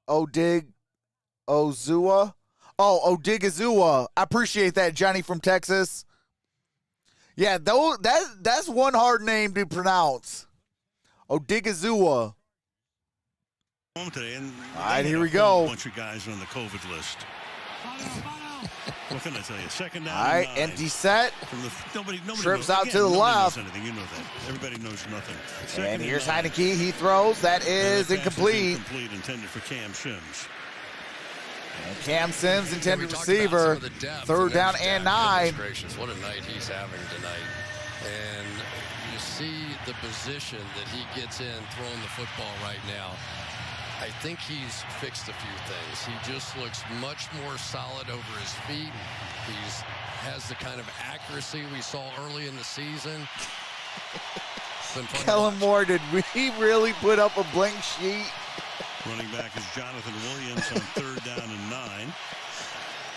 Ozua. Oh, Odigizua. I appreciate that, Johnny from Texas. Yeah, that's one hard name to pronounce. Odigizua. Today, and all right, here we go. A bunch of guys on the COVID list. What can I tell you? Second down. All right, 9. empty set. Nobody trips knows. out Again, to the left. Knows anything. You know that. Everybody knows nothing. And here's Heineke. He throws. That is incomplete. Incomplete, intended for Cam Sims. And Cam Sims, intended receiver. 3rd down and 9. What a night he's having tonight. And you see the position that he gets in throwing the football right now. I think he's fixed a few things. He just looks much more solid over his feet. He has the kind of accuracy we saw early in the season. Kellen Moore, did we really put up a blank sheet? Running back is Jonathan Williams on 3rd down and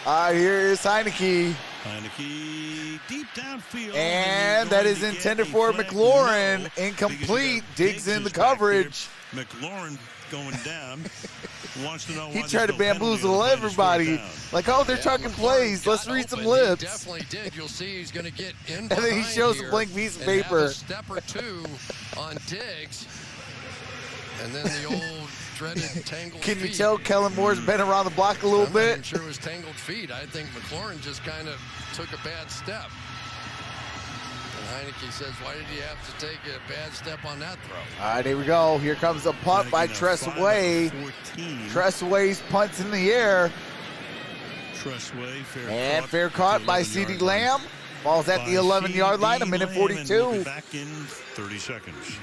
9. Here is Heineke. Heineke deep downfield. And that is intended for McLaurin. Incomplete. Diggs in the coverage. McLaurin going down. Wants to know why he tried to bamboozle everybody. Like, oh, they're talking plays. Let's read some lips. He definitely did. You'll see he's going to get in and then he shows a blank piece of paper. A step or 2 on Diggs. And then the old dreaded tangled Can you feet. tell Kellen Moore's been around the block a little bit? I'm sure it was tangled feet. I think McLaurin just kind of took a bad step. And Heineke says, why did he have to take a bad step on that throw? All right, here we go. Here comes a punt by Tressway. Tressway's punt's in the air. Tressway, fair caught by CeeDee Lamb. Ball's at the 11-yard line, 1:42. Back in 30 seconds.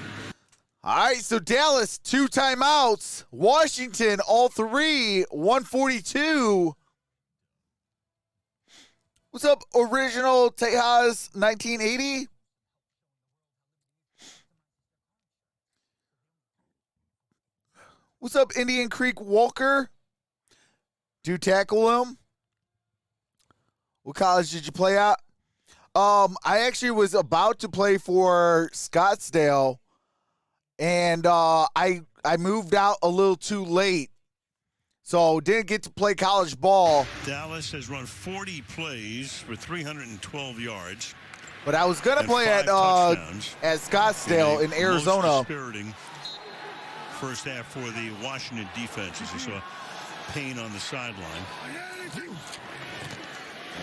All right, so Dallas, 2 timeouts. Washington, all 3, 1:42. What's up, original Tejas 1980? What's up, Indian Creek Walker? Do tackle him. What college did you play at? I actually was about to play for Scottsdale. And I moved out a little too late, so didn't get to play college ball. Dallas has run 40 plays for 312 yards. But I was going to play at Scottsdale in Arizona. Most dispiriting first half for the Washington defense as you saw Payne on the sideline.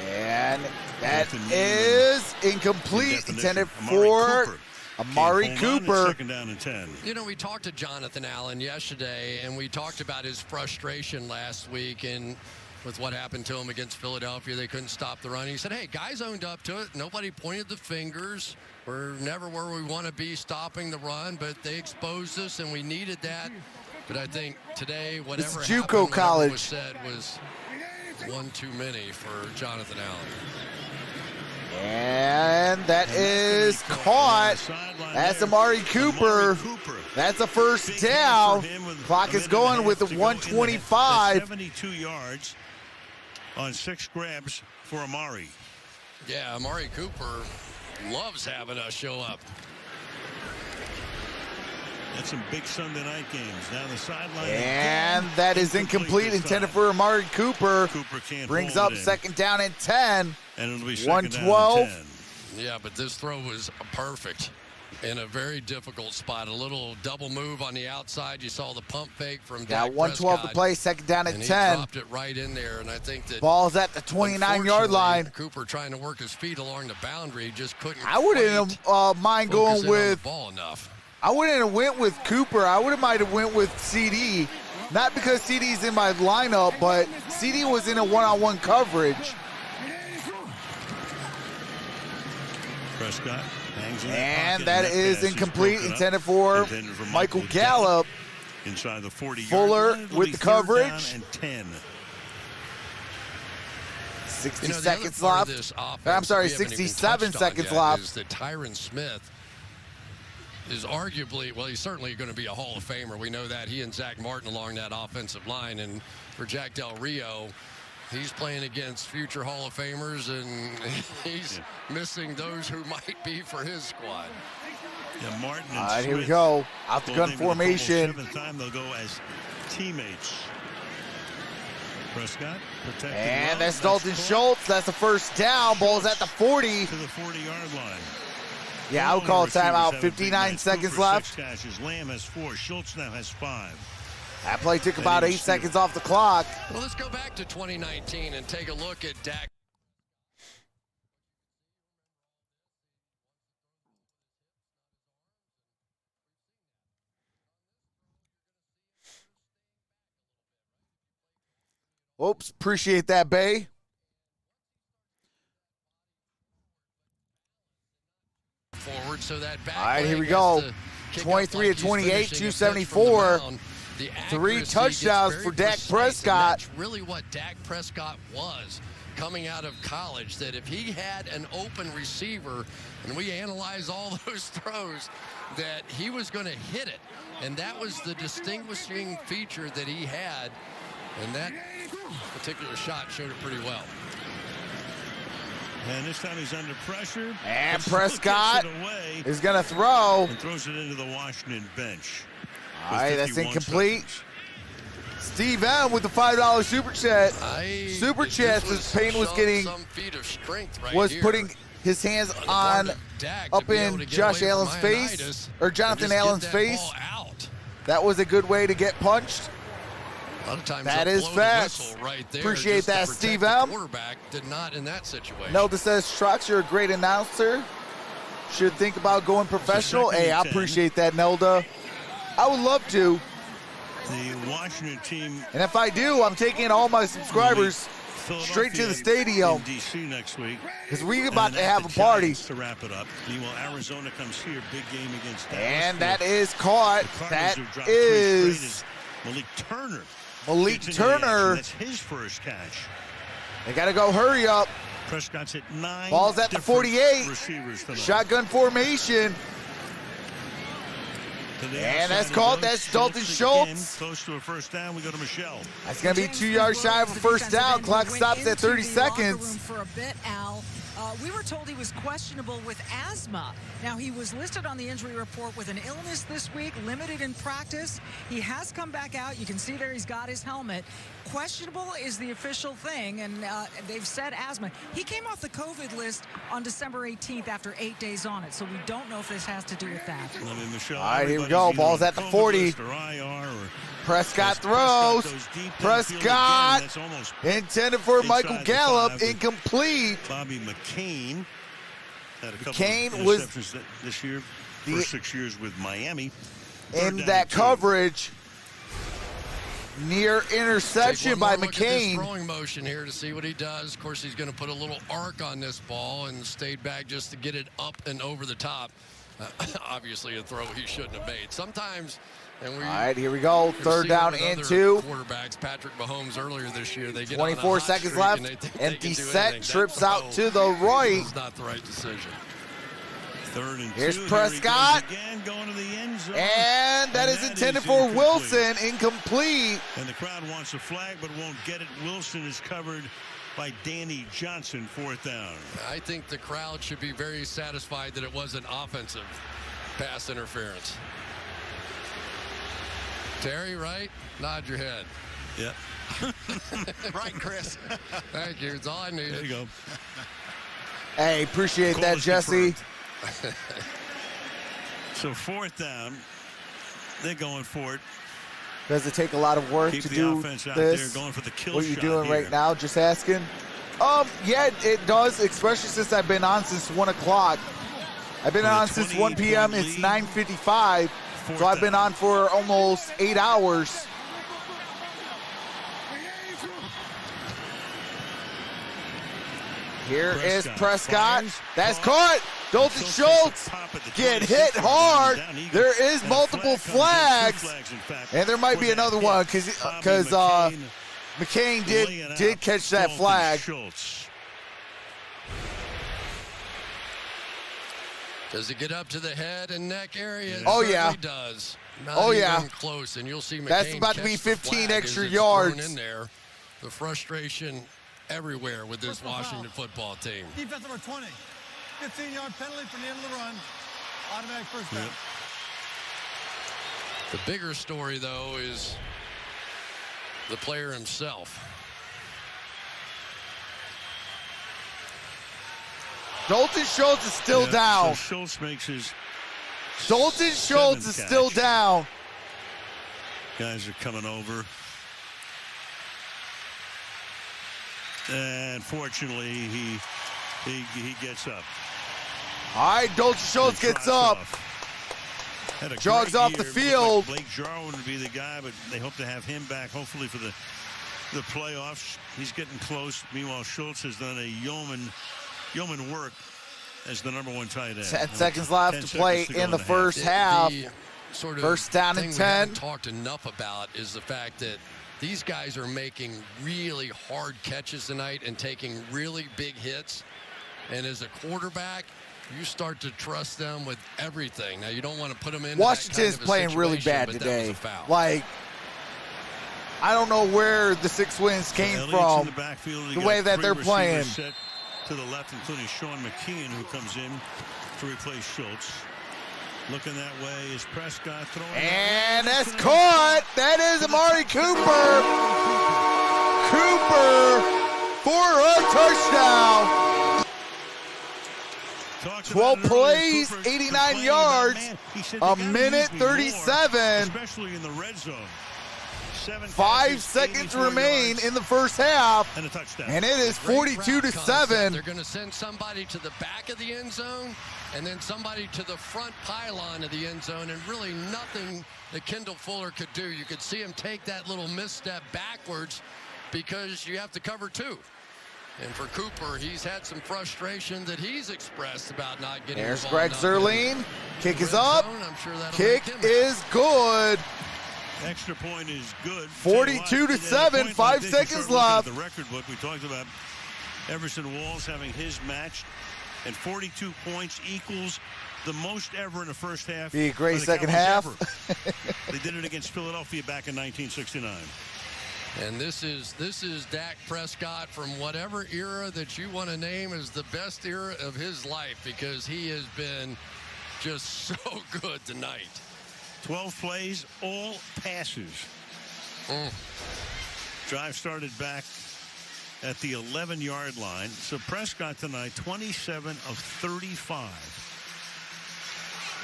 And that is incomplete, intended for Amari Cooper. Second down and 10. You know, we talked to Jonathan Allen yesterday, and we talked about his frustration last week and with what happened to him against Philadelphia. They couldn't stop the run. He said, hey, guys owned up to it. Nobody pointed the fingers. We're never where we want to be stopping the run, but they exposed us, and we needed that. But I think today, whatever happened, whatever was said was one too many for Jonathan Allen. And that is caught. That's Amari Cooper. That's a first down. Clock is going with the 1:25. 72 yards on 6 grabs for Amari. Yeah, Amari Cooper loves having us show up. That's some big Sunday night games. Down the sideline. And that is incomplete, intended for Amari Cooper. Cooper can't brings hold up it in. second down and 10. And it'll be second down and 112. Yeah, but this throw was perfect in a very difficult spot. A little double move on the outside. You saw the pump fake from Dak 112 to Prescott, play, second down and and 10. he dropped it right in there, and I think that ball's at the 29-yard line. Cooper trying to work his feet along the boundary just couldn't. I wouldn't mind going with ball enough. I wouldn't have went with Cooper. I would have might have went with CD. Not because CD's in my lineup, but CD was in a one-on-one coverage. Prescott hangs in And that that is incomplete, intended for Michael Gallup. Inside the 40-yard Fuller line. with the coverage. And 10. 60 seconds left. I'm sorry, 67 seconds left. Is that Tyron Smith is arguably, well, he's certainly going to be a Hall of Famer. We know that. He and Zach Martin along that offensive line. And for Jack Del Rio, he's playing against future Hall of Famers, and he's missing those who might be for his squad. Yeah, Martin and All right, here we Smith go. Out the both gun named the formation. seventh time they'll go as teammates. Prescott protecting. And that's Dalton Schultz. That's the first down. Ball's at the 40. To the 40-yard line. Yeah, I would call a timeout. 59 seconds left. 6 catches. Lamb has 4. Schultz now has 5. That play took about 8 seconds off the clock. Well, let's go back to 2019 and take a look at Dak. Oops, appreciate that, Bay. Forward, so that back All right, here we leg go. has to 23 kick to up 28, like he's finishing a pitch from the 274. mound. The 3 accuracy touchdowns gets for very Dak precise, and Prescott. That's really what Dak Prescott was coming out of college, that if he had an open receiver, and we analyze all those throws, that he was going to hit it. And that was the distinguishing feature that he had. And that particular shot showed it pretty well. And this time he's under pressure. And Prescott is going to throw. And throws it into the Washington bench. All right, that's incomplete. Steve M with the $5 super chat. Super chat says Payne was getting, was putting his hands on up in Josh Allen's face, or Jonathan Allen's face. That was a good way to get punched. A lot of times that they'll is blow the facts. whistle right there Appreciate just to that, protect Steve the M. Quarterback did not in that situation. Nelda says, Trox, you're a great announcer. Should think about going professional. Hey, I appreciate that, Nelda. I would love to. The Washington team. And if I do, I'm taking all my subscribers straight to the stadium. In D.C. next week. Because we're about to have a party. To wrap it up. Meanwhile, Arizona comes here. Big game against Dallas. And that is caught. That is Malik Turner. Malik Turner. That's his first catch. They got to go hurry up. Prescott's hit 9. Ball's at the 48. Receivers tonight. Shotgun formation. And that's called. That's Dalton Schultz. Close to a first down. We go to Michelle. That's going to be 2 yards shy of a first down. Clock stops at 30 seconds. For a bit, Al. We were told he was questionable with asthma. Now, he was listed on the injury report with an illness this week, limited in practice. He has come back out. You can see there he's got his helmet. Questionable is the official thing, and they've said asthma. He came off the COVID list on December 18th after 8 days on it, so we don't know if this has to do with that. All right, here we go. Ball's at the 40. Prescott throws. Prescott intended for Michael Gallup. Incomplete. Bobby McCain had a couple McCain of was interceptions this year for 6 years with Miami. In that coverage. Near interception by McCain. Throwing motion here to see what he does. Of course, he's going to put a little arc on this ball and stayed back just to get it up and over the top. Obviously, a throw he shouldn't have made. Sometimes, and we. All right, here we go. Third down and 2. Quarterbacks, Patrick Mahomes earlier this year, they get 24 seconds left. Empty set, trips out to the right. It's not the right decision. Third and 2. Here's Prescott. Again, going to the end zone. And that is intended for Wilson. Incomplete. And the crowd wants a flag, but won't get it. Wilson is covered by Danny Johnson, 4th down. I think the crowd should be very satisfied that it wasn't offensive pass interference. Terry, right? Nod your head. Yep. Right, Chris. Thank you. It's all I needed. There you go. Hey, appreciate Call that, is Jesse. confirmed. So 4th down. They're going for it. Does it take a lot of work Keep to the do offense out this? there, going for the kill What are you shot doing here. right now? Just asking. Yeah, it does, especially since I've been on since 1 o'clock. I've been With a on since 1 p.m. 28-point It's lead. 9:55, so I've been on for almost 8 hours. Here is Prescott. That's caught. Dalton Schultz get hit hard. There is multiple flags, and there might be another one because McCain did catch that flag. Does it get up to the head and neck area? It Oh, yeah. certainly does. Not Oh, even yeah. close, and you'll see McCain That's about to catch be the 15 flag extra as it's thrown yards. in there. The frustration everywhere with this Personal Washington foul. football team. Defense number 20. 15-yard penalty for the end of the run. Automatic first down. The bigger story, though, is the player himself. Dalton Schultz is still Yeah, down. So Schultz makes his Dalton Schultz is 7th still catch. down. Guys are coming over. And fortunately, he gets up. All right, Dalton Schultz And gets trots up. off. Had a Jogs great off year. the It looked like field. Blake Jarwin would be the guy, but they hope to have him back, hopefully, for the playoffs. He's getting close. Meanwhile, Schultz has done a yeoman work as the number 1 tight end. 10 seconds left 10 to play seconds to go in the half. first half. The sort of First down thing and we 10. haven't talked enough about is the fact that these guys are making really hard catches tonight and taking really big hits. And as a quarterback, you start to trust them with everything. Now, you don't want to put them in. Washington's playing really bad today. Like, I don't know where the 6 wins came Elliott's from. in the backfield. You The way got that 3 they're receivers playing. set to the left, including Sean McKeon, who comes in to replace Schultz. Looking that way is Prescott throwing. And that's caught. That is Amari Cooper. Cooper for a touchdown. 12 plays, 89 yards, a minute 37. Especially in the red zone. 5 seconds remain in the first half. And a touchdown. And it is Great route 42-7. They're going to send somebody to the back of the end zone and then somebody to the front pylon of the end zone, and really nothing that Kendall Fuller could do. You could see him take that little misstep backwards because you have to cover 2. And for Cooper, he's had some frustration that he's expressed about not getting There's the ball Greg enough Zerline. in Kick the is red up. zone. I'm sure that'll Kick make him is good. Extra point is good. 42-7, 5 seconds left. The record book we talked about, Everson Walls having his matched, and 42 points equals the most ever in the first half. Be a great for the second Cowboys half. ever. They did it against Philadelphia back in 1969. And this is Dak Prescott from whatever era that you want to name as the best era of his life, because he has been just so good tonight. 12 plays, all passes. Drive started back at the 11-yard line. So Prescott tonight, 27 of 35.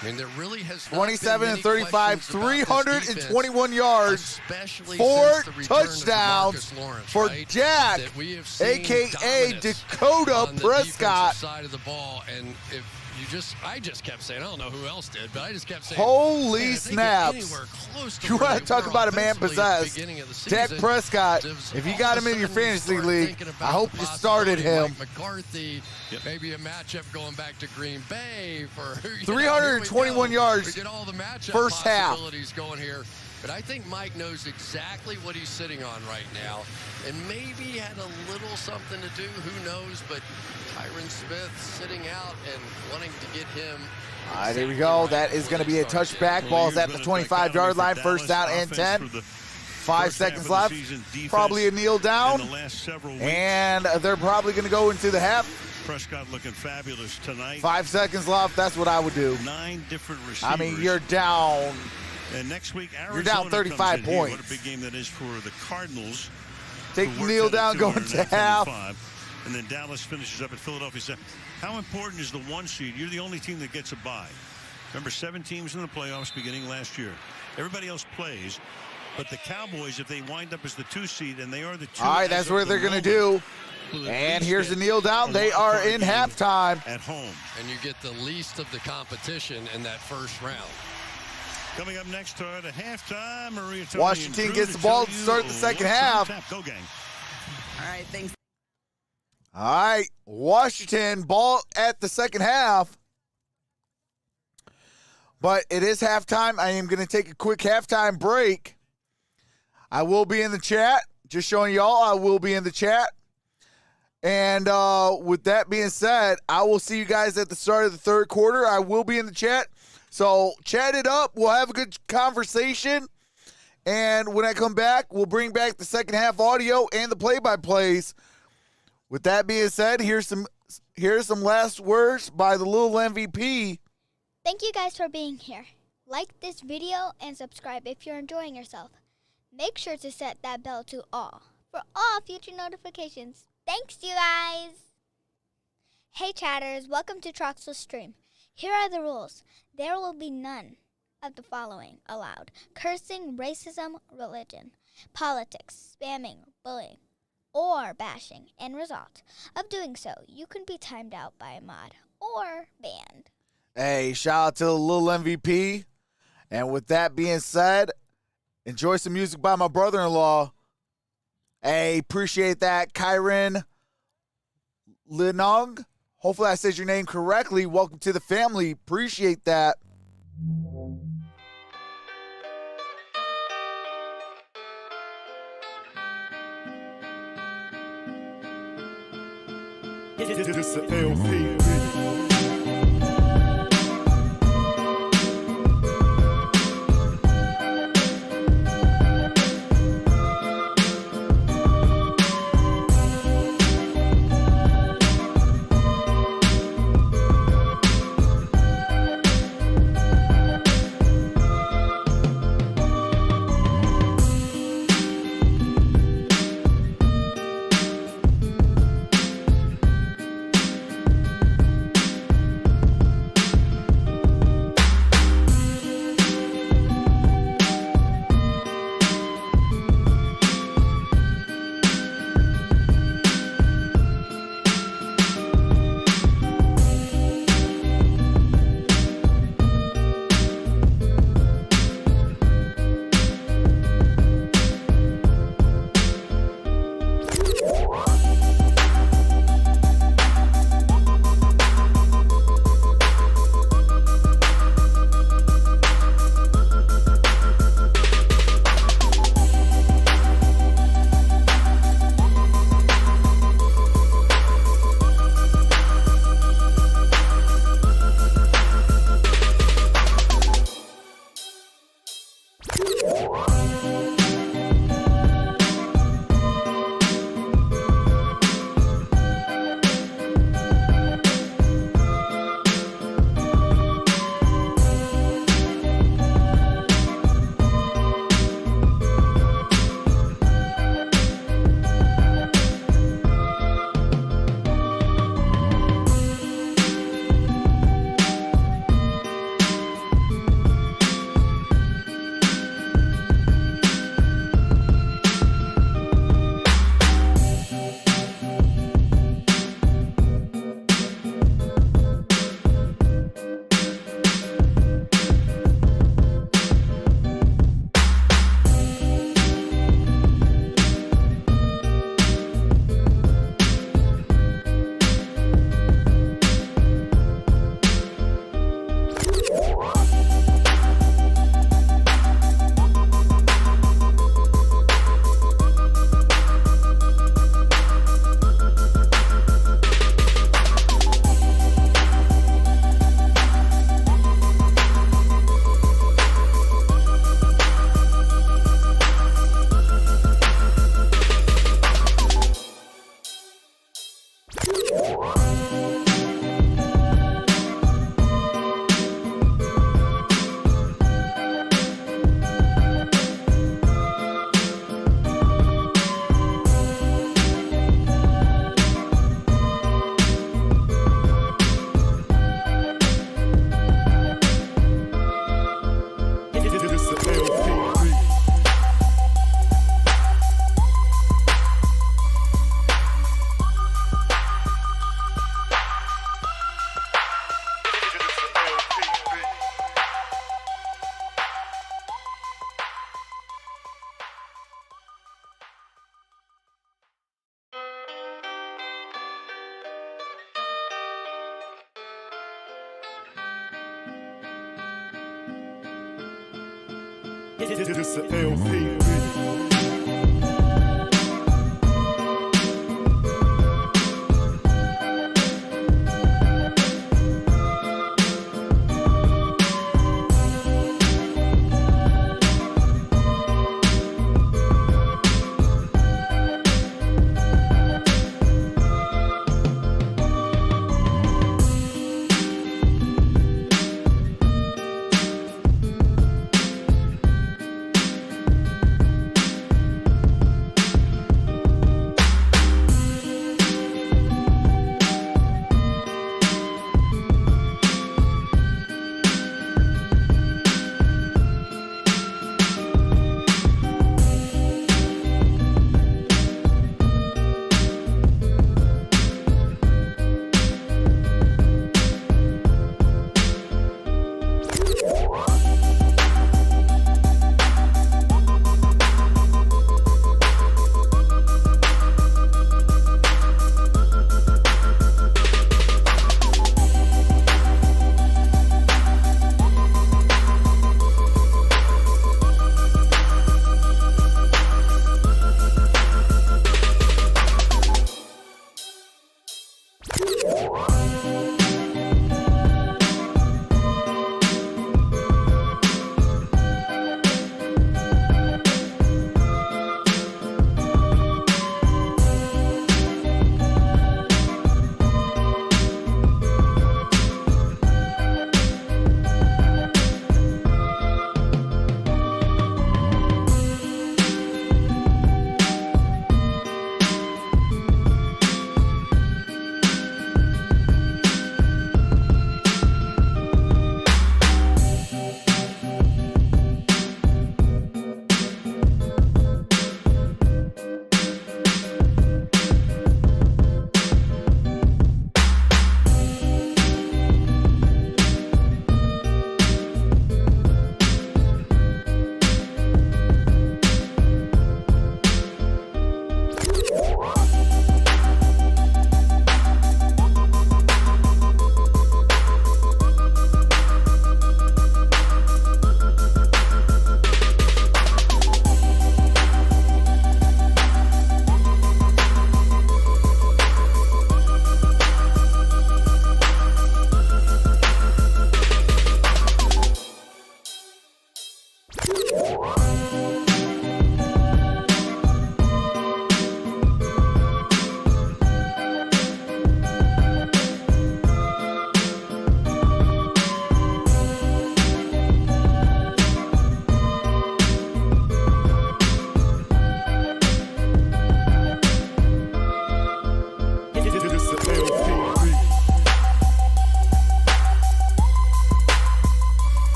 I mean, there really has not 27 been and many 35, questions about this 321 defense, yards, especially 4 since the return of touchdowns DeMarcus Lawrence, for right? Jack, That we have seen a.k.a. dominance Dakota on the Prescott. defensive side of the ball, and if I just kept saying, I don't know who else did, but I just kept saying, Holy man, if they get snaps. anywhere close to You where want they to talk were about a man offensively at the possessed. beginning of the Dak season, Prescott, there's if you all got of him a in your sudden you fantasy start league, thinking I about hope the you started possibility him. Mike McCarthy, maybe a matchup going back to Green Bay for 321 yards, We get all the matchup first half. possibilities going here. But I think Mike knows exactly what he's sitting on right now, and maybe had a little something to do, who knows, but Tyron Smith sitting out and wanting to get him. All right, here we go. That is going to be a touchback. Ball's at the 25-yard line. First down and 10. 5 First half seconds of the left. season, defense Probably a kneel down. in the last several weeks. And they're probably going to go into the half. Prescott looking fabulous tonight. 5 seconds left. That's what I would do. 9 different receivers. I mean, you're down. And next week, Arizona You're down 35 comes in here. points. What a big game that is for the Cardinals. Take who worked kneel out at down, going to half. 275. And then Dallas finishes up at Philadelphia. So how important is the 1 seed? You're the only team that gets a bye. Remember, 7 teams in the playoffs beginning last year. Everybody else plays. But the Cowboys, if they wind up as the 2 seed, and they are the 2. All right, that's what they're going to do. And here's the kneel down. They are in halftime. At home. And you get the least of the competition in that first round. Coming up next at a halftime, Maria Tony Washington gets the ball to start the second half. Go, gang. All right, thanks. All right, Washington ball at the second half. But it is halftime. I am going to take a quick halftime break. I will be in the chat. Just showing y'all, I will be in the chat. And with that being said, I will see you guys at the start of the third quarter. I will be in the chat. So chat it up. We'll have a good conversation. And when I come back, we'll bring back the second half audio and the play-by-plays. With that being said, here's some last words by the little MVP. Thank you guys for being here. Like this video and subscribe if you're enjoying yourself. Make sure to set that bell to all for all future notifications. Thanks, you guys. Hey, chatters. Welcome to Troxel's stream. Here are the rules. There will be none of the following allowed: cursing, racism, religion, politics, spamming, bullying, or bashing. End result of doing so, you can be timed out by a mod or banned. Hey, shout out to the little MVP. And with that being said, enjoy some music by my brother-in-law. Hey, appreciate that, Kyron Linog. Hopefully I said your name correctly. Welcome to the family. Appreciate that. This is LP. This the LP.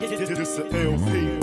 This the LP.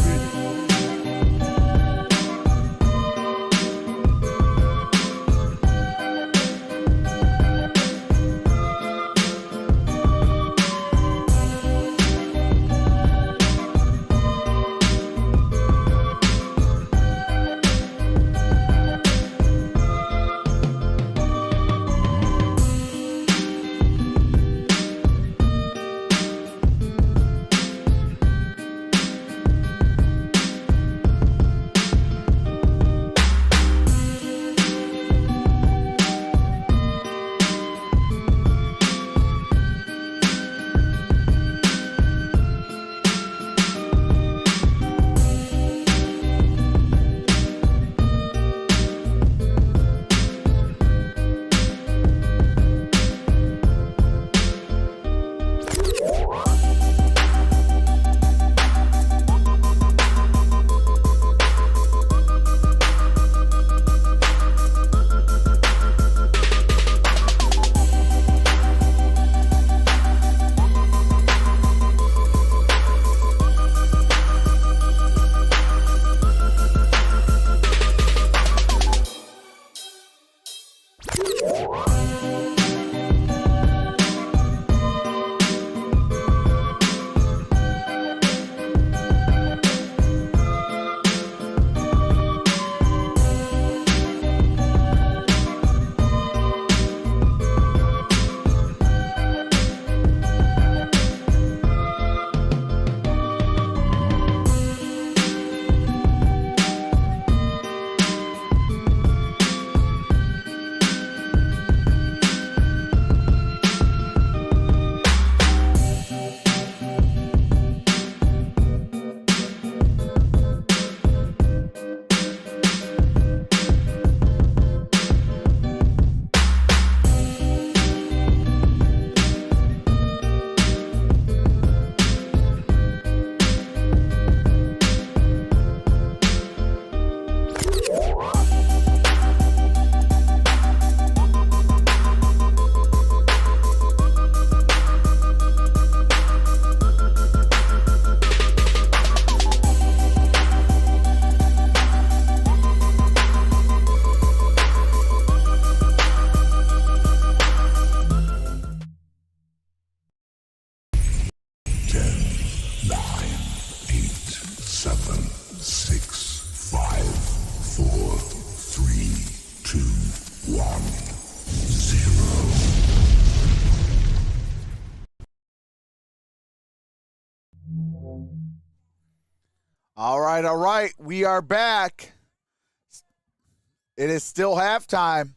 All right. We are back. It is still halftime.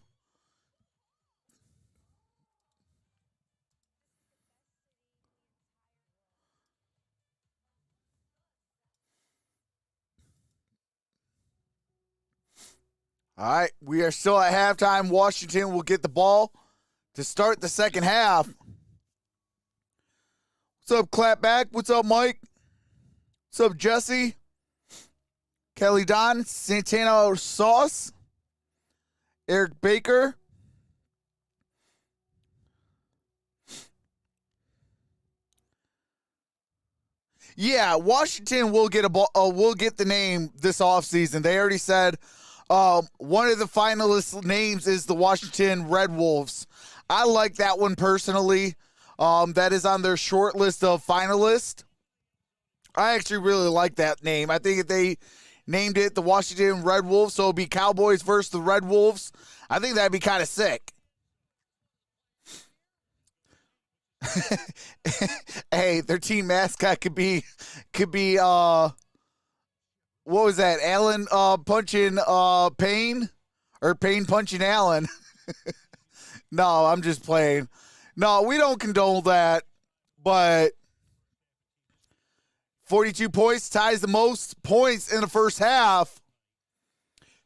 All right, we are still at halftime. Washington will get the ball to start the second half. What's up, Clapback? What's up, Mike? What's up, Jesse? Kelly Don, Santana Sauce, Eric Baker. Yeah, Washington will get will get the name this offseason. They already said one of the finalist names is the Washington Red Wolves. I like that one personally. That is on their short list of finalists. I actually really like that name. I think if they named it the Washington Red Wolves, so it'll be Cowboys versus the Red Wolves, I think that'd be kind of sick. Hey, their team mascot could be what was that? Allen punching Payne, or Payne punching Allen. No, I'm just playing. No, we don't condone that, but 42 points ties the most points in the first half.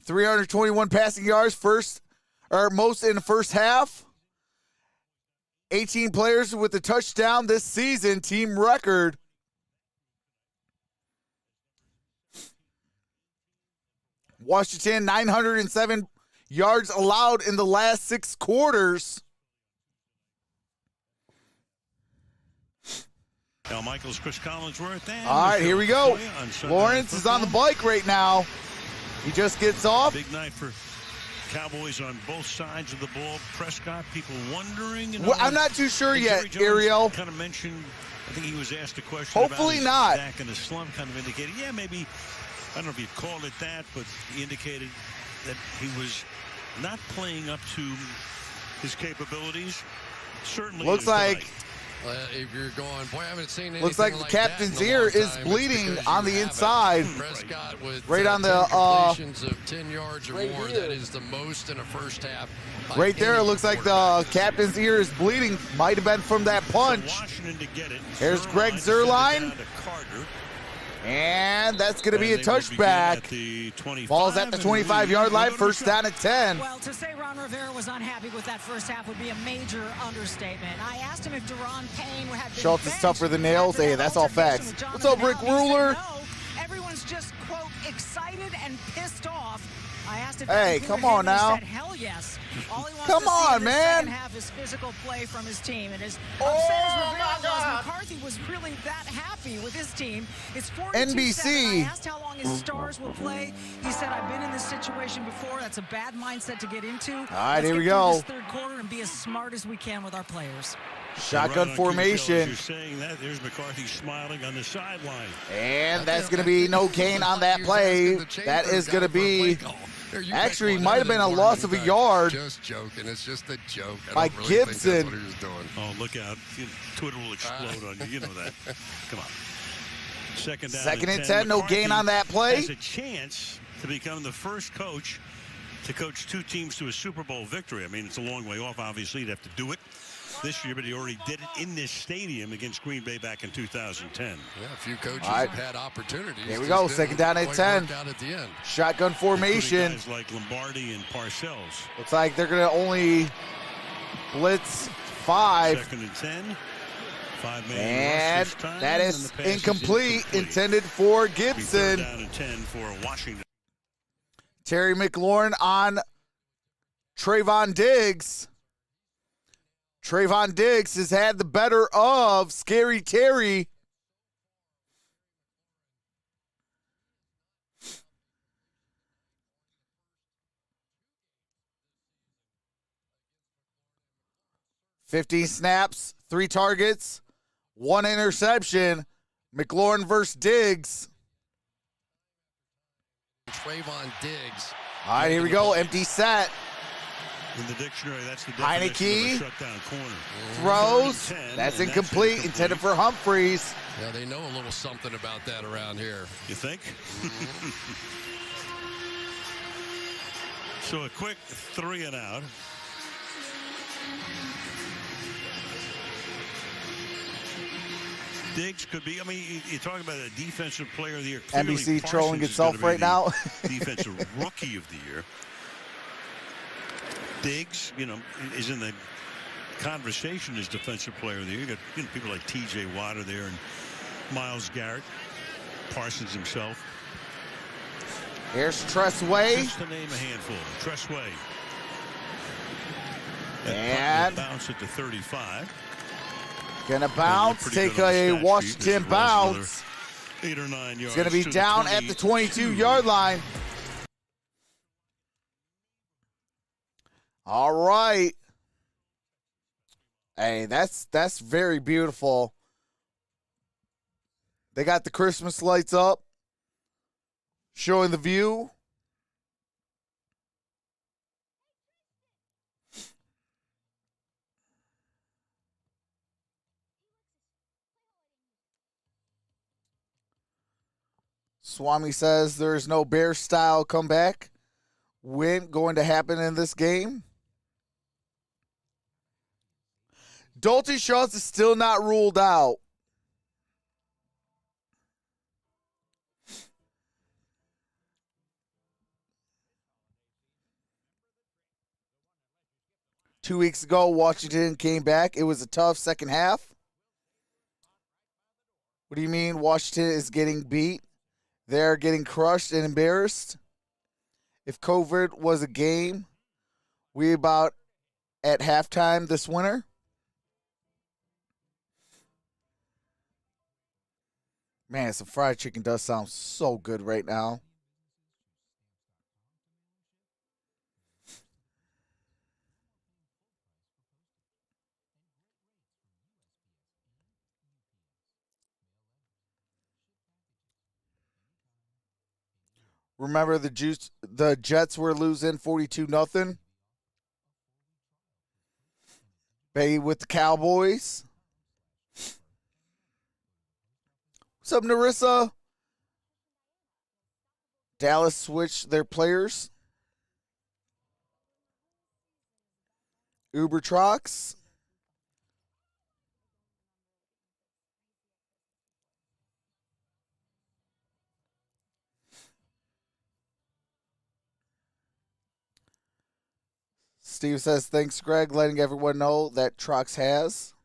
321 passing yards most in the first half. 18 players with a touchdown this season, team record. Washington, 907 yards allowed in the last 6 quarters. Al Michaels, Chris Collinsworth. All right, here we go. Lawrence is on the bike right now. He just gets off. Big night for Cowboys on both sides of the ball. Prescott, people wondering. Well, I'm not too sure yet, Ariel. Kind of mentioned, I think he was asked a question Hopefully about not. Back in the slump, kind of indicated, yeah, maybe, I don't know if you'd call it that, but he indicated that he was not playing up to his capabilities. Certainly looks like if you're going, boy, I haven't seen anything looks like the captain's ear is bleeding on the inside. Prescott with right on the completions of 10 yards or more. That is the most in a first half. Right there, it looks like the captain's ear is bleeding. Might have been from that punch. Here's Greg Zuerlein. And that's going to be a touchback. Ball's at the 25-yard line, first down at 10. Well, to say Ron Rivera was unhappy with that first half would be a major understatement. I asked him if Deron Payne had been Schultz is tougher than nails. Hey, that's all facts. What's up, Rick Ruler? Everyone's just, quote, excited and pissed off I asked if Hey, that come included on him, and he now. said, hell yes. All he wants Come to see on, in the man. second half is physical play from his team. And as upset as Rivera was, McCarthy was really that happy with his team. It's 42-7. NBC. I asked how long his stars will play. He said, I've been in this situation before. That's a bad mindset to get into. All right, here we Let's get through go. this third quarter and be as smart as we can with our players. Shotgun Right on formation. cue, Joe, as you're saying that, there's McCarthy smiling on the sideline. And that's going to be no gain on that play. That is going to be, actually, might have been a loss of a yard. Just joking. It's just a joke. By I don't really think Gibson. that's what he was doing. Oh, look out. Twitter will explode on you. You know that. Come on. Second down. Second and 10, no gain on that play. Has a chance to become the first coach to coach two teams to a Super Bowl victory. I mean, it's a long way off, obviously. He'd have to do it this year, but he already did it in this stadium against Green Bay back in 2010. Yeah, a few coaches All right. have had opportunities. Here we just go, didn't second down and quite 10. work out at the end. Shotgun formation. Guys like Lombardi and Parcells. Looks like they're going to only blitz 5. Second and 10. 5-man And rush this time, that and is the pass is incomplete, intended for Third Gibson. down and 10 for Washington. Terry McLaurin on Trevor Diggs. Trevor Diggs has had the better of Scary Terry. $15 snaps, 3 targets, 1 interception. McLaurin versus Diggs. Trayvon Diggs. All right, here we go. Empty set. In the dictionary, that's the definition Heineke of a shutdown corner. Throws. 30-10, and That's incomplete. Intended for Humphreys. Yeah, they know a little something about that around here. You think? So a quick 3 and out. Diggs could be, I mean, you're talking about a defensive player of the year. Clearly, NBC Parsons trolling is itself gonna be right now. the defensive rookie of the year. Diggs, is in the conversation as defensive player of the year. You got people like T.J. Watt are there and Myles Garrett, Parsons himself. Here's Tressway. Just to name a handful. Tressway. And bounce at the 35. Gonna bounce, take a Washington bounce. 8 or 9 yards. It's gonna be down at the 22-yard line. All right. Hey, that's very beautiful. They got the Christmas lights up, showing the view. Swami says there's no Bear-style comeback win going to happen in this game. Dalton Schultz is still not ruled out. Two weeks ago, Washington came back. It was a tough second half. What do you mean Washington is getting beat? They're getting crushed and embarrassed. If COVID was a game, we about at halftime this winter. Man, some fried chicken does sound so good right now. Remember the Jets were losing 42-0. Bay with the Cowboys. What's up, Narissa? Dallas switched their players. Uber Trox. Steve says, thanks, Greg, letting everyone know that Trox has.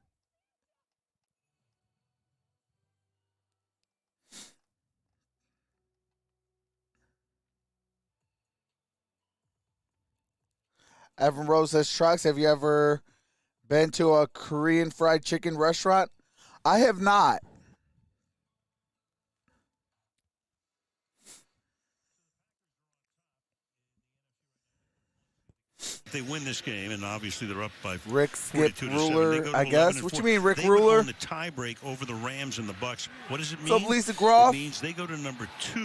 Evan Rose says, Trucks, have you ever been to a Korean fried chicken restaurant? I have not. They win this game, and obviously they're up by Rick Skip 42-7. Ruler, I guess. What you mean, Rick they Ruler? They won the tiebreak over the Rams and the Bucks. What does it mean? What's up, Lisa Groff? It means they go to number 2,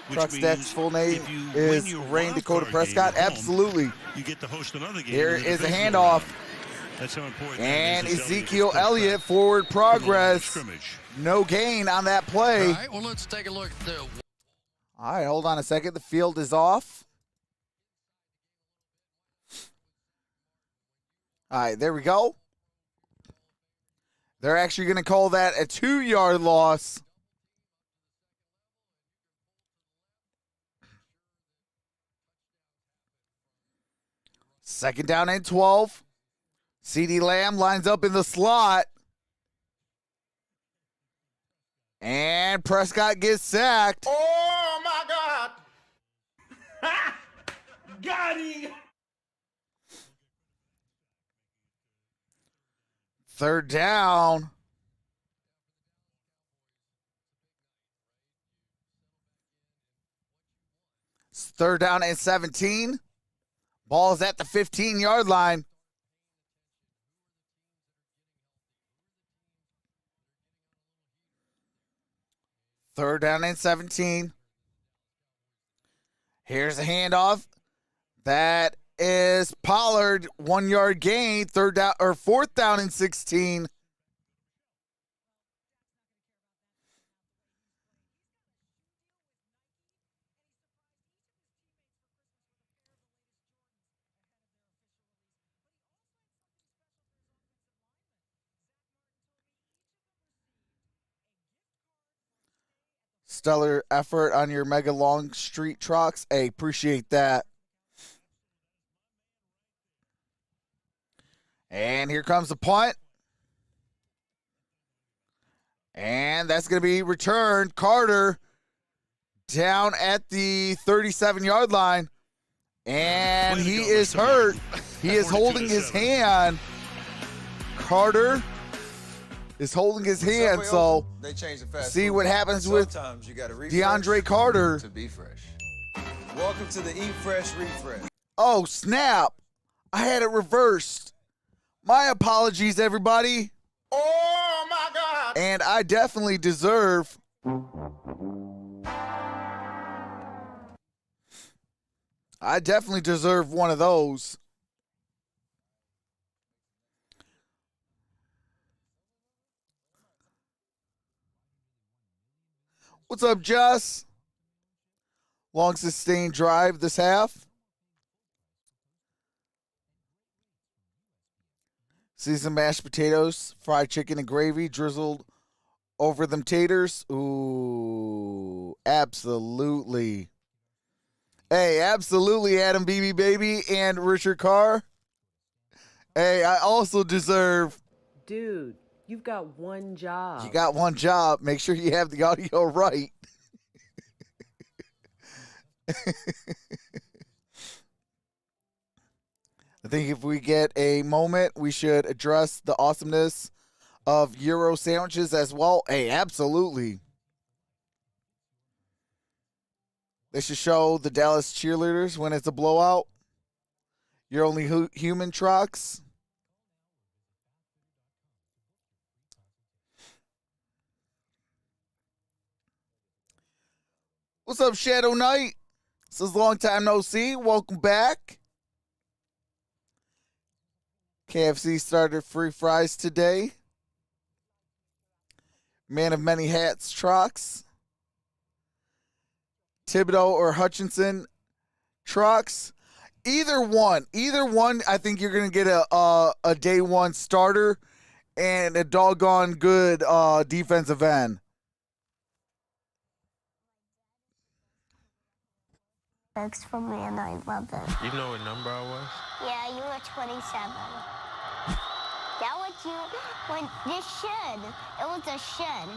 which Truck means Stats full name if you is win your Rain wild Dakota card Prescott. game at home, Absolutely. you get to host another game. Here in the is a divisional handoff. round. That's how important. And that is. Ezekiel Elliott, forward progress. Scrimmage. No gain on that play. All right, well, let's take a look at the. All right, hold on a second. The field is off. All right, there we go. They're actually going to call that a 2-yard loss. Second down and 12. CeeDee Lamb lines up in the slot. And Prescott gets sacked. Oh, my God. Got him. Third down. It's third down and 17. Ball is at the 15-yard line. Third down and 17. Here's a handoff. That is Pollard, 1-yard gain, third down or fourth down and 16. Stellar effort on your Mega Long Street trucks. Hey, appreciate that. And here comes the punt. And that's going to be returned. Carter down at the 37-yard line. And he is hurt. He is holding his hand. Carter is holding his hand, so they changed the fast see food what line. happens with Sometimes you gotta refresh DeAndre Carter. to be fresh. Welcome to the Eat Fresh Refresh. Oh, snap. I had it reversed. My apologies, everybody. Oh, my God. And I definitely deserve one of those. What's up, Jess? Long sustained drive this half. Seasoned mashed potatoes, fried chicken and gravy drizzled over them taters. Ooh, absolutely. Hey, absolutely, Adam BB Baby and Richard Carr. Hey, I also deserve. Dude, you've got one job. You got one job. Make sure you have the audio right. I think if we get a moment, we should address the awesomeness of Euro sandwiches as well. Hey, absolutely. They should show the Dallas cheerleaders when it's a blowout. You're only human trucks. What's up, Shadow Knight? This is long time no see. Welcome back. KFC started free fries today. Man of many hats, Trox. Thibodeau or Hutchinson, Trox. Either one. I think you're going to get a day one starter and a doggone good defensive end. Thanks for me and I love it. You know what number I was? Yeah, you were 27. That was you when this shed. It was a shed.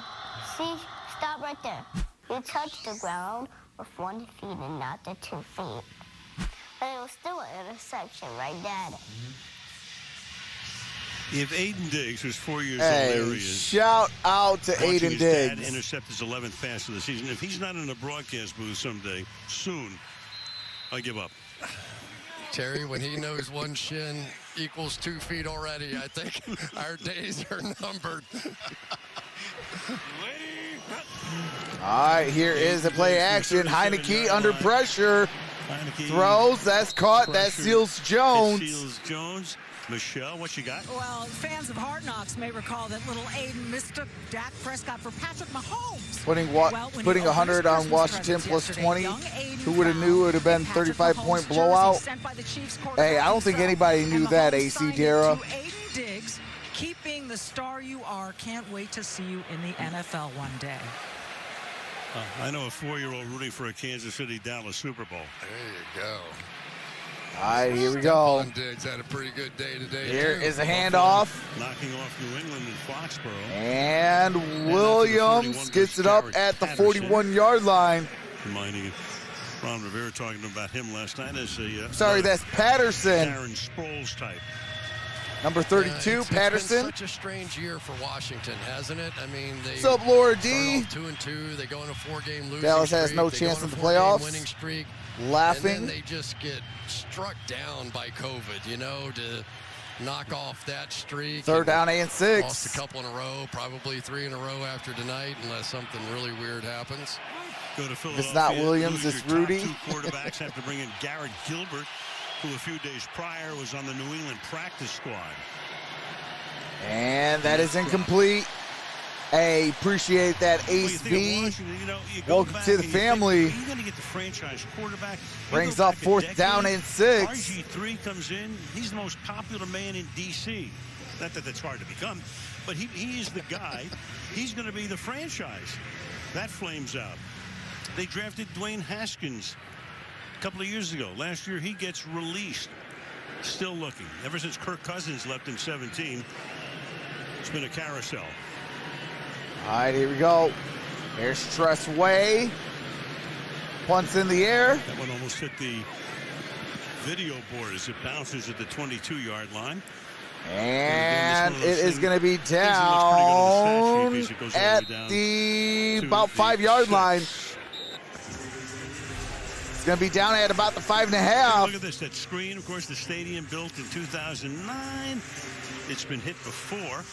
See, stop right there. You touched the ground with 1 foot and not the 2 feet. But it was still an interception, right, Dad? If Aiden Diggs, who's 4 years Hey, old, there he is. shout out to Watching Aiden his dad Diggs. intercept his 11th pass of the season. If he's not in the broadcast booth someday, soon, I give up. Terry, when he knows one shin equals 2 feet already, I think our days are numbered. All right, here is the play action. Heineke under pressure. Throws. That's caught. That seals Jones. It seals Jones. Michelle, what you got? Well, fans of Hard Knocks may recall that little Aiden mistook Dak Prescott for Patrick Mahomes. Putting Well, when putting he 100 opened on his Washington presents plus yesterday, 20. young Aiden Who would have knew it would have been Patrick 35-point Mahomes' blowout? jersey sent by the Chiefs Hey, quarterback I don't think himself, anybody knew and that, Mahomes AC signed it Dara. to Aiden Diggs, keep being the star you are. Can't wait to see you in the NFL one day. I know a 4-year-old rooting for a Kansas City Dallas Super Bowl. There you go. All right, here we go. Diggs had a pretty good day today. Here too. is a handoff. Knocking off New England and Foxborough. And Williams gets it up at the 41-yard line. Reminding Ron Rivera talking about him last night as a Sorry, that's Patterson. Darren Sproles type. Number 32, Patterson. It's been such a strange year for Washington, hasn't it? I mean, they What's up, Laura D? 2-2. They go on a 4-game losing Dallas has streak. no They chance go on in a the 4-game playoffs. winning streak. Laughing. And then they just get struck down by COVID, you know, to knock off that streak. Third down and 6. Lost a couple in a row, probably 3 in a row after tonight, unless something really weird happens. Go to Philadelphia. It's not Williams, lose it's your Rudy. Top 2 quarterbacks have to bring in Garrett Gilbert, who a few days prior was on the New England practice squad. And that is incomplete. Hey, appreciate that, Ace B. Welcome to the family. You're going to get the franchise quarterback. Brings up 4th down and 6. RG3 comes in. He's the most popular man in D.C. Not that that's hard to become, but he is the guy. He's going to be the franchise. That flames out. They drafted Dwayne Haskins a couple of years ago. Last year, he gets released. Still looking. Ever since Kirk Cousins left in 17, it's been a carousel. All right, here we go. Here's Tressway. Punts in the air. That one almost hit the video board as it bounces at the 22-yard line. And it is going to be down at the about 5-yard line. It's going to be down at about the 5.5. Look at this, that screen. Of course, the stadium built in 2009. It's been hit before.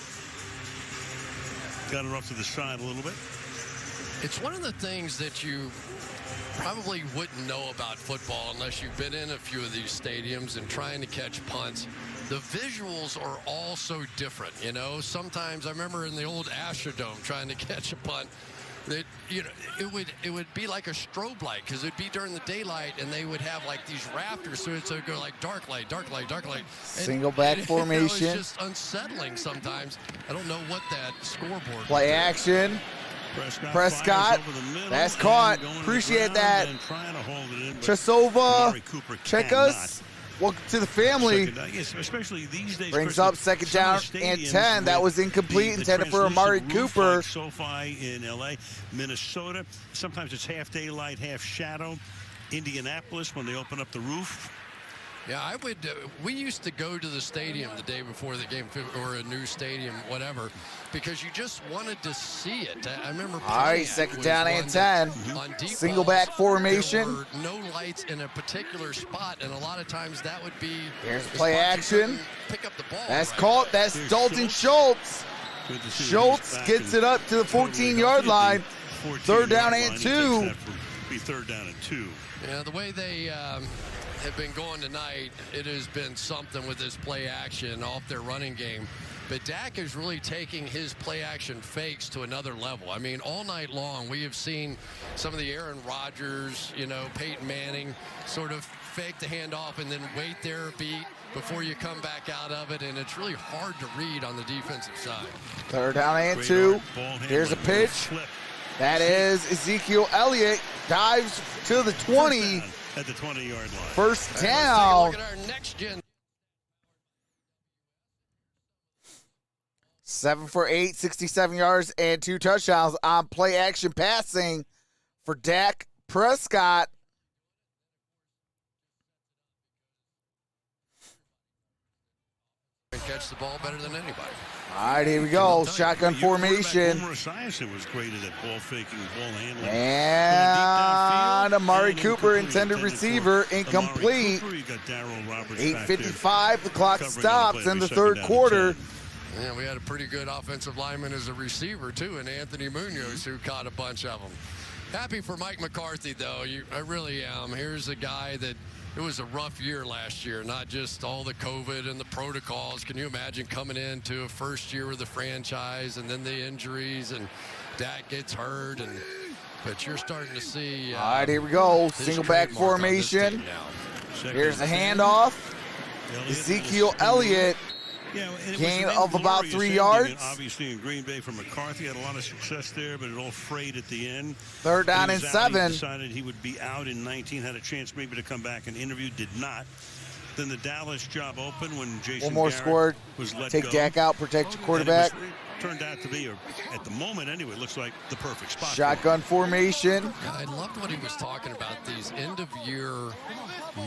Got her up to the side a little bit. It's one of the things that you probably wouldn't know about football unless you've been in a few of these stadiums and trying to catch punts. The visuals are all so different, you know. Sometimes I remember in the old Astrodome trying to catch a punt, that, you know, it would be like a strobe light because it'd be during the daylight and they would have like these rafters, so it would go like dark light, dark light, dark light. Single back formation. It's just unsettling sometimes. I don't know what that scoreboard. Play action. Prescott. That's caught. Appreciate that. Chesova. Check us. Welcome to the family. Yes, especially these days. Brings up 2nd down and 10. That was incomplete. Intended for Amari Cooper. Like SoFi in L.A., Minnesota. Sometimes it's half daylight, half shadow. Indianapolis when they open up the roof. Yeah, I would. We used to go to the stadium the day before the game, or a new stadium, whatever, because you just wanted to see it. I remember. All right, 2nd down and 10. Single back formation. There were no lights in a particular spot, and a lot of times that would be. Here's play action. Pick up the ball. That's caught. That's Dalton Schultz. Schultz gets it up to the 14-yard line. 3rd down and 2. Be 3rd down and 2. Yeah, the way they have been going tonight, it has been something with this play action off their running game. But Dak is really taking his play action fakes to another level. I mean, all night long, we have seen some of the Aaron Rodgers, you know, Peyton Manning sort of fake the handoff and then wait there a beat before you come back out of it. And it's really hard to read on the defensive side. 3rd down and 2. Here's a pitch. That is Ezekiel Elliott. Dives to the 20. At the 20-yard line. 1st down. Look at our next gen. 7 for 8, 67 yards and 2 touchdowns on play action passing for Dak Prescott. catch the ball better than anybody. All right, here we go. Shotgun formation. Boomer Esiason was great at ball faking, ball handling. And Amari Cooper, intended receiver, incomplete. 8:55, the clock stops in the third quarter. Yeah, we had a pretty good offensive lineman as a receiver, too, and Anthony Munoz, who caught a bunch of them. Happy for Mike McCarthy, though. I really am. Here's a guy that it was a rough year last year, not just all the COVID and the protocols. Can you imagine coming into a first year with the franchise and then the injuries and Dak gets hurt? But you're starting to see. All right, here we go. Single back formation. Here's the handoff. Ezekiel Elliott. Gain of about 3 yards. Obviously in Green Bay for McCarthy, had a lot of success there, but it all frayed at the end. Third down and 7. He decided he would be out in 19, had a chance maybe to come back and interview, did not. Then the Dallas job opened when Jason One more Garrett score. was let Take go. Dak out, protect your quarterback. It turned out to be, or at the moment anyway, it looks like the perfect spot. Shotgun formation. I loved what he was talking about, these end-of-year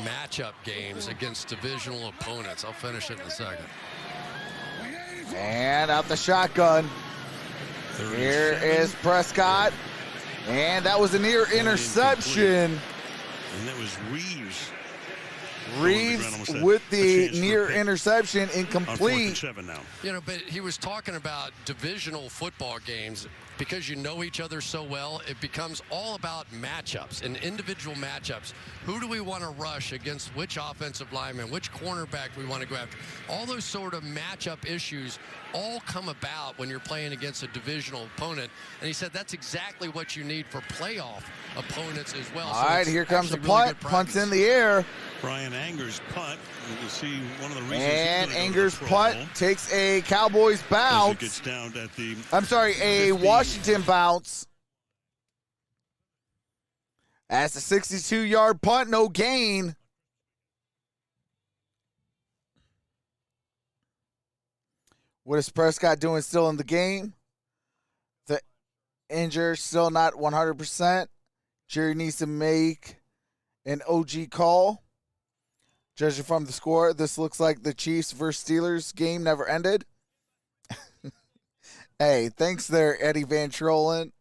matchup games against divisional opponents. I'll finish it in a second. And out the shotgun. Here is Prescott. And that was a near interception. And that was Reeves. Reeves with the near interception, incomplete. You know, but he was talking about divisional football games. Because you know each other so well, it becomes all about matchups and individual matchups. Who do we want to rush against which offensive lineman, which cornerback we want to go after? All those sort of matchup issues all come about when you're playing against a divisional opponent. And he said that's exactly what you need for playoff opponents as well. All right, here comes the punt. Punt's in the air. Brian Anger's punt. You can see one of the reasons. And Anger's punt takes a Cowboys bounce. It gets down at the I'm sorry, a 15. Washington bounce. That's a 62-yard punt, no gain. What is Prescott doing still in the game? The injured still not 100%. Jerry needs to make an OG call. Judging from the score, this looks like the Chiefs versus Steelers game never ended. Hey, thanks there, Eddie Van Trollen.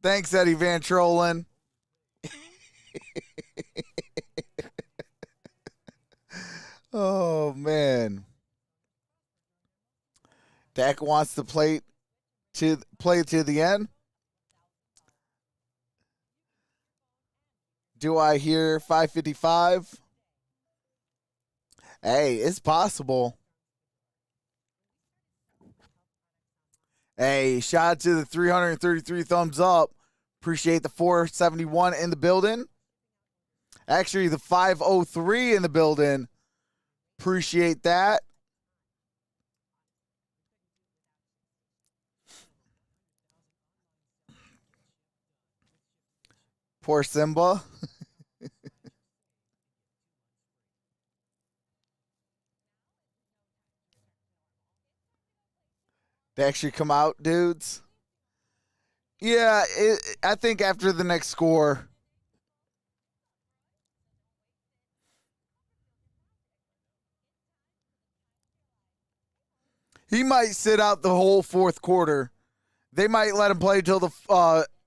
Thanks, Eddie Van Trollen. Oh, man. Dak wants to play to the end. Do I hear 555? Hey, it's possible. Hey, shout out to the 333 thumbs up. Appreciate the 471 in the building. Actually, the 503 in the building. Appreciate that. Poor Simba. They actually come out, dudes. Yeah, I think after the next score. He might sit out the whole fourth quarter. They might let him play till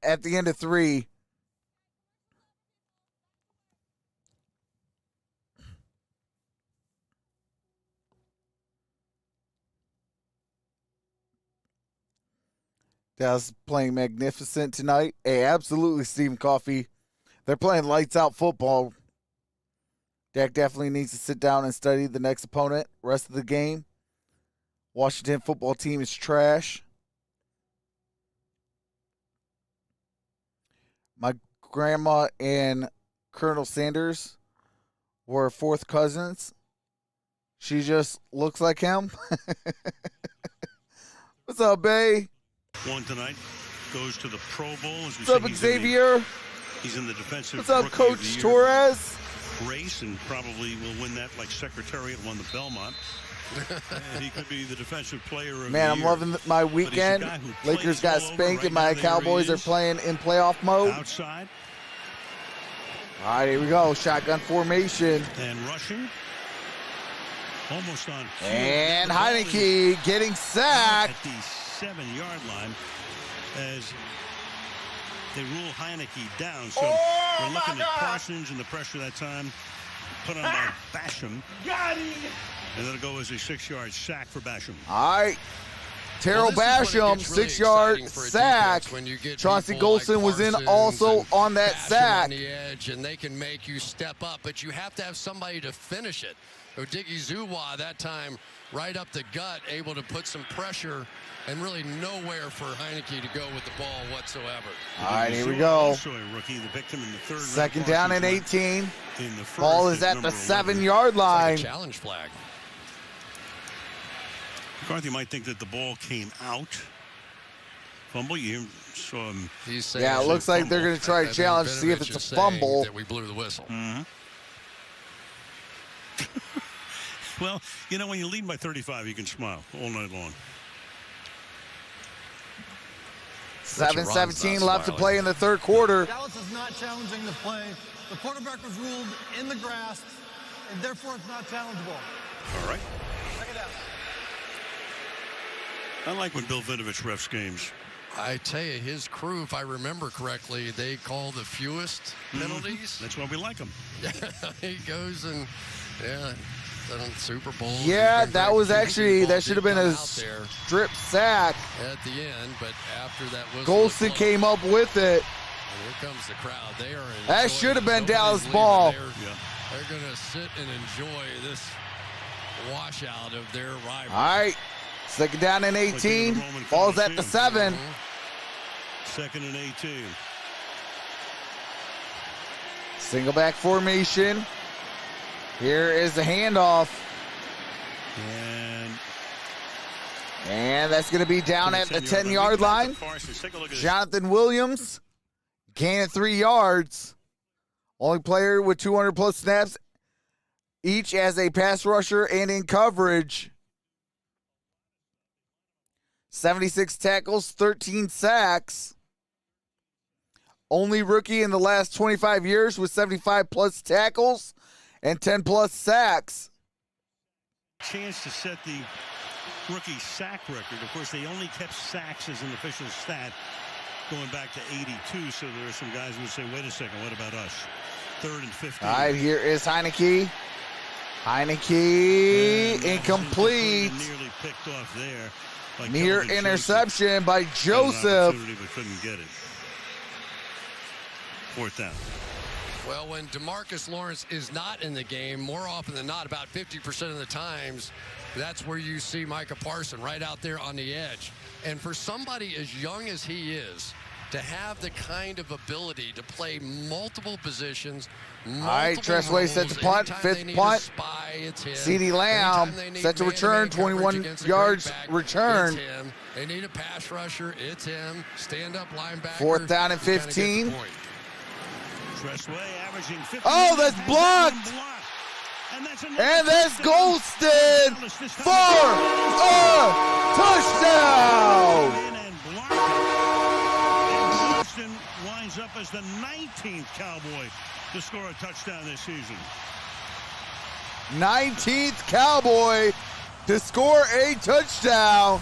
at the end of 3. Dallas playing magnificent tonight. Hey, absolutely, Stephen Coffey. They're playing lights out football. Dak definitely needs to sit down and study the next opponent. Rest of the game. Washington football team is trash. My grandma and Colonel Sanders were fourth cousins. She just looks like him. What's up, Bay? One tonight goes to the Pro Bowl. What's up, Xavier? He's in the defensive. What's up, Rookie Coach of the Year Torres? race, and probably will win that like Secretariat won the Belmont. And he could be the defensive player of the year. I'm loving my weekend. Lakers got spanked, and my Cowboys are playing in playoff mode. Outside. All right, here we go. Shotgun formation. And rushing. Almost on. And Heineke getting sacked. At the 7-yard line as they rule Heineke down. So we're looking at Parsons and the pressure that time put on by Basham. Got him. And that'll go as a 6-yard sack for Basham. All right. Terrell Basham, 6-yard sack. Chauncey Golson was in also on that sack. On the edge, and they can make you step up, but you have to have somebody to finish it. Odighizuwa that time right up the gut, able to put some pressure, and really nowhere for Heineke to go with the ball whatsoever. All right, here we go. Also a rookie, the victim in the third. Second down and 18. Ball is at the 7-yard line. Like a challenge flag. McCarthy might think that the ball came out. Fumble, you saw him. Yeah, it looks like they're going to try to challenge, see if it's a fumble. That we blew the whistle. Mm-hmm. Well, you know, when you lead by 35, you can smile all night long. 7:17 left to play in the third quarter. Dallas is not challenging the play. The quarterback was ruled in the grasp, and therefore it's not challengeable. All right. Check it out. I like when Bill Vinovich refs games. I tell you, his crew, if I remember correctly, they call the fewest penalties. That's why we like him. He goes and, yeah, done Super Bowl. Yeah, that was actually, that should have been a strip sack. At the end, but after that was Golson came up with it. And here comes the crowd. They are that should have been Dallas ball. They're going to sit and enjoy this washout of their rival. All right. Second down and 18. Ball's at the 7. Second and 18. Single back formation. Here is the handoff. And that's going to be down at the 10-yard line. Jonathan Williams, gain of 3 yards. Only player with 200-plus snaps, each as a pass rusher and in coverage. 76 tackles, 13 sacks. Only rookie in the last 25 years with 75-plus tackles and 10-plus sacks. Chance to set the rookie sack record. Of course, they only kept sacks as an official stat going back to 82, so there are some guys who would say, wait a second, what about us? 3rd and 15. All right, here is Heineke. Heineke, incomplete. Nearly picked off there. Near interception by Joseph. But couldn't get it. 4th down. Well, when DeMarcus Lawrence is not in the game, more often than not, about 50% of the times, that's where you see Micah Parsons right out there on the edge. And for somebody as young as he is, to have the kind of ability to play multiple positions. All right, Tressway set to punt, 5th punt. CeeDee Lamb set to return, 21 yards return. They need a pass rusher. It's him. Stand-up linebacker. 4th down and 15. Tressway averaging 50. Oh, that's blocked. And that's Golston for a touchdown. Golston winds up as the 19th Cowboy to score a touchdown this season. 19th Cowboy to score a touchdown.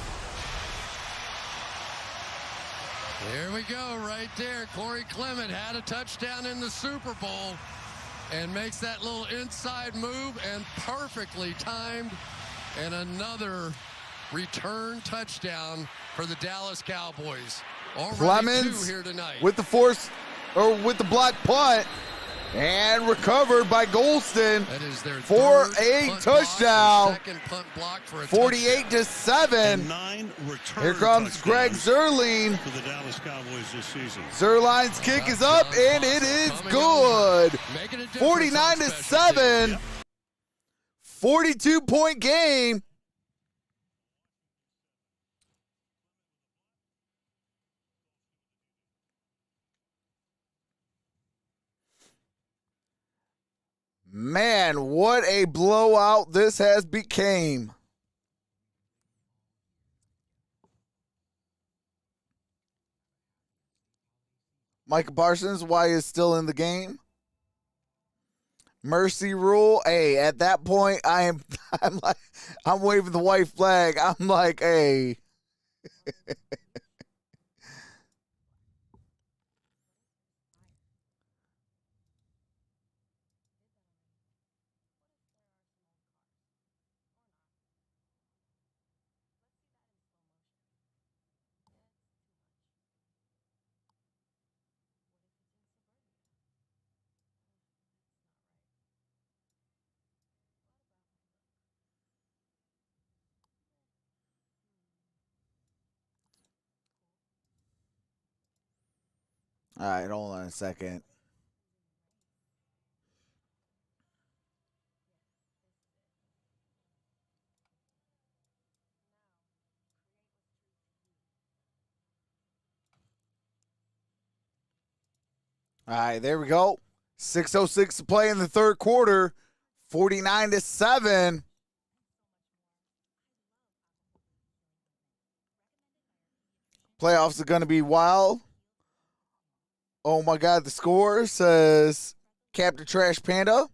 Here we go, right there. Corey Clement had a touchdown in the Super Bowl and makes that little inside move and perfectly timed. And another return touchdown for the Dallas Cowboys. Already Clemens 2 here tonight. with the block punt and recovered by Golston for a touchdown. Second punt block for a 48-7. 9 return Here comes Greg Zerline. For the Dallas Cowboys this season. Zerline's kick is up and it is good. 49-7. 42-point game. Man, what a blowout this has became. Micah Parsons, why is still in the game? Mercy rule. Hey, at that point, I'm waving the white flag. I'm like, hey. All right, hold on a second. All right, there we go. 6:06 to play in the third quarter. 49-7. Playoffs are going to be wild. Oh, my God. The score says Captain Trash Panda.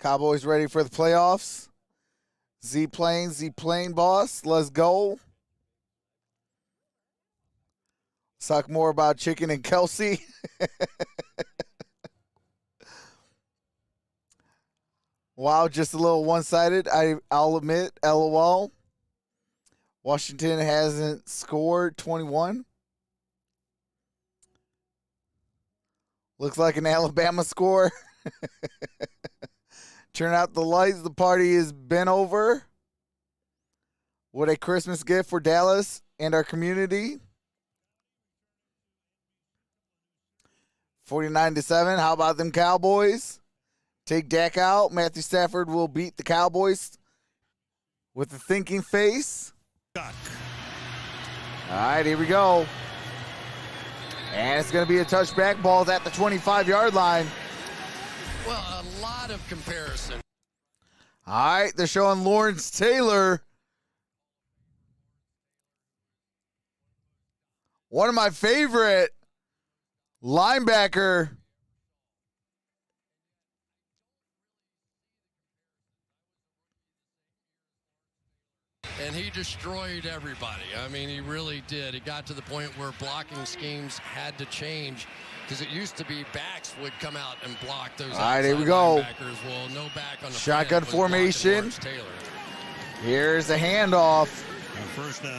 Cowboys ready for the playoffs. Z-Plane boss. Let's go. Let's talk more about Chicken and Kelsey. Wow, just a little one-sided. I'll admit, LOL. Washington hasn't scored 21. Looks like an Alabama score. Turn out the lights. The party has been over. What a Christmas gift for Dallas and our community. 49-7. How about them Cowboys? Take Dak out. Matthew Stafford will beat the Cowboys with a thinking face. All right, here we go. And it's going to be a touchback. Ball's at the 25-yard line. Well, a lot of comparison. All right, they're showing Lawrence Taylor. One of my favorite linebacker. And he destroyed everybody. I mean, he really did. It got to the point where blocking schemes had to change because it used to be backs would come out and block those. All right, here we go. Well, no back on the shotgun formation. Here's the handoff.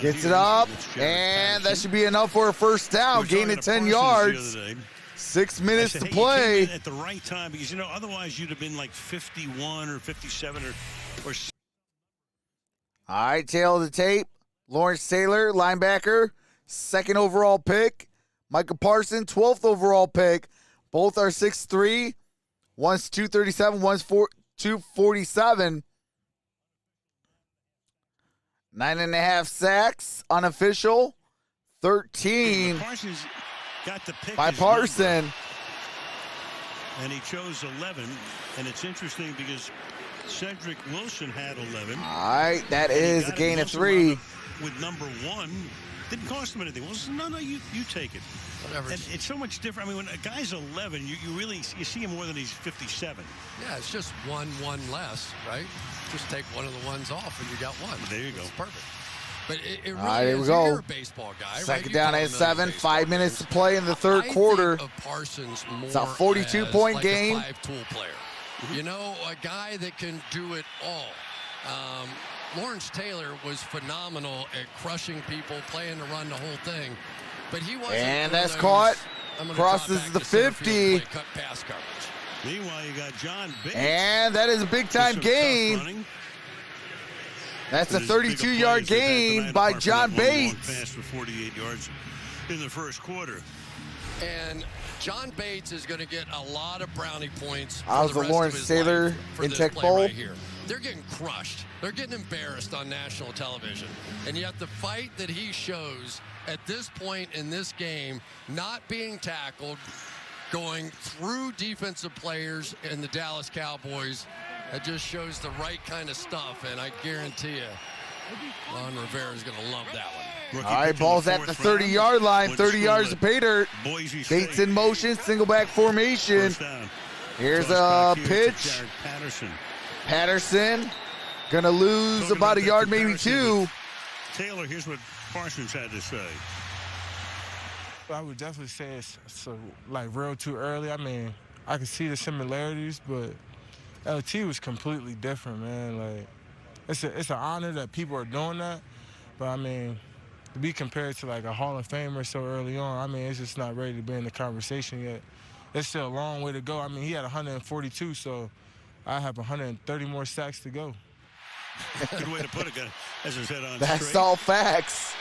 Gets it up, and that should be enough for a first down. Gain of 10 yards. 6 minutes to play. He came in at the right time because, you know, otherwise you'd have been like 51 or 57 or All right, tail of the tape. Lawrence Taylor, linebacker, 2nd overall pick. Micah Parsons, 12th overall pick. Both are 6'3". One's 237, one's 247. 9.5 sacks, unofficial. 13 Parsons got the pick by Parson. Number, and he chose 11. And it's interesting because Cedric Wilson had 11. All right, that is a gain of 3. With number 1, didn't cost him anything. Wilson, no, you take it. Whatever. And it's so much different. I mean, when a guy's 11, you really see him more than he's 57. Yeah, it's just one less, right? Just take one of the ones off, and you got one. There you go. It's perfect. But it really all right, here we is. go. You're a baseball guy, Second right? down at 7. 5 minutes to play in the third quarter. Think of Parsons more it's a 42-point like game. A 5-tool player. You know, a guy that can do it all. Lawrence Taylor was phenomenal at crushing people, playing to run the whole thing. But he wasn't. And that's caught. Crosses the 50. Cut pass coverage. Meanwhile, you got John Bates. And that is a big-time gain. That's a 32-yard gain by John Bates. Pass for 48 yards in the first quarter. And John Bates is going to get a lot of brownie points. How's the Lawrence Taylor in Tech Bowl? Right here. They're getting crushed. They're getting embarrassed on national television. And yet the fight that he shows at this point in this game, not being tackled, going through defensive players in the Dallas Cowboys, it just shows the right kind of stuff. And I guarantee you, Ron Rivera's going to love that one. All right, ball's at the 30-yard line. 30 yards to pay dirt. Bates in motion, single back formation. Here's a pitch. Patterson going to lose about a yard, maybe two. Taylor, here's what Parsons had to say. I would definitely say it's like real too early. I mean, I can see the similarities, but LT was completely different, man. Like, it's an honor that people are doing that, but I mean, to be compared to like a Hall of Famer so early on, I mean, it's just not ready to be in the conversation yet. It's still a long way to go. I mean, he had 142, so I have 130 more sacks to go. Good way to put it, as his head on That's straight. all facts.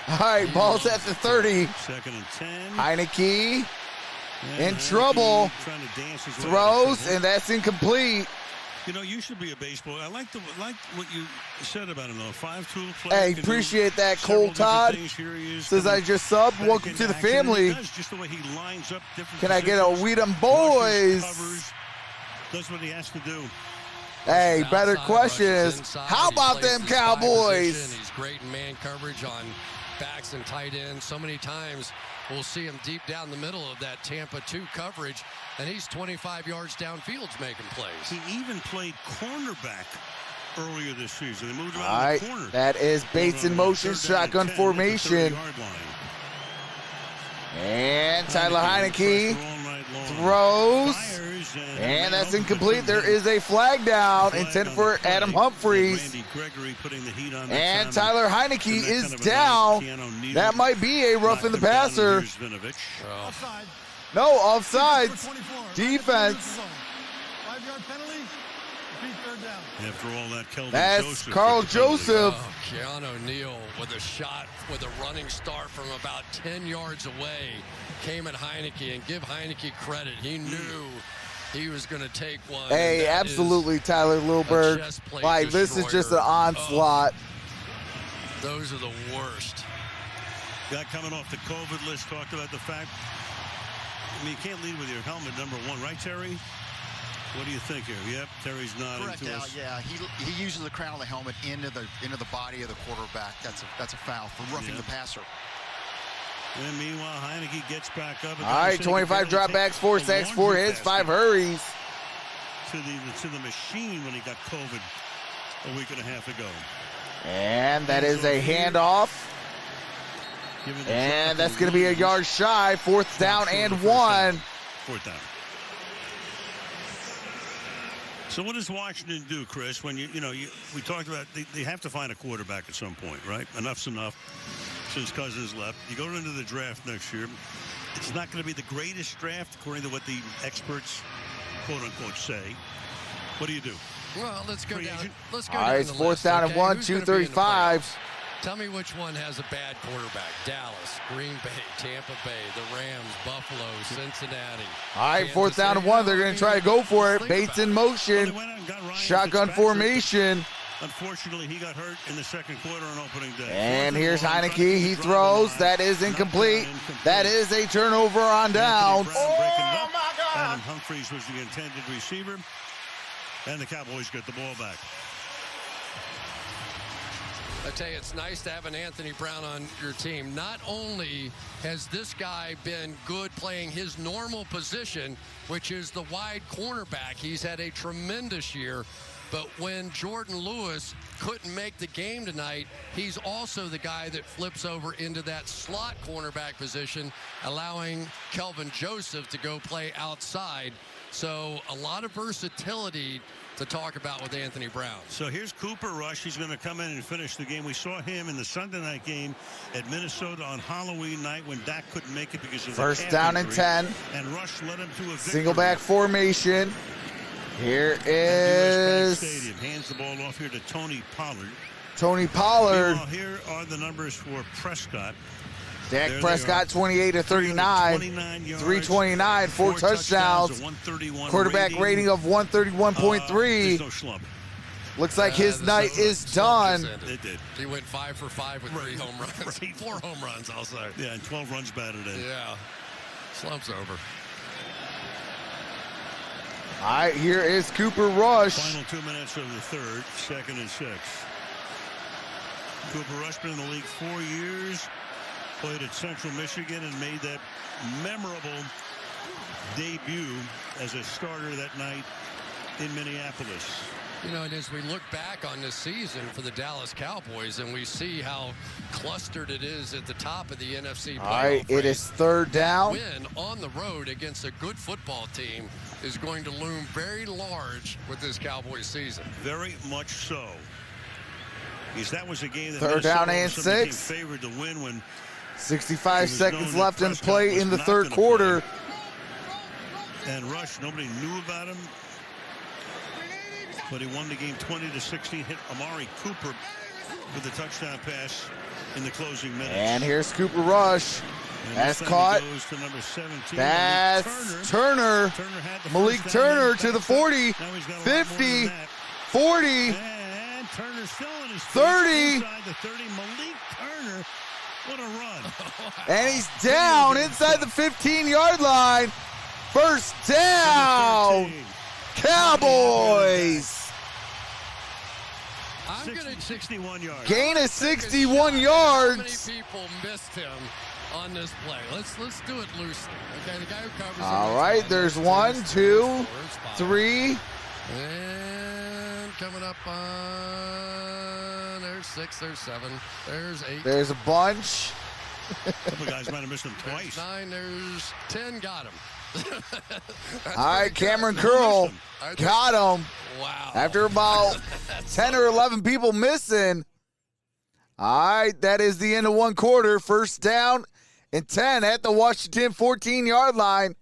All right, ball's at the 30. 2nd and 10. Heineke in trouble. Trying to dance his way Throws, and that's incomplete. You know, you should be a baseball. I like what you said about him, though. 5-tool player. Hey, appreciate that, Cole Todd. Says I just subbed. Welcome to the family. Just the way he lines up different Can I get a "We Them Boys"? Covers, does what he has to do. Hey, better question is, how about them Cowboys? He's great in man coverage on backs and tight ends. So many times we'll see him deep down the middle of that Tampa 2 coverage, and he's 25 yards downfield making plays. He even played cornerback earlier this season. They moved him All out right, of the corner. that is Bates in motion, shotgun formation. And Tyler Heineke throws, and that's incomplete. There is a flag down intended for Adam Humphries. And Tyler Heineke is down. That might be a roughing the passer. No, offsides. Defense. 5-yard penalty. Repeat third down. After all that, Kelvin That's Joseph Carl Joseph. Oh, Keanu Neal with a shot with a running start from about 10 yards away came at Heineke, and give Heineke credit. He knew he was going to take one. Hey, absolutely, Tyler Lilberg. Like, this is just an onslaught. Those are the worst. Guy coming off the COVID list talked about the fact, I mean, you can't lead with your helmet, number one, right, Terry? What do you think here? Yep, Terry's nodding Correct, to Al. us. Yeah, he uses the crown of the helmet into the body of the quarterback. That's a foul for roughing the passer. And meanwhile, Heineke gets back up. All right, 25 dropbacks, 4 sacks, 4 hits, 5 hurries. To the machine when he got COVID a week and a half ago. And that is a handoff. And that's going to be a yard shy. 4th down and 1. 4th down. So what does Washington do, Chris, when we talked about they have to find a quarterback at some point, right? Enough's enough since Cousins left. You go into the draft next year. It's not going to be the greatest draft, according to what the experts, quote unquote, say. What do you do? Well, let's go down. Let's go All down right, it's the 4th list, down okay? and 1, Who's gonna be in the 235. Tell me which one has a bad quarterback. Dallas, Green Bay, Tampa Bay, the Rams, Buffalo, Cincinnati. All right, 4th down and 1. They're going to try to go for it. Bates in motion. Shotgun formation. Unfortunately, he got hurt in the second quarter on opening day. And here's Heineke. He throws. That is incomplete. That is a turnover on downs. Oh, my God. Adam Humphries was the intended receiver. And the Cowboys get the ball back. I tell you, it's nice to have an Anthony Brown on your team. Not only has this guy been good playing his normal position, which is the wide cornerback, he's had a tremendous year. But when Jordan Lewis couldn't make the game tonight, he's also the guy that flips over into that slot cornerback position, allowing Kelvin Joseph to go play outside. So a lot of versatility to talk about with Anthony Brown. So here's Cooper Rush. He's going to come in and finish the game. We saw him in the Sunday night game at Minnesota on Halloween night when Dak couldn't make it because of the First calf down and injury. 10. And Rush led him to a victory. Single back formation. Here is Stadium. Hands the ball off here to Tony Pollard. Tony Pollard. Meanwhile, here are the numbers for Prescott. Dak Prescott, 28 to 39, 329, 4 touchdowns, quarterback rating of 131.3. No slump. Looks like his night is done. It did. He went 5 for 5 with 3 home runs. 4 home runs, I'll say. Yeah, and 12 runs batted in. Yeah. Slump's over. All right, here is Cooper Rush. Final 2 minutes of the third, 2nd and 6. Cooper Rush been in the league 4 years, played at Central Michigan and made that memorable debut as a starter that night in Minneapolis. You know, and as we look back on this season for the Dallas Cowboys and we see how clustered it is at the top of the NFC playoff. All right, it is 3rd down. Win on the road against a good football team is going to loom very large with this Cowboys season. Very much so. Because that was a game that 3rd down and Minnesota 6. favored to win when 65 seconds left in play in the 3rd quarter. And Rush, nobody knew about him, but he won the game 20-16. Hit Amari Cooper with a touchdown pass in the closing minutes. And here's Cooper Rush. That's caught. Goes to number 17. That's Turner. Malik Turner to the 40, 50, 40, and Turner's still in his 30. Inside the 30. Malik Turner, what a run. And he's down inside the 15-yard line. First down, Cowboys. I'm going to 61 yards. Gain of 61 yards. How many people missed him on this play? Let's do it loosely. Okay, the guy who covers. All right, there's 1, 2, 3. And coming up on there's 6, there's 7, there's 8. There's a bunch. A couple guys might have missed him twice. There's 9, there's 10. Got him. All right, Cameron Curl got him. Wow. After about 10 or 11 people missing. All right, that is the end of 1 quarter. First down and 10 at the Washington 14-yard line.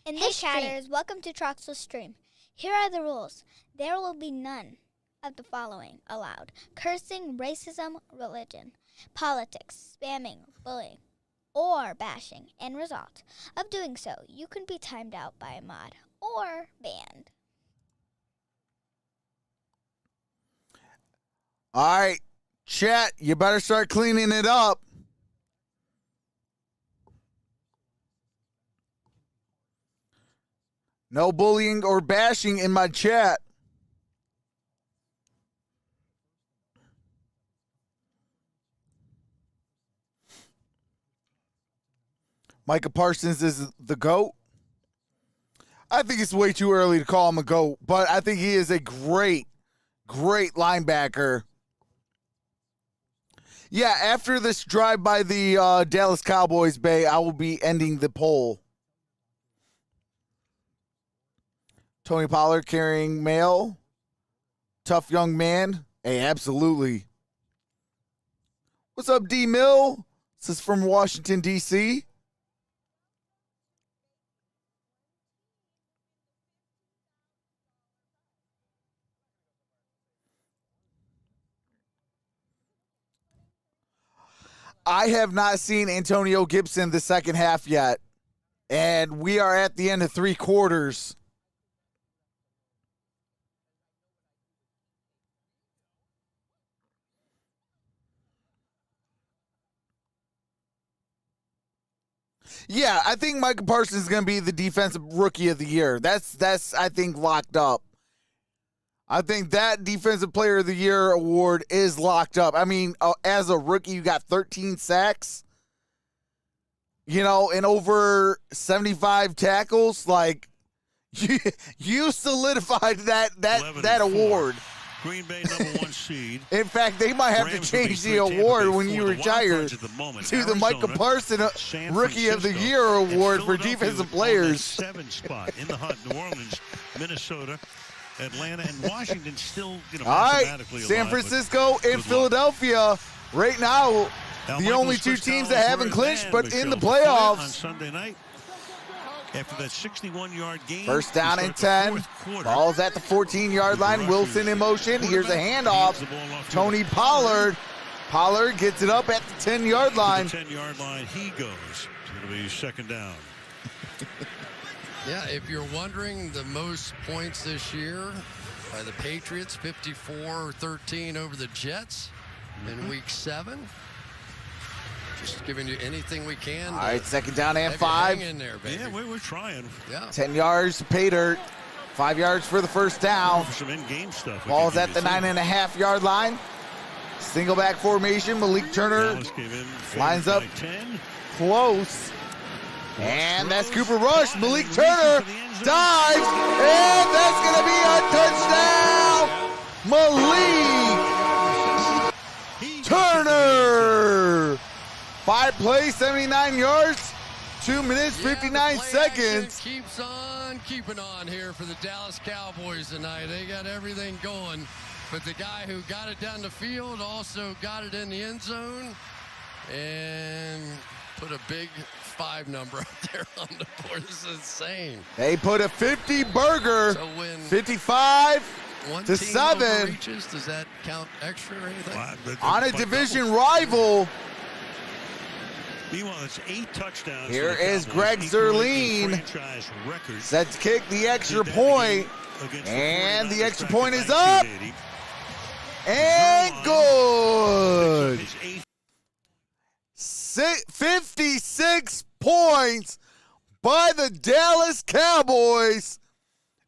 And this chatters, welcome to Troxel Stream. Here are the rules. There will be none of the following allowed: cursing, racism, religion, politics, spamming, bullying, or bashing. End result of doing so, you can be timed out by a mod or banned. All right, chat, you better start cleaning it up. No bullying or bashing in my chat. Micah Parsons is the GOAT. I think it's way too early to call him a GOAT, but I think he is a great linebacker. Yeah, after this drive by the Dallas Cowboys, Bay, I will be ending the poll. Tony Pollard carrying mail. Tough young man. Hey, absolutely. What's up, D Mill? This is from Washington, D.C. I have not seen Antonio Gibson the second half yet, and we are at the end of 3 quarters. Yeah, I think Micah Parsons is going to be the defensive rookie of the year. That's I think locked up. I think that defensive player of the year award is locked up. I mean, as a rookie, you got 13 sacks, and over 75 tackles. Like, you solidified that award. Green Bay #1 seed. In fact, they might have to change the award when you retire to the Micah Parsons Rookie of the Year award for defensive players. 7 spot in the hunt. New Orleans, Minnesota, Atlanta, and Washington still, all right, mathematically San alive, Francisco and Philadelphia right now, the only 2 teams that haven't clinched, but in the playoffs. On Sunday night, after that 61-yard game. First down and 10. Ball's at the 14-yard line. Wilson in motion. Here's a handoff. Tony Pollard. Pollard gets it up at the 10-yard line. To the 10-yard line he goes. It'll be 2nd down. Yeah, if you're wondering, the most points this year by the Patriots, 54-13 over the Jets. in week 7. Just giving you anything we can. All right, second down and 5. Hang in there, baby. Yeah, we're trying. Yeah. 10 yards to pay dirt. 5 yards for the first down. Some in-game stuff. Ball's at the 9.5-yard line. Single back formation. Malik Turner lines up close. And that's Cooper Rush. Malik Turner dives. And that's going to be a touchdown. Malik Turner. 5 plays, 79 yards. 2 minutes, 59 seconds. Keeps on keeping on here for the Dallas Cowboys tonight. They got everything going. But the guy who got it down the field also got it in the end zone and put a big 5 number up there on the board. This is insane. They put a 50 burger, 55 to 7. Reaches, does that count extra or anything? On a division rival. Meanwhile, it's 8 touchdowns. Here is Greg Zerline. Set to kick the extra point. And the extra point is up. And good. 56 points by the Dallas Cowboys.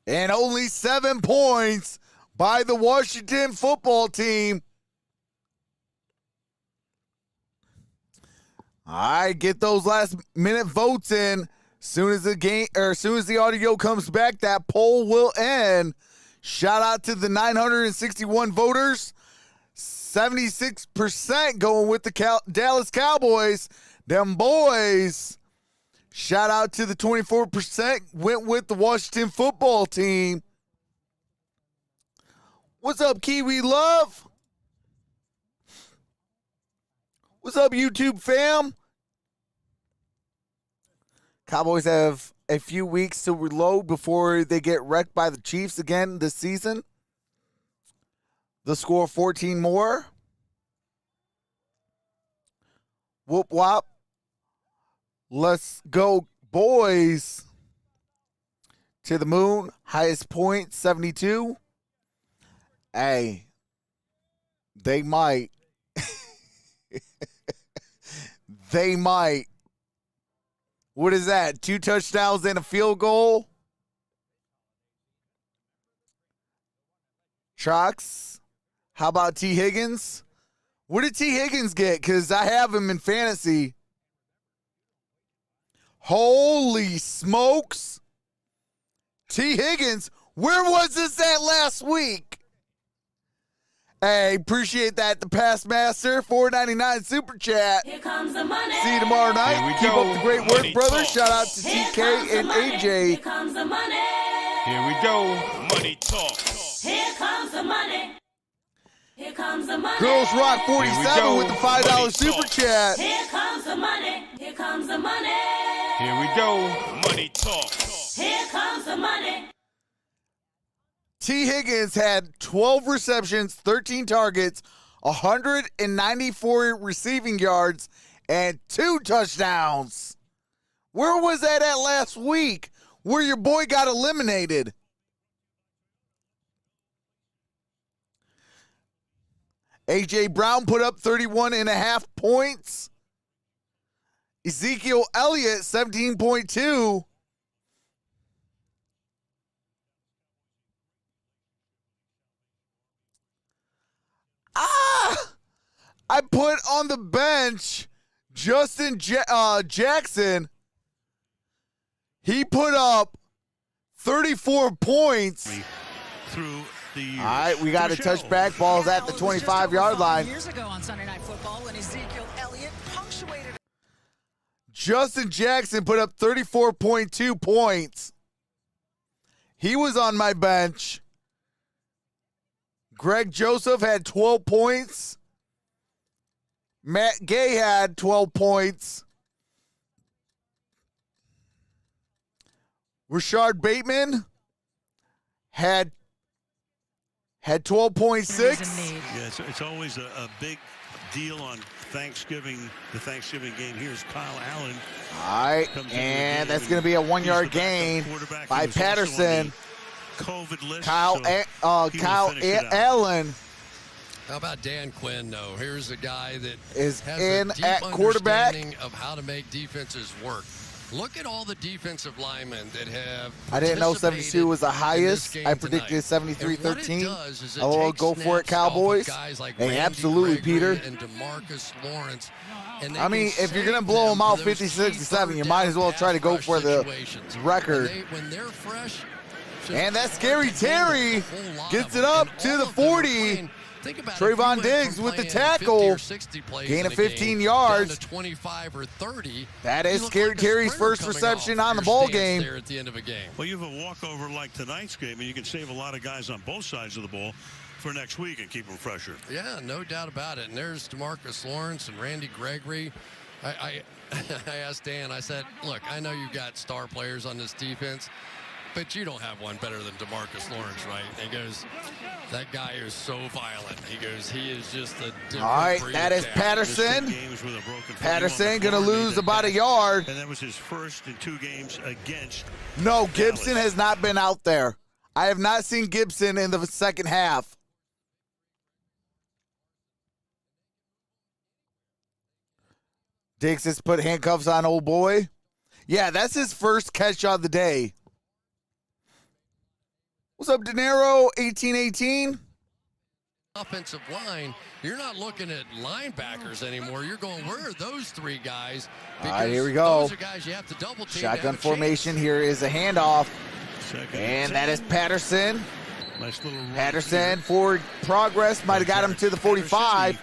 And only 7 points by the Washington football team. All right, get those last minute votes in. Soon as the audio comes back, that poll will end. Shout out to the 961 voters. 76% going with the Dallas Cowboys. Them boys. Shout out to the 24% went with the Washington football team. What's up, Kiwi Love? What's up, YouTube fam? Cowboys have a few weeks to reload before they get wrecked by the Chiefs again this season. They'll score 14 more. Whoop whop. Let's go, boys. To the moon. Highest point, 72. Hey, they might. They might. What is that? 2 touchdowns and a field goal? Trox. How about T. Higgins? What did T. Higgins get? Because I have him in fantasy. Holy smokes. T. Higgins, where was this at last week? Hey, appreciate that. The Past Master, $4.99 super chat. Here comes the money. See you tomorrow night. Keep up the great work, brother. Shout out to TK and AJ. Here comes the money. Here we go. Money talk. Here comes the money. Here comes the money. Girls Rock 47 with the $5 super chat. Here comes the money. Here comes the money. Here we go. Money talk. Here comes the money. T. Higgins had 12 receptions, 13 targets, 194 receiving yards, and 2 touchdowns. Where was that at last week? Where your boy got eliminated? A.J. Brown put up 31.5 points. Ezekiel Elliott, 17.2. I put on the bench Justin Jackson. He put up 34 points. Through the years. All right, we got a touchback. Ball's at the 25-yard line. Years ago on Sunday Night Football when Ezekiel Elliott punctuated. Justin Jackson put up 34.2 points. He was on my bench. Greg Joseph had 12 points. Matt Gay had 12 points. Rashard Bateman had 12.6. Yeah, it's always a big deal on Thanksgiving, the Thanksgiving game. Here's Kyle Allen. All right, and that's going to be a 1-yard gain by Patterson. COVID list, Kyle Allen How about Dan Quinn, though? Here's a guy that Is has in a deep at quarterback. understanding of how to make defenses work. Look at all the defensive linemen that have. I didn't know 72 was the highest. I predicted tonight. 73-13. It Oh, takes go for it, snaps off of Cowboys. guys like Hey, Randy absolutely, Gregory Peter. and DeMarcus Lawrence. And they I mean, can if you're save going to blow them out for those 50-67, you key might as well third try to down go pass for the rush situations. record. When they're fresh, And that scary Terry gets it up to the 40. Trevor Diggs with the tackle. Gain of 15 yards. 25 or 30. That is Scary Terry's first reception on the ball game. There at the end of a game. Well, you have a walkover like tonight's game, and you can save a lot of guys on both sides of the ball for next week and keep them fresher. Yeah, no doubt about it. And there's DeMarcus Lawrence and Randy Gregory. I asked Dan, I said, look, I know you've got star players on this defense, but you don't have one better than DeMarcus Lawrence, right? And he goes, that guy is so violent. He goes, he is just a different All right, breed that of is cat. Patterson. Patterson going to lose about a yard. And that was his first in 2 games against. No, Gibson has not been out there. I have not seen Gibson in the second half. Diggs has put handcuffs on old boy. Yeah, that's his first catch of the day. What's up, De Niro? 1818. Offensive line, you're not looking at linebackers anymore. You're going, where are those 3 guys? All right, here we go. Those are guys you have to double team. Shotgun formation. Here is a handoff. And that is Patterson. Nice little Patterson forward progress. Might have got him to the 45.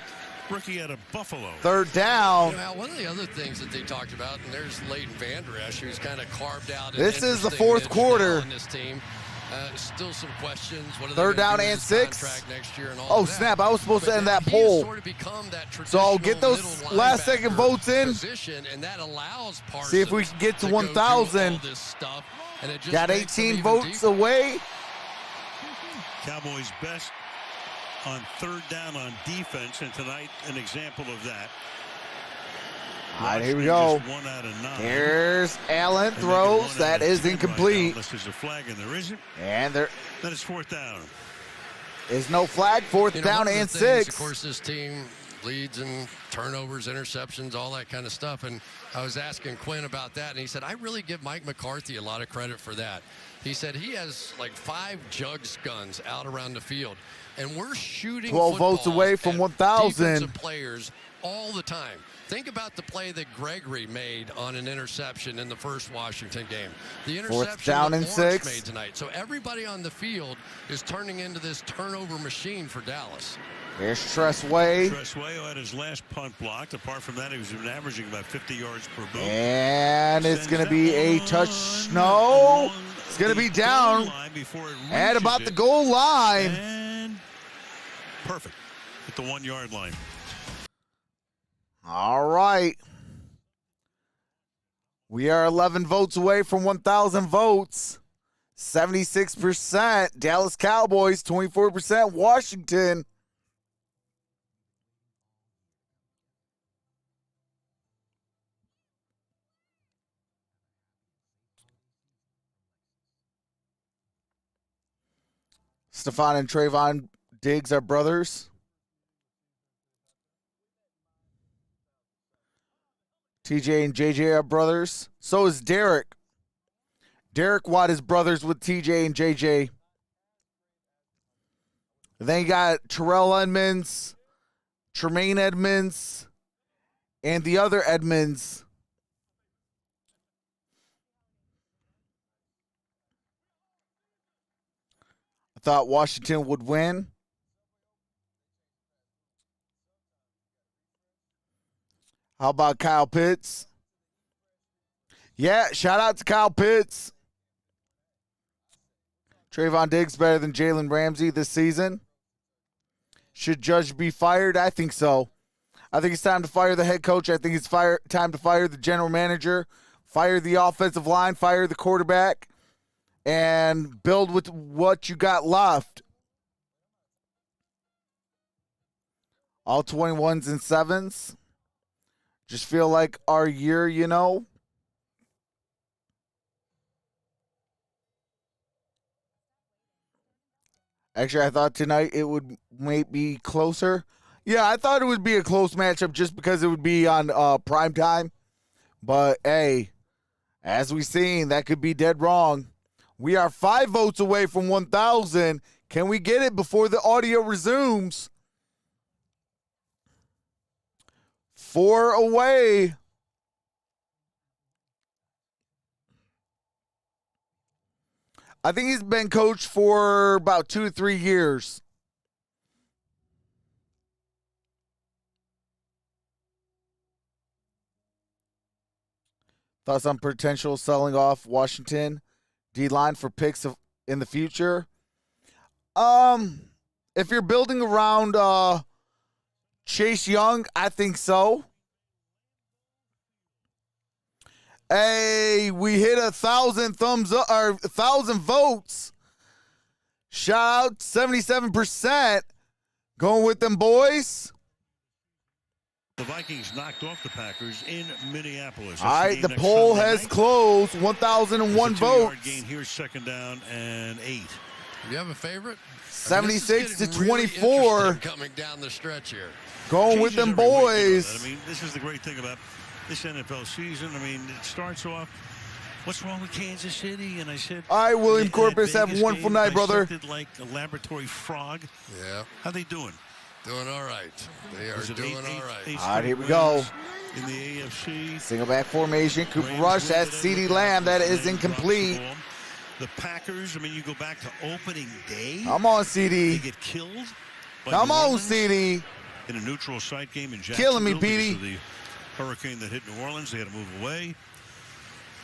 Rookie out of Buffalo. Third down. You know, one of the other things that they talked about, and there's Leighton Vander Esch, who's kind of carved out. This is the fourth quarter. On this team. Still some questions. What are Third they down do and with his 6. contract next year and all Oh, of that. snap. I was supposed to But end now that he has poll. sort of become that So I'll get those traditional last second linebacker votes in. position, and that allows Parsons See if we can get to go through 1,000. all this stuff, and it just Got makes them 18 even votes deeper. away. Cowboys best on third down on defense, and tonight an example of that. All right, here we go. Just 1 out of 9. Here's Allen throws. That is incomplete. Unless there's a flag, and there isn't. And there Then it's 4th down. is no flag. Fourth You know, down one of the and things, 6. Of course, this team leads in turnovers, interceptions, all that kind of stuff. And I was asking Quinn about that, and he said, I really give Mike McCarthy a lot of credit for that. He said he has like 5 jugs guns out around the field, and we're shooting 12 votes away from 1,000. defensive players all the time. Think about the play that Gregory made on an interception in the first Washington game. The interception down that and Lawrence 6. made tonight. So everybody on the field is turning into this turnover machine for Dallas. Here's Tressway. Tressway had his last punt blocked. Apart from that, he was averaging about 50 yards per boot. And it's going to be a touch. No. It's going to be down at about the goal line. And perfect at the 1 yard line. All right. We are 11 votes away from 1,000 votes. 76% Dallas Cowboys, 24% Washington. Stephon and Trevor Diggs are brothers. TJ and JJ are brothers. So is Derek. Derek Watt is brothers with TJ and JJ. Then you got Terrell Edmonds, Tremaine Edmonds, and the other Edmonds. I thought Washington would win. How about Kyle Pitts? Yeah, shout out to Kyle Pitts. Trevor Diggs better than Jalen Ramsey this season. Should Judge be fired? I think so. I think it's time to fire the head coach. I think it's time to fire the general manager, fire the offensive line, fire the quarterback, and build with what you got left. All 21s and 7s. Just feel like our year, you know. Actually, I thought tonight it would maybe closer. Yeah, I thought it would be a close matchup just because it would be on prime time. But, hey, as we've seen, that could be dead wrong. We are 5 votes away from 1,000. Can we get it before the audio resumes? 4 away. I think he's been coached for about 2 to 3 years. Thoughts on potential selling off Washington D-line for picks in the future? If you're building around Chase Young, I think so. Hey, we hit 1,000 thumbs up or 1,000 votes. Shout out 77%. Going with them boys. The Vikings knocked off the Packers in Minneapolis. All right, the poll has closed. 1,001 votes. Gain here, 2nd down and 8. You have a favorite? 76 to really 24. Coming down the stretch here. Going with them boys. I mean, this is the great thing about this NFL season. I mean, it starts off, what's wrong with Kansas City? And I said, all right, William Corpus, have a wonderful night, brother. Like a laboratory frog. Yeah. How they doing? Doing all right. They are doing all right. All right, here we go. In the AFC. Single back formation. Cooper Rush. That's CeeDee Lamb. That is incomplete. The Packers, I mean, you go back to opening day. Come on, CD. They get killed. Come on, CD. In a neutral site game in Jacksonville. Killing me, Petey. The hurricane that hit New Orleans, they had to move away.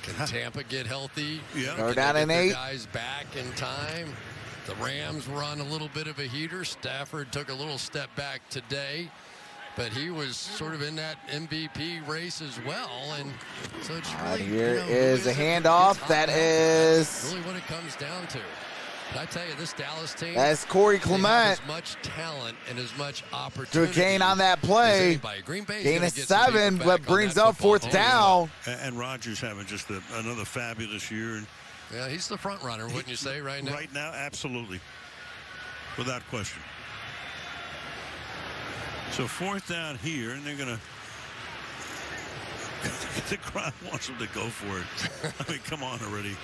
Can Tampa get healthy? Yeah. They're down in 8. Guys back in time. The Rams were on a little bit of a heater. Stafford took a little step back today, but he was sort of in that MVP race as well. And so it's really, here is a handoff. That is really what it comes down to. I tell you, this Dallas team. That's Corey Clement. As much talent and as much opportunity. To gain on that play. Gain a 7, but brings up 4th down. And Rodgers having just another fabulous year. Yeah, he's the front runner, wouldn't you say, right now? Right now, absolutely. Without question. So 4th down here, and they're going to. The crowd wants them to go for it. I mean, come on already.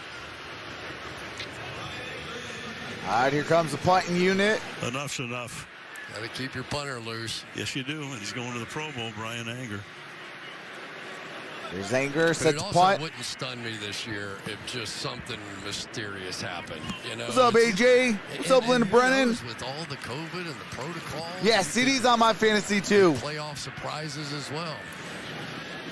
All right, here comes the punting unit. Enough's enough. Got to keep your punter loose. Yes, you do. And he's going to the Pro Bowl, Brian Anger. There's Anger, sets punt. punt. It wouldn't stun me this year if just something mysterious happened. You know, what's up, AJ? What's up, Linda Brennan? With all the COVID and the protocols. Yeah, CD's on my fantasy too. Playoff surprises as well.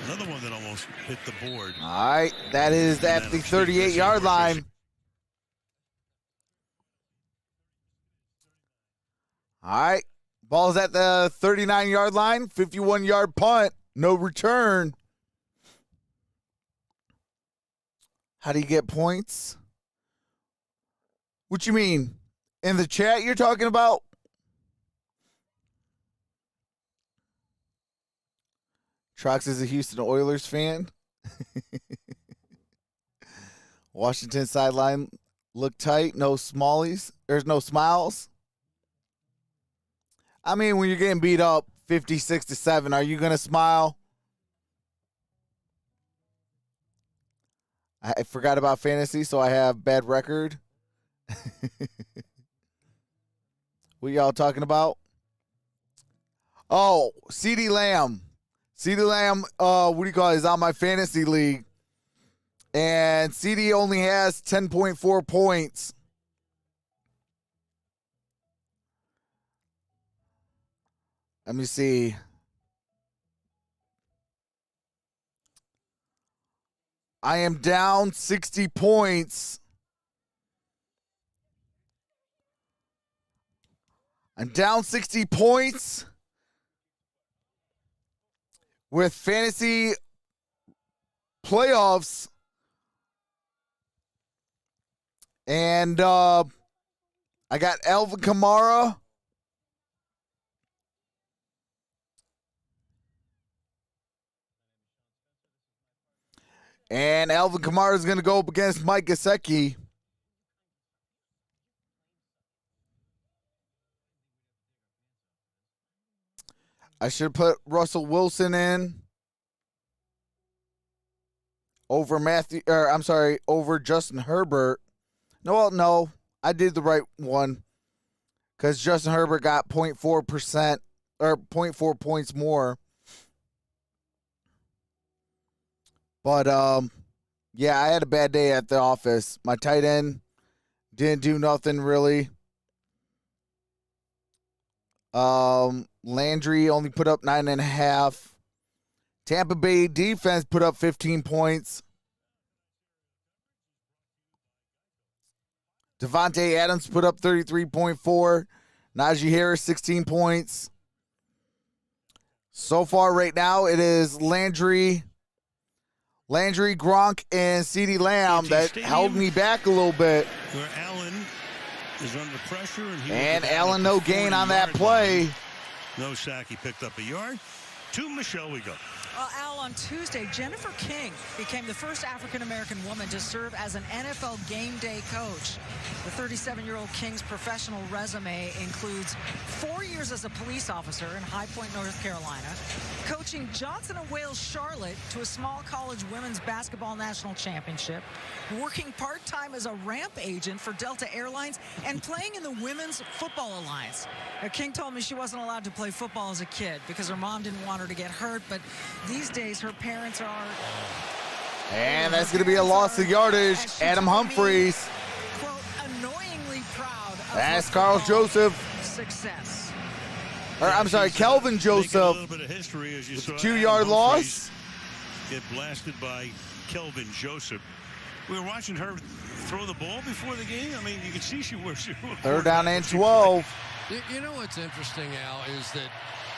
Another one that almost hit the board. All right, that is at the 38-yard line. All right, ball's at the 39-yard line. 51-yard punt, no return. How do you get points? What you mean? In the chat you're talking about? Trox is a Houston Oilers fan. Washington sideline look tight. No smallies. There's no smiles. I mean, when you're getting beat up 56-7, are you going to smile? I forgot about fantasy, so I have bad record. What y'all talking about? Oh, CeeDee Lamb. CeeDee Lamb, what do you call it? Is on my fantasy league. And CeeDee only has 10.4 points. Let me see. I am down 60 points. I'm down 60 points with fantasy playoffs. And I got Alvin Kamara. And Alvin Kamara is going to go up against Mike Gesicki. I should put Russell Wilson in over over Justin Herbert. No, I did the right one because Justin Herbert got 0.4% or 0.4 points more. But, yeah, I had a bad day at the office. My tight end didn't do nothing really. Landry only put up 9.5. Tampa Bay defense put up 15 points. Devontae Adams put up 33.4. Najee Harris, 16 points. So far right now, it is Landry, Gronk, and CeeDee Lamb that held me back a little bit. Where Allen is under pressure. And Allen, no gain on that play. No sack. He picked up a yard. To Michelle we go. Al, on Tuesday, Jennifer King became the first African-American woman to serve as an NFL game day coach. The 37-year-old King's professional resume includes 4 years as a police officer in High Point, North Carolina, coaching Johnson & Wales Charlotte to a small college women's basketball national championship, working part-time as a ramp agent for Delta Airlines, and playing in the Women's Football Alliance. Now, King told me she wasn't allowed to play football as a kid because her mom didn't want her to get hurt, but these days her parents are... And that's going to be a loss of yardage. Adam Humphries. Quote, annoyingly proud of that's Carl Joseph. Success. Or, I'm sorry, Kelvin Joseph. A little bit of history as you saw. 2-yard loss. Get blasted by Kelvin Joseph. We were watching her throw the ball before the game. I mean, you can see she was. 3rd down and 12. You know what's interesting, Al, is that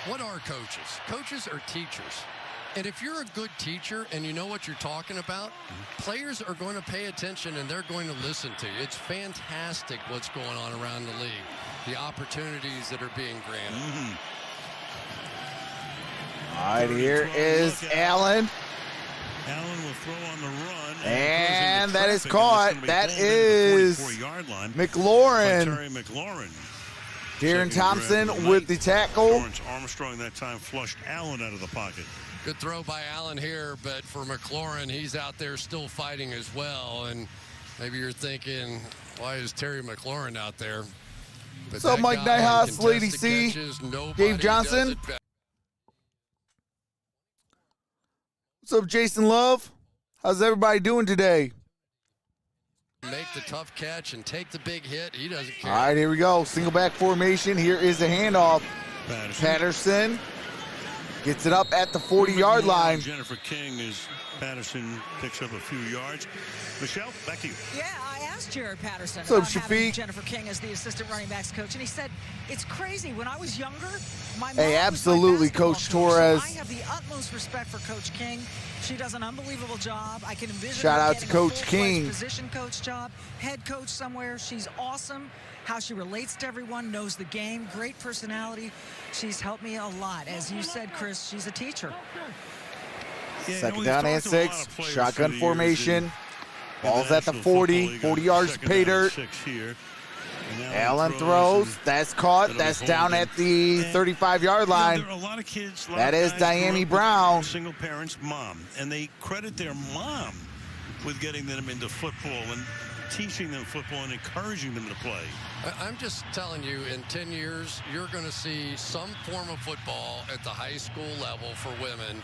what are coaches? Coaches are teachers. And if you're a good teacher and you know what you're talking about, players are going to pay attention and they're going to listen to you. It's fantastic what's going on around the league, the opportunities that are being granted. All right, here is Allen. Allen will throw on the run. And that is caught. That is McLaurin. Terry McLaurin. Darren Thompson with the tackle. Lawrence Armstrong that time flushed Allen out of the pocket. Good throw by Allen here, but for McLaurin, he's out there still fighting as well. And maybe you're thinking, why is Terry McLaurin out there? But what's up, Mike Nyhaus, Lady C, Dave Johnson? What's up, Jason Love? How's everybody doing today? Make the tough catch and take the big hit. He doesn't care. All right, here we go. Single back formation. Here is the handoff. Patterson gets it up at the 40-yard line. Jennifer King as Patterson picks up a few yards. Michelle, back to you. Yeah, I asked Jared Patterson What's up, about having Shafiq? Jennifer King as the assistant running backs coach, and he said, it's crazy. When I was younger, my mom Hey, was absolutely, my basketball Coach Torres. I have the utmost respect for Coach King. She does an unbelievable job. I can envision Shout her out to getting a Coach full-fledged King. Position coach job, head coach somewhere. She's awesome. How she relates to everyone, knows the game, great personality. She's helped me a lot. As you said, Chris, she's a teacher. Yeah, Second down and 6. Shotgun formation. Ball's at the 40. 40 yards to pay dirt. Allen throws. That's caught. That's down at the 35-yard line. There are a lot of kids. That is Diami Brown. Single parents' mom, and they credit their mom with getting them into football and teaching them football and encouraging them to play. I'm just telling you, in 10 years, you're going to see some form of football at the high school level for women.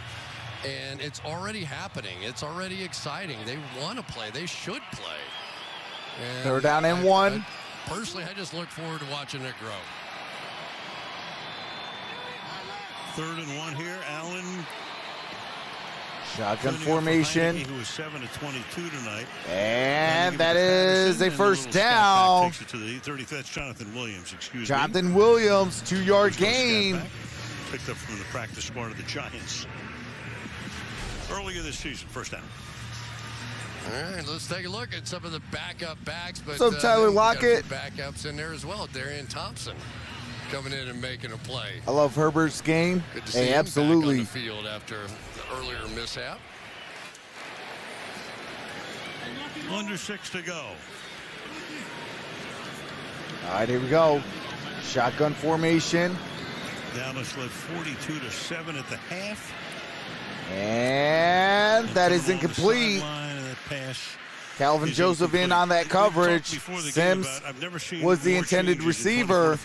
And it's already happening. It's already exciting. They want to play. They should play. And 3rd down and 1. Personally, I just look forward to watching it grow. 3rd and 1 here. Allen. Shotgun formation. Who was 7 of 22 tonight. And that is a first down. Takes it to the 30. That's Jonathan Williams. Excuse me. Jonathan Williams, 2-yard gain. Picked up from the practice squad of the Giants. Earlier this season, first down. All right, let's take a look at some of the backup backs. But What's up, Tyler Lockett? Backups in there as well. Darian Thompson coming in and making a play. I love Herbert's game. Good to see Hey, him absolutely. back on the field after the earlier mishap. Under 6 to go. All right, here we go. Shotgun formation. Dallas led 42-7 at the half. And that is incomplete. That pass Calvin Joseph in on that coverage. Sims was the intended receiver.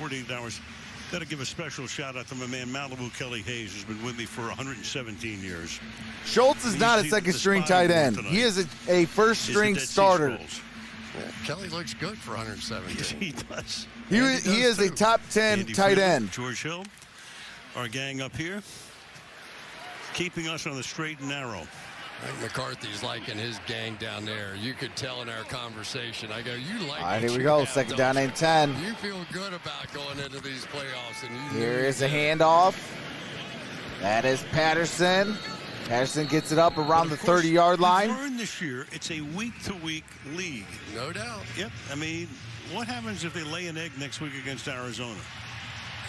Got to give a special shout out to my man Malibu Kelly Hayes, who's been with me for 117 years. Schultz is not a second-string tight end. He is a first-string starter. Yeah, Kelly looks good for 117. He does. He is a top 10 tight end. George Hill, our gang up here, keeping us on the straight and narrow. Mike McCarthy's liking his gang down there. You could tell in our conversation. I go, you like. All right, here we go. Second down and 10. You feel good about going into these playoffs, and you. Here is a handoff. That is Patterson. Patterson gets it up around the 30-yard line. We've learned this year it's a week-to-week league. No doubt. Yep. I mean, what happens if they lay an egg next week against Arizona?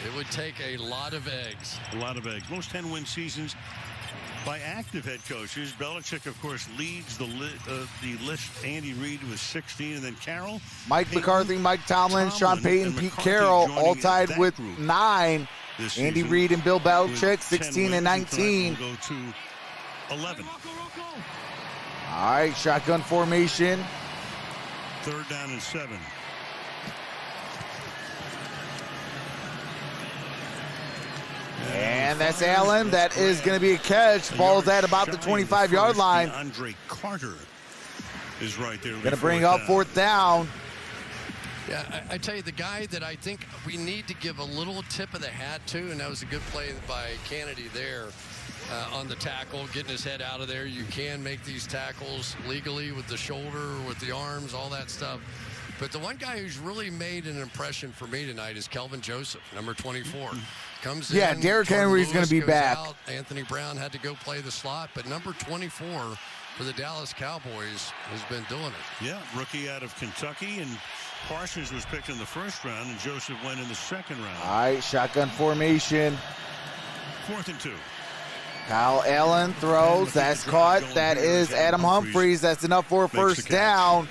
It would take a lot of eggs. A lot of eggs. Most 10-win seasons by active head coaches. Belichick, of course, leads the list. Andy Reid with 16, and then Carroll. Mike Payton, McCarthy, Mike Tomlin, Sean Payton, Pete Carroll, all tied with 9. Andy Reid and Bill Belichick, 16 and 19. We'll go to 11. All right, shotgun formation. 3rd down and 7. And that's Allen. That is going to be a catch. Ball's at about the 25-yard line. Andre Carter is right there. Going to bring up 4th down. Yeah, I tell you, the guy that I think we need to give a little tip of the hat to, and that was a good play by Kennedy there on the tackle, getting his head out of there. You can make these tackles legally with the shoulder, with the arms, all that stuff. But the one guy who's really made an impression for me tonight is Kelvin Joseph, number 24. Comes in. Yeah, Derrick Henry's going to be back. Out. Anthony Brown had to go play the slot, but number 24 for the Dallas Cowboys has been doing it. Yeah, rookie out of Kentucky, and Parsons was picked in the 1st round, and Joseph went in the 2nd round. All right, shotgun formation. 4th and 2. Kyle Allen throws. That's caught. That is Adam Humphries. That's enough for a 1st down.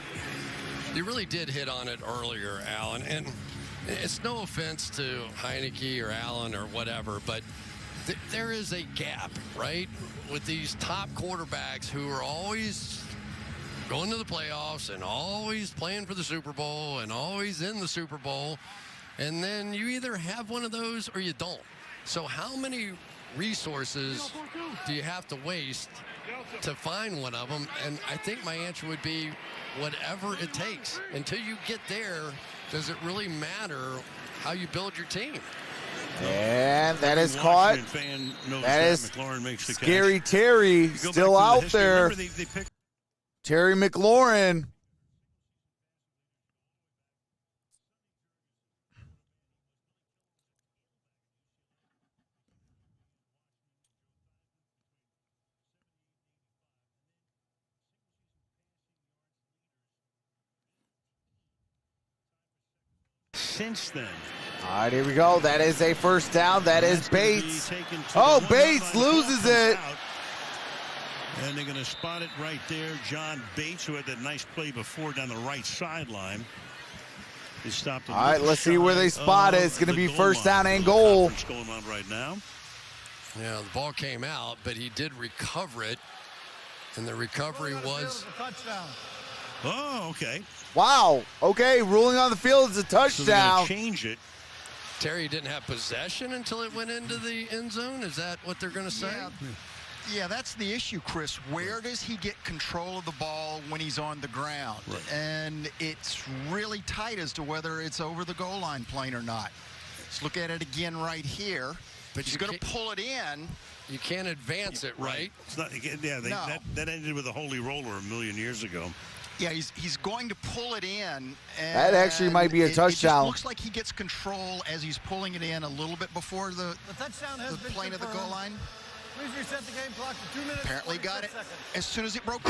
You really did hit on it earlier, Alan, and it's no offense to Heineke or Allen or whatever, but there is a gap, right, with these top quarterbacks who are always going to the playoffs and always playing for the Super Bowl and always in the Super Bowl, and then you either have one of those or you don't. So how many resources do you have to waste to find one of them? And I think my answer would be whatever it takes. Until you get there, does it really matter how you build your team? And that is caught. That is Scary Terry still out there. Terry McLaurin. Since then. All right, here we go. That is a 1st down. That is Bates. Oh, Bates loses it. And they're going to spot it right there. John Bates, who had that nice play before down the right sideline. He stopped. All right, let's see where they spot it. It's going to be 1st down and goal. What's going on right now? Yeah, the ball came out, but he did recover it. And the recovery was a touchdown. Oh, okay. Wow. Okay, ruling on the field is a touchdown. So change it. Terry didn't have possession until it went into the end zone? Is that what they're going to say? Yeah, that's the issue, Chris. Where does he get control of the ball when he's on the ground? Right. And it's really tight as to whether it's over the goal line plane or not. Let's look at it again right here. But he's going to pull it in. You can't advance it, right? It's not, yeah, that ended with a holy roller a million years ago. Yeah, he's going to pull it in. And that actually might be a touchdown. It just looks like he gets control as he's pulling it in a little bit before the touchdown has been plane of the goal line. Please reset the game clock to 2 minutes. Apparently got it seconds. as soon as it broke.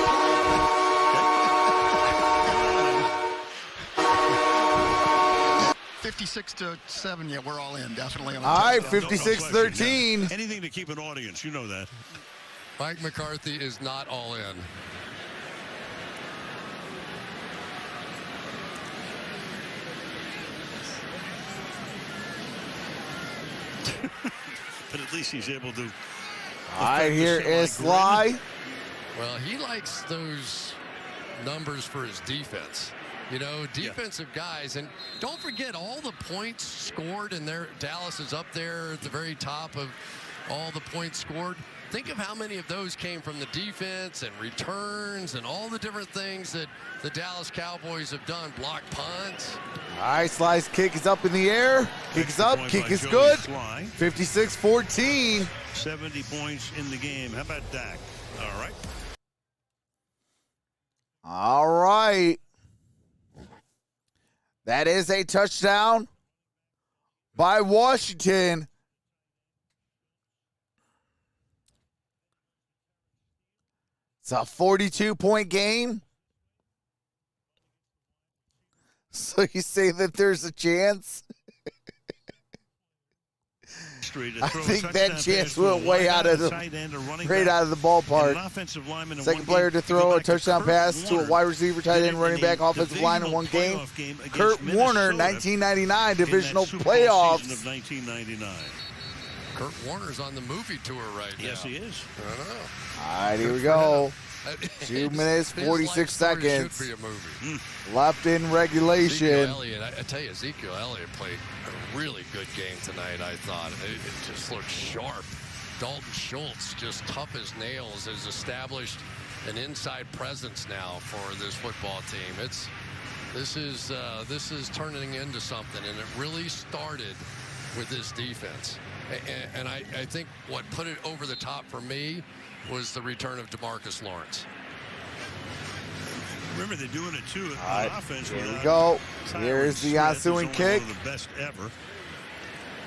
56-7. Yeah, we're all in. Definitely on the all right, touchdown. 56-13. Anything to keep an audience. You know that. Mike McCarthy is not all in. but at least he's able to. All right, here is Sly. Well, he likes those numbers for his defense. You know, defensive guys. And don't forget all the points scored, and Dallas is up there at the very top of all the points scored. Think of how many of those came from the defense and returns and all the different things that the Dallas Cowboys have done. Block punts. All right, Sly's kick is up in the air. Kick is up. Kick is good. 56-14. 70 points in the game. How about Dak? All right. All right. That is a touchdown by Washington. It's a 42-point game. So you say that there's a chance? I think that chance went way out of the ballpark. Second player to throw a touchdown pass to a wide receiver, tight end, running back, offensive line in one game. Kurt Warner, 1999 divisional playoffs. Of 1999. Kurt Warner's on the movie tour right now. Yes, he is. I don't know. All right, here we go. 2 minutes, 46 seconds left in regulation. Elliott, I tell you, Ezekiel Elliott played a really good game tonight, I thought. It just looked sharp. Dalton Schultz, just tough as nails, has established an inside presence now for this football team. This is turning into something, and it really started with this defense. And I think what put it over the top for me was the return of DeMarcus Lawrence. Remember, they're doing it too on offense. Here we go. Here's the ensuing kick. One of the best ever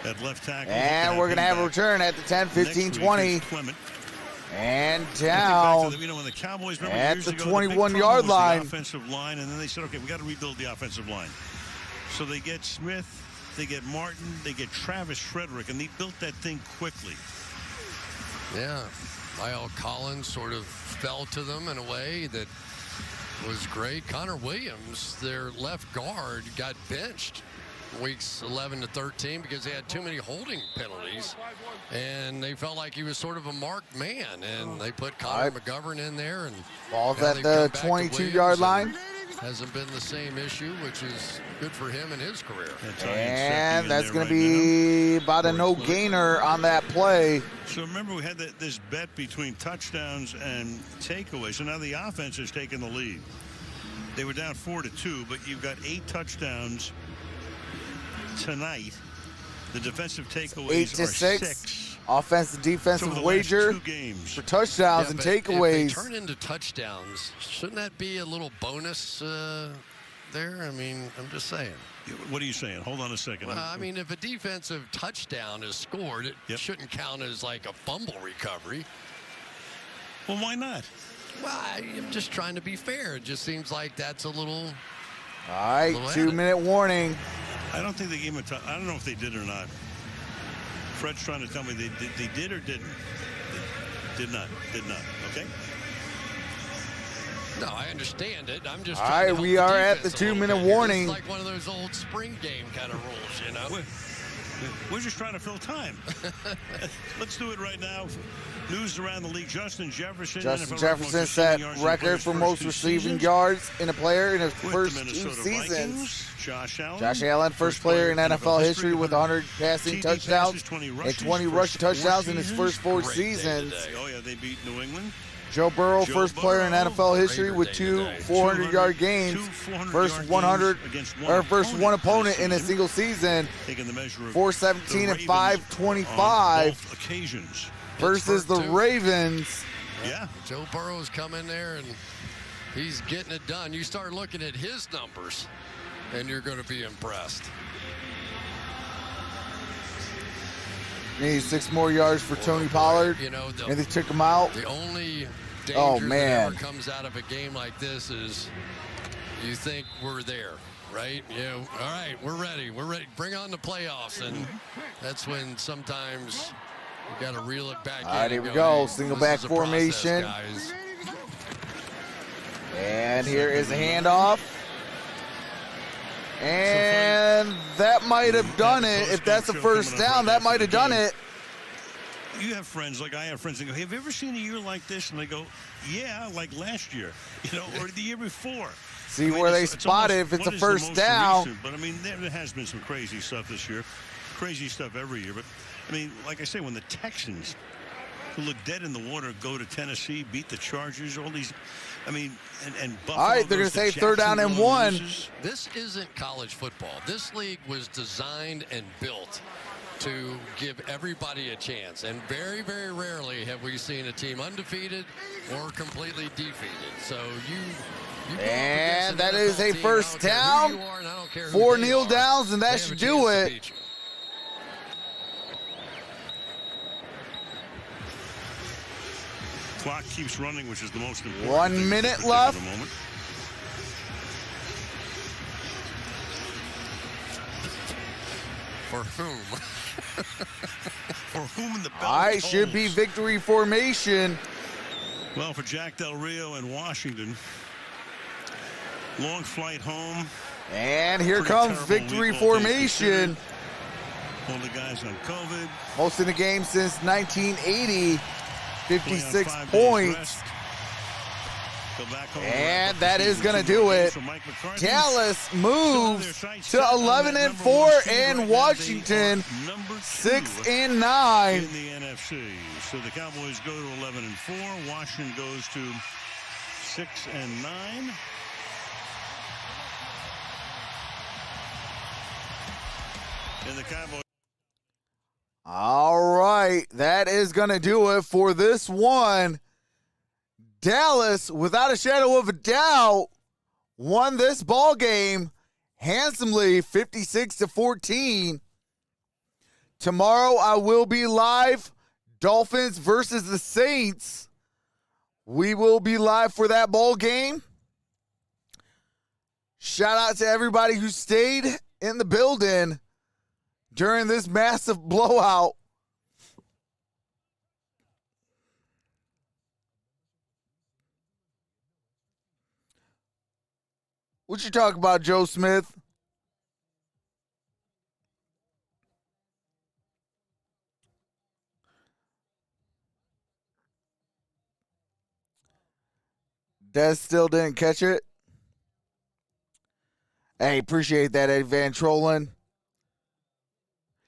at left tackle. And we're going to have a return at the 10, 15, 20. And down when the Cowboys, at the 21-yard line. The offensive line, and then they said, okay, we got to rebuild the offensive line. So they get Smith, they get Martin, they get Travis Frederick, and they built that thing quickly. Yeah. Lyle Collins sort of fell to them in a way that was great. Connor Williams, their left guard, got benched weeks 11 to 13 because they had too many holding penalties, and they felt like he was sort of a marked man, and they put Connor McGovern in there, and ball's at the 22-yard line. Hasn't been the same issue, which is good for him and his career. And that's going to be about a no-gainer on that play. So remember, we had this bet between touchdowns and takeaways. So now the offense has taken the lead. They were down 4-2, but you've got 8 touchdowns tonight. The defensive takeaways are 6. Offensive, defensive wager for touchdowns and takeaways. If they turn into touchdowns, shouldn't that be a little bonus there? I mean, I'm just saying. What are you saying? Hold on a second. Well, I mean, if a defensive touchdown is scored, it shouldn't count as like a fumble recovery. Well, why not? Well, I'm just trying to be fair. It just seems like that's a little. All right, 2-minute warning. I don't think they gave him a I don't know if they did or not. Fred's trying to tell me they did or didn't. They did not. Did not. Okay. No, I understand it. I'm just. All right, we are at the 2-minute warning. It's like one of those old spring game kind of rules, you know. We're just trying to fill time. Let's do it right now. News around the league. Justin Jefferson set record for most receiving yards in a player in his first 2 seasons. Josh Allen, first player in NFL history with 100 passing touchdowns and 20 rushing touchdowns in his first 4 seasons. Oh yeah, they beat New England. Joe Burrow, first player in NFL history with 2 400-yard games. First 100 or first one opponent in a single season. 417 and 525 occasions versus the Ravens. Yeah, Joe Burrow's come in there and he's getting it done. You start looking at his numbers, and you're going to be impressed. Needs 6 more yards for Tony Pollard, and they took him out. The only danger that ever comes out of a game like this is you think we're there, right? All right, we're ready. We're ready. Bring on the playoffs, and that's when sometimes you got to reel it back in. All right, here we go. Single back formation. Process, and here is a handoff. And that might have done it. If that's a first down, that might have done it. you have friends, like I have friends, that go, have you ever seen a year like this? And they go, yeah, like last year, or the year before. See where they spot it if it's a first down. Recent, but, I mean, there has been some crazy stuff this year. Crazy stuff every year. But, I mean, like I say, when the Texans, who look dead in the water, go to Tennessee, beat the Chargers, all these, I mean, and Buffalo. All right, they're going to say third down and 1. This isn't college football. This league was designed and built to give everybody a chance. And very, very rarely have we seen a team undefeated or completely defeated. So and that is a first down. 4 kneel downs, and that should do it. Clock keeps running, which is the most important. 1 minute left. At the moment. For whom? For whom the bell I tolls. should be victory formation. Well, for Jack Del Rio and Washington, long flight home. And here comes victory formation. All the guys on COVID. Most in the game since 1980. 56 points. And that is going to do it. Dallas moves to 11-4, and Washington 6-9. In the NFC. So the Cowboys go to 11-4. Washington goes to 6-9. And the Cowboys. All right, that is going to do it for this one. Dallas, without a shadow of a doubt, won this ball game handsomely, 56-14. Tomorrow I will be live, Dolphins versus the Saints. We will be live for that ball game. Shout out to everybody who stayed in the building during this massive blowout. What you talking about, Joe Smith? Des still didn't catch it. Hey, appreciate that, Eddie Van Trollen.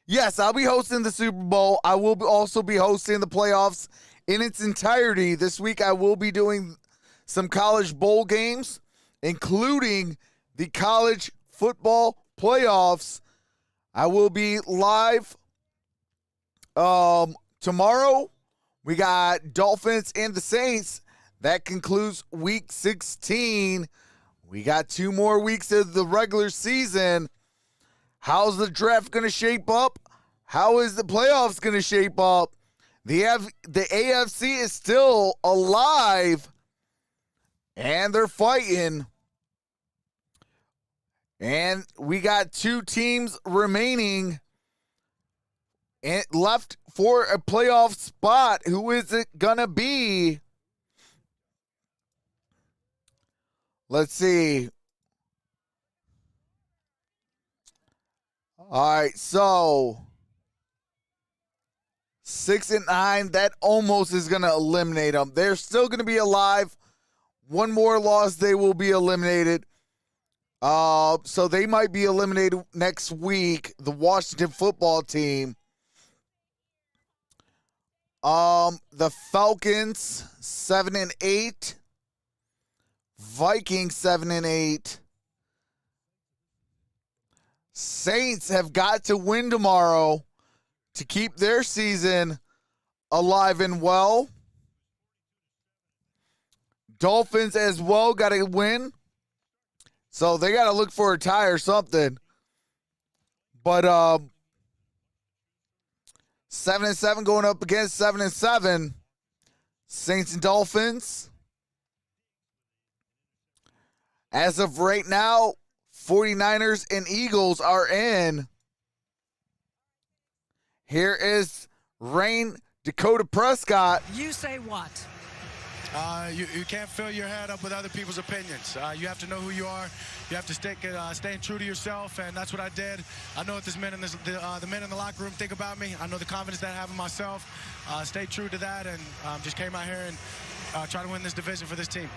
Yes, I'll be hosting the Super Bowl. I will also be hosting the playoffs in its entirety. This week I will be doing some college bowl games, including the college football playoffs. I will be live tomorrow. We got Dolphins and the Saints. That concludes week 16. We got 2 more weeks of the regular season. How's the draft going to shape up? How is the playoffs going to shape up? The AFC is still alive, and they're fighting. And we got 2 teams remaining and left for a playoff spot. Who is it going to be? Let's see. All right, so 6-9, that almost is going to eliminate them. They're still going to be alive. One more loss, they will be eliminated. So they might be eliminated next week, the Washington football team. The Falcons 7-8. Vikings 7-8. Saints have got to win tomorrow to keep their season alive and well. Dolphins as well got to win. So they got to look for a tie or something. But 7-7 going up against 7-7. Saints and Dolphins. As of right now, 49ers and Eagles are in. Here is Dakota Prescott. You say what? You can't fill your head up with other people's opinions. You have to know who you are. You have to stay true to yourself, and that's what I did. I know what the men in the locker room think about me. I know the confidence that I have in myself. Stay true to that, and just came out here and try to win this division for this team.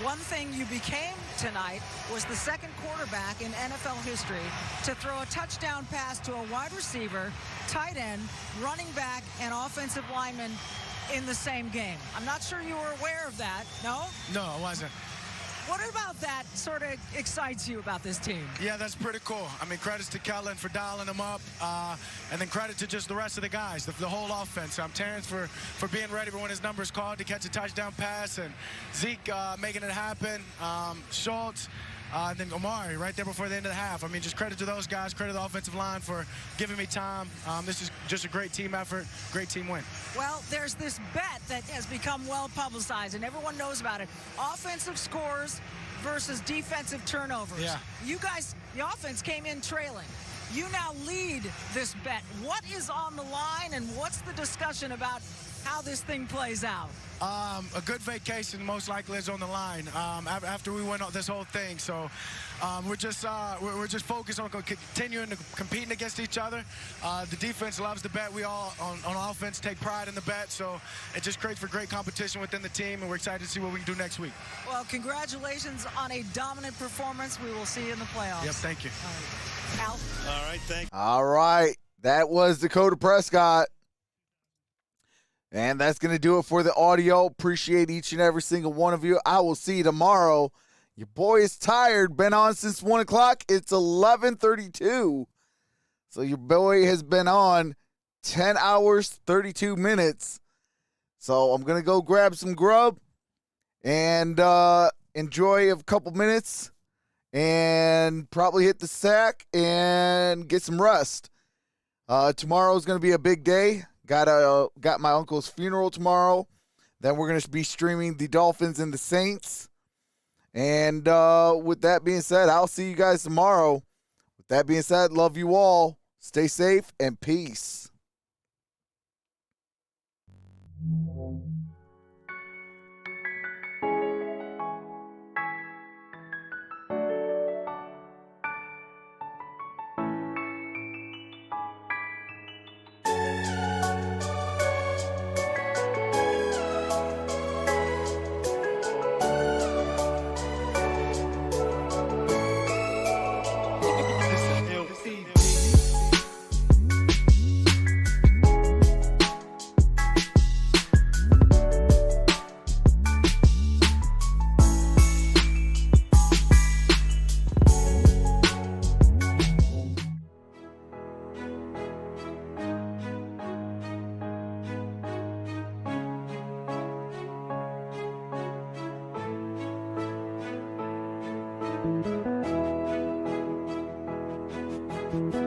One thing you became tonight was the second quarterback in NFL history to throw a touchdown pass to a wide receiver, tight end, running back, and offensive lineman in the same game. I'm not sure you were aware of that, no? No, I wasn't. What about that sort of excites you about this team? Yeah, that's pretty cool. I mean, credits to Kellen for dialing them up, and then credit to just the rest of the guys, the whole offense. Terrence for being ready for when his number's called to catch a touchdown pass, and Zeke making it happen, Schultz, and then Omari right there before the end of the half. I mean, just credit to those guys, credit to the offensive line for giving me time. This is just a great team effort, great team win. Well, there's this bet that has become well publicized, and everyone knows about it. Offensive scores versus defensive turnovers. Yeah. You guys, the offense came in trailing. You now lead this bet. What is on the line, and what's the discussion about how this thing plays out? A good vacation most likely is on the line after we win this whole thing. So we're just focused on continuing to competing against each other. The defense loves the bet. We all on offense take pride in the bet. So it just creates for great competition within the team, and we're excited to see what we can do next week. Well, congratulations on a dominant performance. We will see you in the playoffs. Yep, thank you. Al? All right, thank you. All right. That was Dakota Prescott. And that's going to do it for the audio. Appreciate each and every single one of you. I will see you tomorrow. Your boy is tired. Been on since 1 o'clock. It's 11:32. So your boy has been on 10 hours, 32 minutes. So I'm going to go grab some grub and enjoy a couple minutes and probably hit the sack and get some rest. Tomorrow's going to be a big day. Got my uncle's funeral tomorrow. Then we're going to be streaming the Dolphins and the Saints. And with that being said, I'll see you guys tomorrow. With that being said, love you all. Stay safe and peace. Thank you.